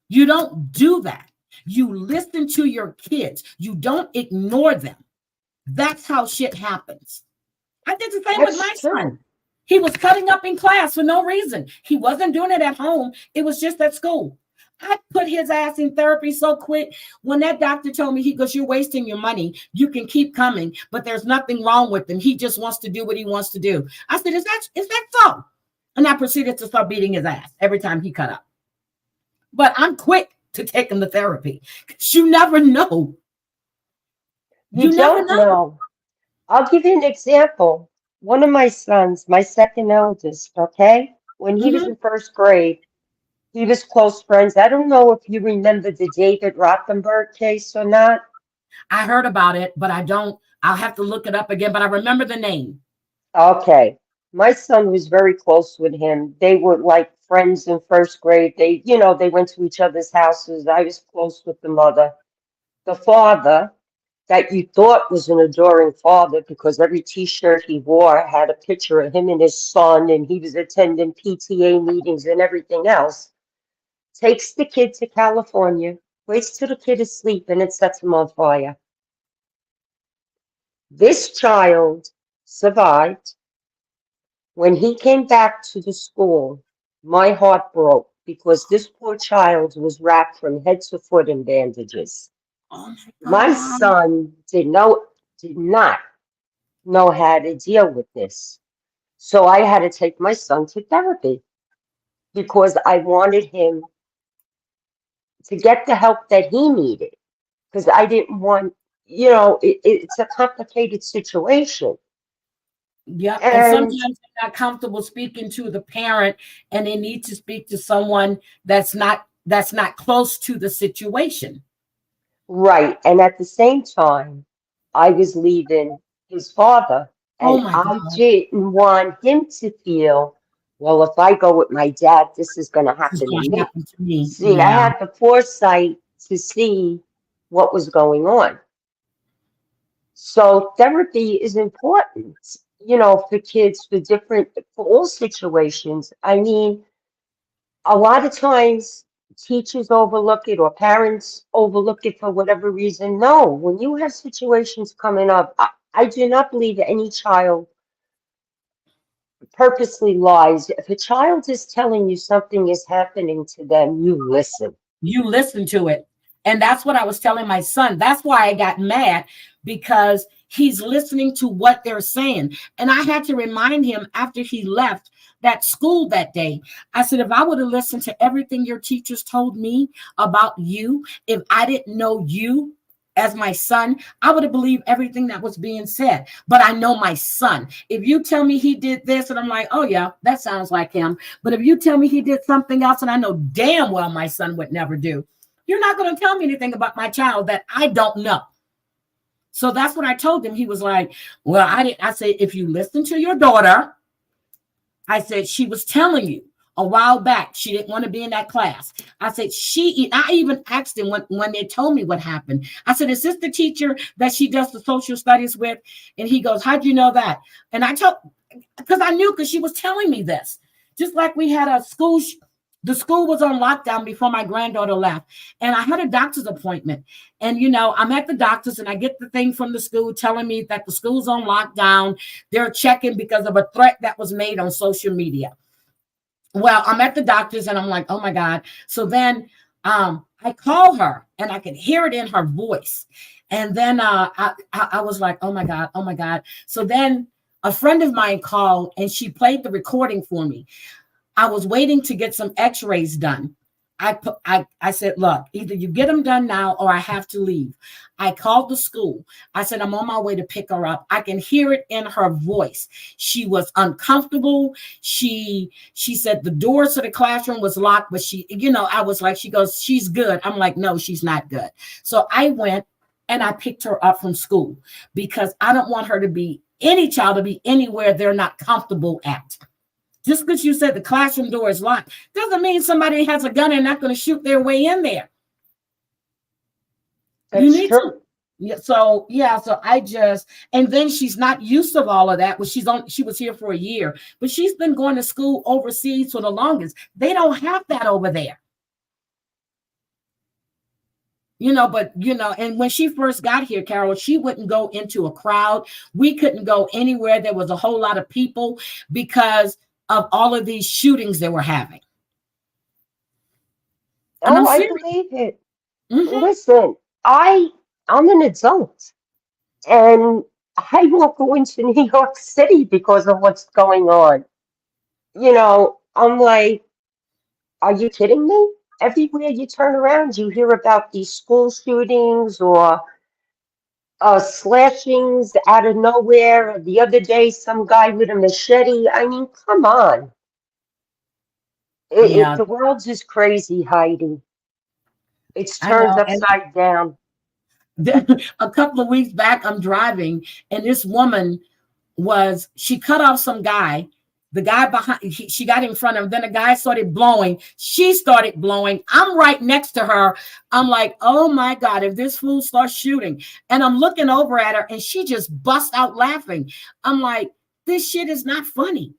You don't do that. You listen to your kids. You don't ignore them. That's how shit happens. I did the same with my son. He was cutting up in class for no reason. He wasn't doing it at home. It was just at school. I put his ass in therapy so quick. When that doctor told me, he goes, you're wasting your money. You can keep coming, but there's nothing wrong with him. He just wants to do what he wants to do. I said, is that so? And I proceeded to start beating his ass every time he cut up. But I'm quick to take him to therapy. You never know. You don't know. I'll give you an example. One of my sons, my second eldest, okay, when he was in first grade, he was close friends. I don't know if you remember the David Rothenberg case or not. I heard about it, but I don't I'll have to look it up again, but I remember the name. Okay. My son was very close with him. They were like friends in first grade. They went to each other's houses. I was close with the mother. The father, that you thought was an adoring father because every t-shirt he wore had a picture of him and his son, and he was attending PTA meetings and everything else, takes the kid to California, waits till the kid is sleeping and sets him on fire. This child survived. When he came back to the school, my heart broke because this poor child was wrapped from head to foot in bandages. Oh My my God. son did not know how to deal with this. So I had to take my son to therapy because I wanted him to get the help that he needed because I didn't want, it's a complicated situation. Yep. And And sometimes they're not comfortable speaking to the parent, and they need to speak to someone that's not close to the situation. right. And at the same time, I was leaving his father, Oh and my I God. didn't want him to feel, well, if I go with my dad, this is going to This is happen to going to me. happen to me. See, I Yeah. had the foresight to see what was going on. So therapy is important, for kids, for all situations. I mean, a lot of times teachers overlook it or parents overlook it for whatever reason. No, when you have situations coming up, I do not believe any child purposely lies. If a child is telling you something is happening to them, you listen. You listen to it. And that's what I was telling my son. That's why I got mad, because he's listening to what they're saying. And I had to remind him after he left that school that day. I said, if I would have listened to everything your teachers told me about you, if I didn't know you as my son, I would have believed everything that was being said. But I know my son. If you tell me he did this and I'm like, oh yeah, that sounds like him. But if you tell me he did something else and I know damn well my son would never do, you're not going to tell me anything about my child that I don't know. So that's what I told him. He was like, well, I didn't. I said, if you listen to your daughter, I said, she was telling you a while back she didn't want to be in that class. I said, I even asked him when they told me what happened. I said, is this the teacher that she does the social studies with? And he goes, how'd you know that? And I told, because I knew, because she was telling me this. Just like we had a school, the school was on lockdown before my granddaughter left. And I had a doctor's appointment. And, I'm at the doctor's and I get the thing from the school telling me that the school's on lockdown. They're checking because of a threat that was made on social media. Well, I'm at the doctor's and I'm like, oh my God. So then I call her and I can hear it in her voice. And then I was like, oh my God, oh my God. So then a friend of mine called and she played the recording for me. I was waiting to get some x-rays done. I said, look, either you get them done now or I have to leave. I called the school. I said, I'm on my way to pick her up. I can hear it in her voice. She was uncomfortable. She said the doors to the classroom was locked, but I was like, she goes, she's good. I'm like, no, she's not good. So I went and I picked her up from school because I don't want her to be, any child to be anywhere they're not comfortable at. Just because you said the classroom door is locked doesn't mean somebody has a gun and not going to shoot their way in there. You That's need to. true. Yeah, so I just, and then she's not used to all of that. Well, she was here for a year, but she's been going to school overseas for the longest. They don't have that over there. And when she first got here, Carol, she wouldn't go into a crowd. We couldn't go anywhere. There was a whole lot of people because of all of these shootings they were having. And I'm Oh, I serious. believe it. Mm-hmm. Listen, I'm an adult and I won't go into New York City because of what's going on. I'm like, are you kidding me? Everywhere you turn around, you hear about these school shootings or slashings out of nowhere. The other day, some guy with a machete. I mean, come on. Yeah, The world's just crazy, Heidi. It's I turned know. And upside down. A couple of weeks back, I'm driving, and this woman she cut off some guy. The guy behind, she got in front of him. Then the guy started blowing. She started blowing. I'm right next to her. I'm like, oh my God, if this fool starts shooting. And I'm looking over at her, and she just busts out laughing. I'm like, this shit is not funny,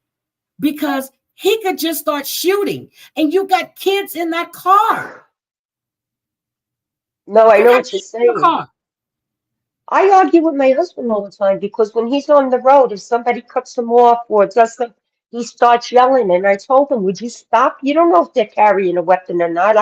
because he could just start shooting, and you got kids in that car. No, I know what you're saying. I argue with my husband all the time because when he's on the road, if somebody cuts him off or does something, he starts yelling. And I told him, would you stop? You don't know if they're carrying a weapon or not.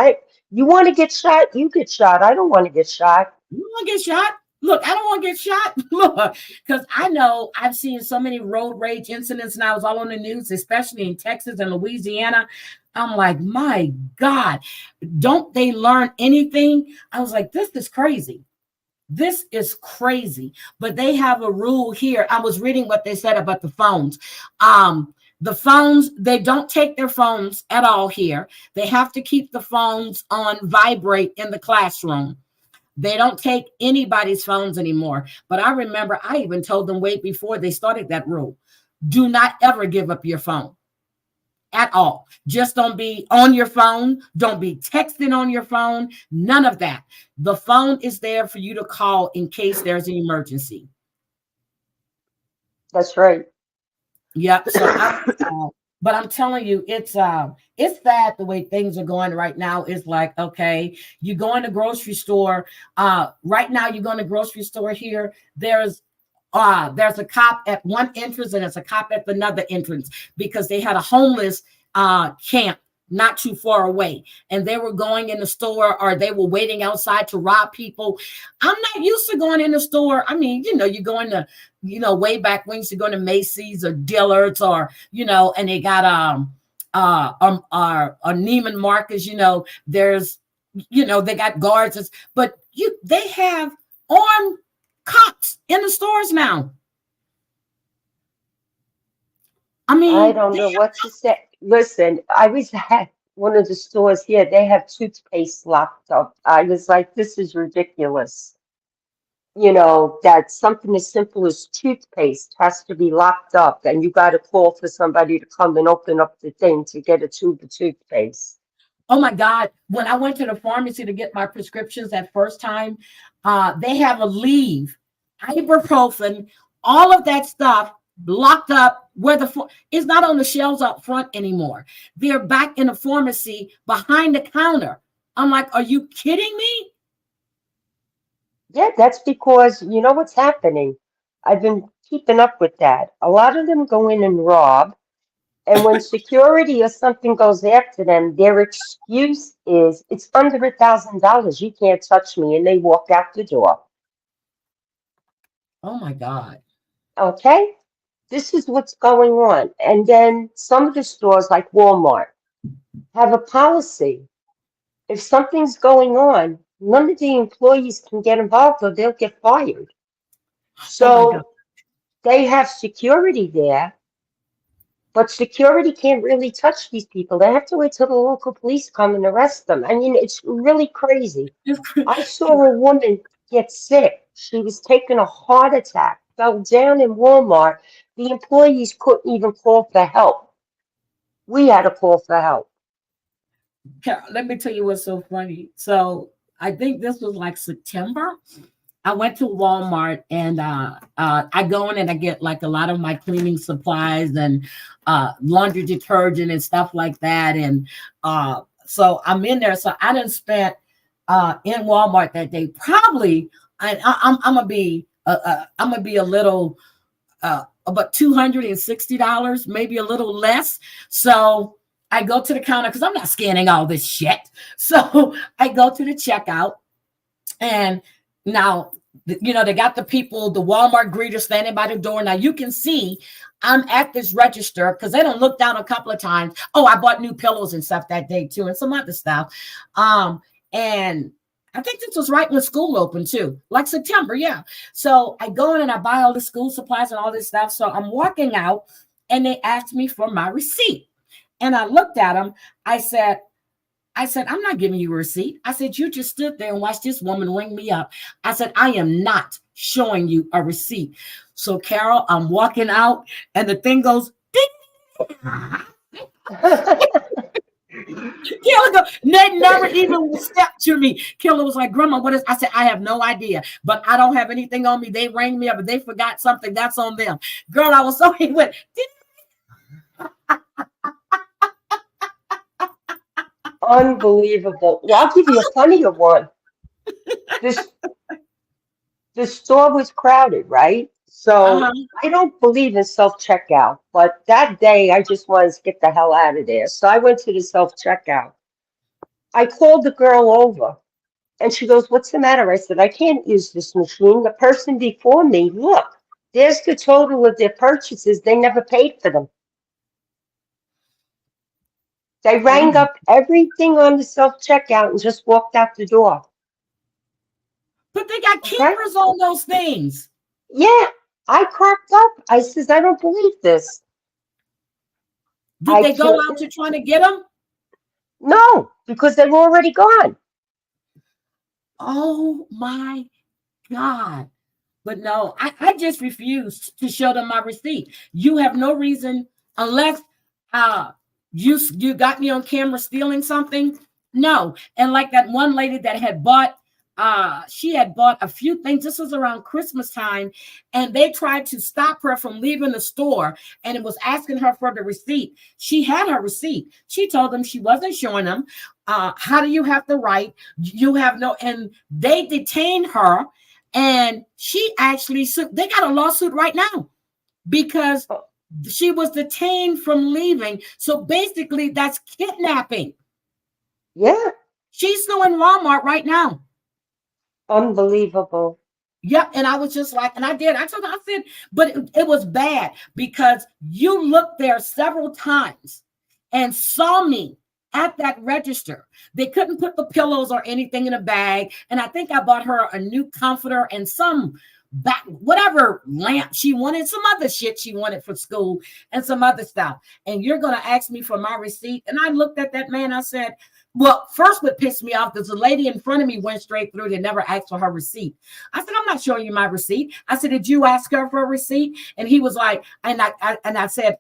You want to get shot, you get shot. I don't want to get shot. You want to get shot? Look, I don't want to get shot. Look, because I know I've seen so many road rage incidents, and I was all on the news, especially in Texas and Louisiana. I'm like, my God, don't they learn anything? I was like, this is crazy. This is crazy. But they have a rule here. I was reading what they said about the phones. The phones, they don't take their phones at all here. They have to keep the phones on vibrate in the classroom. They don't take anybody's phones anymore. But I remember I even told them way before they started that rule, do not ever give up your phone at all. Just don't be on your phone. Don't be texting on your phone. None of that. The phone is there for you to call in case there's an emergency. That's right. Yep. So but I'm telling you, it's sad the way things are going right now. It's like, okay, you go in the grocery store. Right now, you go in the grocery store here. There's a cop at one entrance and there's a cop at another entrance because they had a homeless camp not too far away, and they were going in the store or they were waiting outside to rob people. I'm not used to going in the store. I mean, you go in the, way back when you used to go to Macy's or Dillard's or, and they got Neiman Marcus, there's, they got guards, but they have armed cops in the stores now. I mean, I don't know what to say. Listen, I was at one of the stores here. They have toothpaste locked up. I was like, this is ridiculous. That something as simple as toothpaste has to be locked up, and you got to call for somebody to come and open up the thing to get a tube of toothpaste. Oh my God. When I went to the pharmacy to get my prescriptions that first time, they have a leave, ibuprofen, all of that stuff locked up where it's not on the shelves up front anymore. They're back in the pharmacy behind the counter. I'm like, are you kidding me? Yeah, that's because you know what's happening. I've been keeping up with that. A lot of them go in and rob, and when security or something goes after them, their excuse is it's under $1,000. You can't touch me, and they walk out the door. Oh my God. Okay? This is what's going on. And then some of the stores like Walmart have a policy. If something's going on, none of the employees can get involved or they'll get fired. So they have security there, but security can't really touch these people. They have to wait till the local police come and arrest them. I mean, it's really crazy. I saw a woman get sick. She was taking a heart attack, fell down in Walmart. The employees couldn't even call for help. We had to call for help. Carol, let me tell you what's so funny. So I think this was like September. I went to Walmart and I go in and I get like a lot of my cleaning supplies and laundry detergent and stuff like that. And so I'm in there. So I done spent in Walmart that day. Probably I'm gonna be a little about $260, maybe a little less. So I go to the counter because I'm not scanning all this shit. So I go to the checkout, and now, they got the people, the Walmart greeters standing by the door. Now you can see I'm at this register because they don't look down a couple of times. Oh, I bought new pillows and stuff that day too, and some other stuff. And I think this was right when school opened too, like September. Yeah. So I go in and I buy all the school supplies and all this stuff. So I'm walking out and they asked me for my receipt. And I looked at them. I said, I said, I'm not giving you a receipt. I said, you just stood there and watched this woman ring me up. I said, I am not showing you a receipt. So, Carol, I'm walking out and the thing goes, ding. Kayla they never even stepped to me. Kayla was like, Grandma, what is? I said, I have no idea, but I don't have anything on me. They rang me up, but they forgot something. That's on them. Girl, I was so he went, Unbelievable. Well, I'll give you a funnier one. This the store was crowded, right? So I don't believe in self-checkout, but that day I just wanted to get the hell out of there. So I went to the self-checkout. I called the girl over and she goes, what's the matter? I said, I can't use this machine. The person before me, look, there's the total of their purchases. They never paid for them. They rang up everything on the self-checkout and just walked out the door. But they got cameras on those things. Yeah, I cracked up. I says, I don't believe this. Did they go out to try to get them? No, because they were already gone. Oh my God. But no, I just refused to show them my receipt. You have no reason, unless you got me on camera stealing something. No. And like that one lady that had bought, she had bought a few things. This was around Christmas time, and they tried to stop her from leaving the store, and it was asking her for the receipt. She had her receipt. She told them she wasn't showing them. How do you have the right? You have no, and they detained her, and she actually sued. They got a lawsuit right now because she was detained from leaving. So basically, that's kidnapping. Yeah. She's suing Walmart right now. Unbelievable. Yep. And I was just like, and I did. I told her, I said, but it was bad because you looked there several times and saw me at that register. They couldn't put the pillows or anything in a bag. And I think I bought her a new comforter and some whatever lamp she wanted, some other shit she wanted for school and some other stuff. And you're going to ask me for my receipt. And I looked at that man. I said, well, first what pissed me off is the lady in front of me went straight through. They never asked for her receipt. I said, I'm not showing you my receipt. I said, did you ask her for a receipt? And he was like, and I said,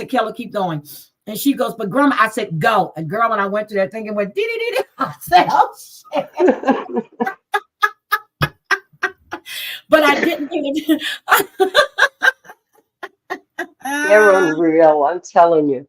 Kelly, keep going. And she goes, but Grandma, I said, go. And girl, when I went to that thing, it went, dee-dee-dee-dee. I said, oh, shit. But I didn't think it. They're unreal, I'm telling you.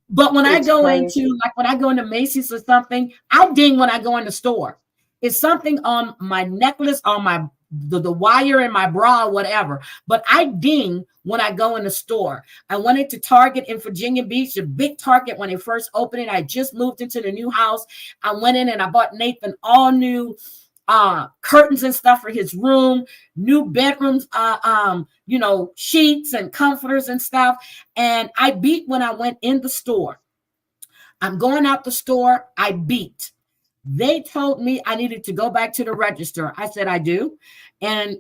But when It's I go crazy. into, like when I go into Macy's or something, I ding when I go in the store. It's something on my necklace, on my the wire in my bra, or whatever. But I ding when I go in the store. I went into Target in Virginia Beach, a big Target when they first opened it. I just moved into the new house. I went in and I bought Nathan all new curtains and stuff for his room, new bedrooms, sheets and comforters and stuff. And I beat when I went in the store. I'm going out the store. I beat. They told me I needed to go back to the register. I said, I do. And,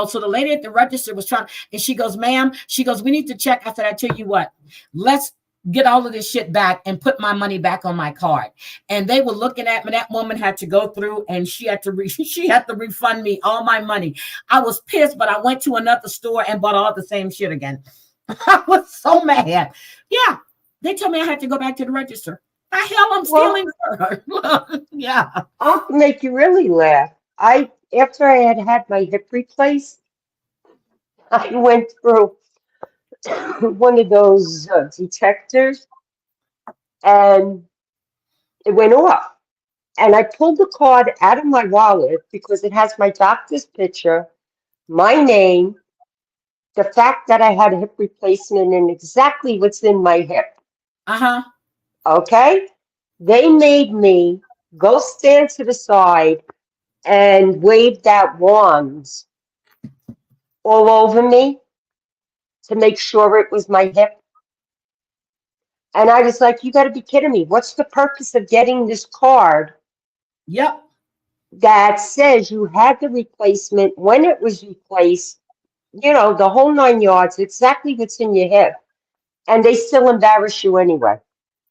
so the lady at the register was trying, and she goes, ma'am, she goes, we need to check. I said, I tell you what, let's get all of this shit back and put my money back on my card. And they were looking at me. That woman had to go through and she had to refund me all my money. I was pissed, but I went to another store and bought all the same shit again. I was so mad. Yeah. They told me I had to go back to the register. The hell I'm stealing for her. Yeah. I'll make you really laugh. After I had my hip replaced, I went through one of those detectors and it went off. And I pulled the card out of my wallet because it has my doctor's picture, my name, the fact that I had a hip replacement, and exactly what's in my hip. Uh-huh. Okay? They made me go stand to the side and wave that wands all over me to make sure it was my hip. And I was like, you got to be kidding me. What's the purpose of getting this card? Yep. That says you had the replacement, when it was replaced, the whole 9 yards, exactly what's in your hip. And they still embarrass you anyway.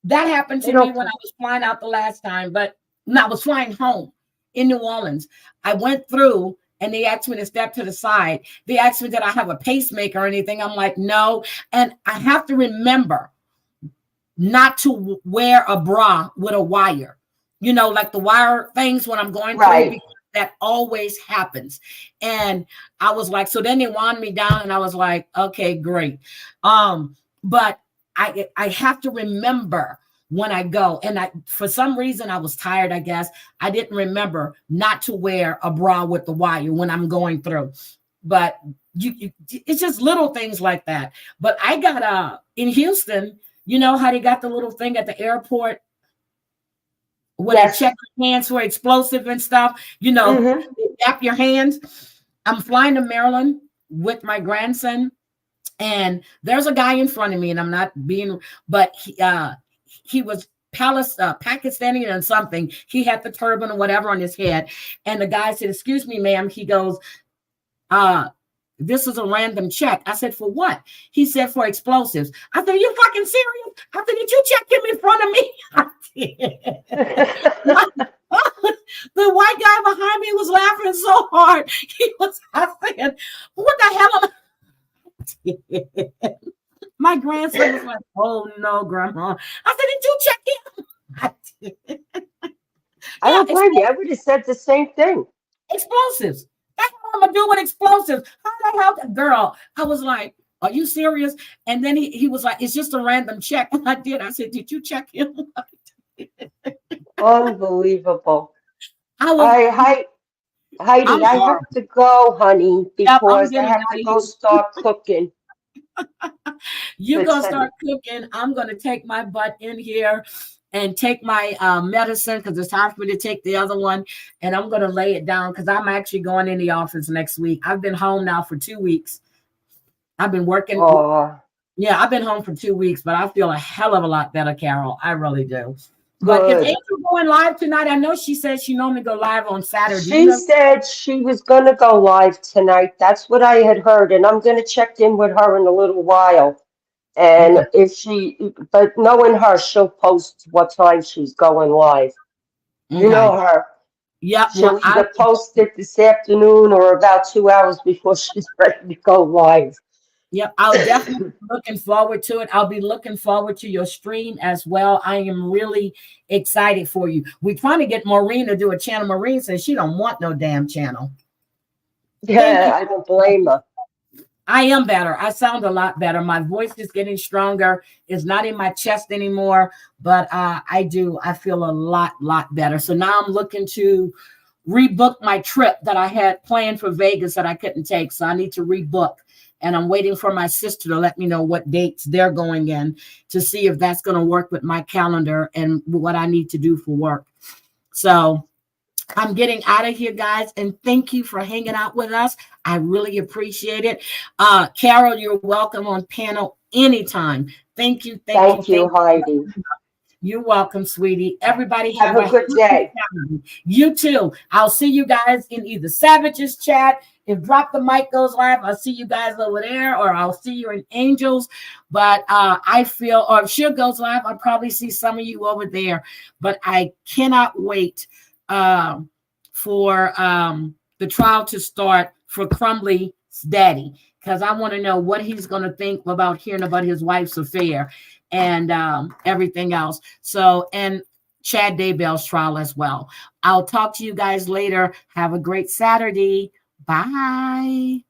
That happened They to me don't. when I was flying out the last time, but no, I was flying home in New Orleans. I went through and they asked me to step to the side. They asked me, did I have a pacemaker or anything? I'm like, no. And I have to remember not to wear a bra with a wire, you know, like the wire things when I'm going through, Right. because that always happens. And I was like, so then they wound me down and I was like, okay, great. But I have to remember when I go, and for some reason I was tired, I guess. I didn't remember not to wear a bra with the wire when I'm going through. But it's just little things like that. But I got in Houston, you know how they got the little thing at the airport where Yes. they check your hands for explosive and stuff, you know, they tap your hands. I'm flying to Maryland with my grandson, and there's a guy in front of me, and I'm not being, but he was Pakistani and something. He had the turban or whatever on his head, and the guy said, "Excuse me, ma'am." He goes, "This is a random check." I said, "For what?" He said, "For explosives." I said, "Are you fucking serious?" I said, "Did you check him in front of me?" The white guy behind me was laughing so hard. He was saying, "What the hell?" My grandson was like, "Oh no, grandma." I said, "Did you check him?" I don't blame you. I would have said the same thing. Explosives. That's what I'm gonna do with explosives. How the hell, girl? I was like, "Are you serious?" And then he was like, "It's just a random check." And I did. I said, "Did you check him?" Unbelievable. I was. Heidi, I'm I sorry. have to go, honey, Yep, I'm because I getting have out to of go here. start cooking. You're For gonna tonight. start cooking. I'm gonna take my butt in here and take my medicine because it's time for me to take the other one, and I'm gonna lay it down because I'm actually going in the office next week. I've been home now for 2 weeks. I've been working. Oh, Yeah, I've been home for 2 weeks, but I feel a hell of a lot better, Carol. I really do. But is good. Angel going live tonight? I know she says she normally go live on Saturday. Do you She know? said she was going to go live tonight. That's what I had heard, and I'm going to check in with her in a little while. And Okay. but knowing her, she'll post what time she's going live. You know Okay. her. Yeah. She'll Well, either post it this afternoon or about 2 hours before she's ready to go live. Yep, I'll definitely be looking forward to it. I'll be looking forward to your stream as well. I am really excited for you. We're trying to get Maureen to do a channel. Maureen says she don't want no damn channel. Thank you. Yeah, I don't blame her. I am better. I sound a lot better. My voice is getting stronger. It's not in my chest anymore, but I feel a lot better. So now I'm looking to rebook my trip that I had planned for Vegas that I couldn't take. So I need to rebook. And I'm waiting for my sister to let me know what dates they're going in to see if that's going to work with my calendar and what I need to do for work. So I'm getting out of here, guys, and thank you for hanging out with us. I really appreciate it. Carol, you're welcome on panel anytime. Thank you, Thank you, Heidi. you. You're welcome, sweetie. Everybody Have a good day. You too. I'll see you guys in either Savage's chat. If Drop the Mic goes live, I'll see you guys over there, or I'll see you in Angels. But I feel, or if she goes live, I'll probably see some of you over there. But I cannot wait for the trial to start for Crumbly's daddy, because I want to know what he's going to think about hearing about his wife's affair and everything else. So, and Chad Daybell's trial as well. I'll talk to you guys later. Have a great Saturday. Bye.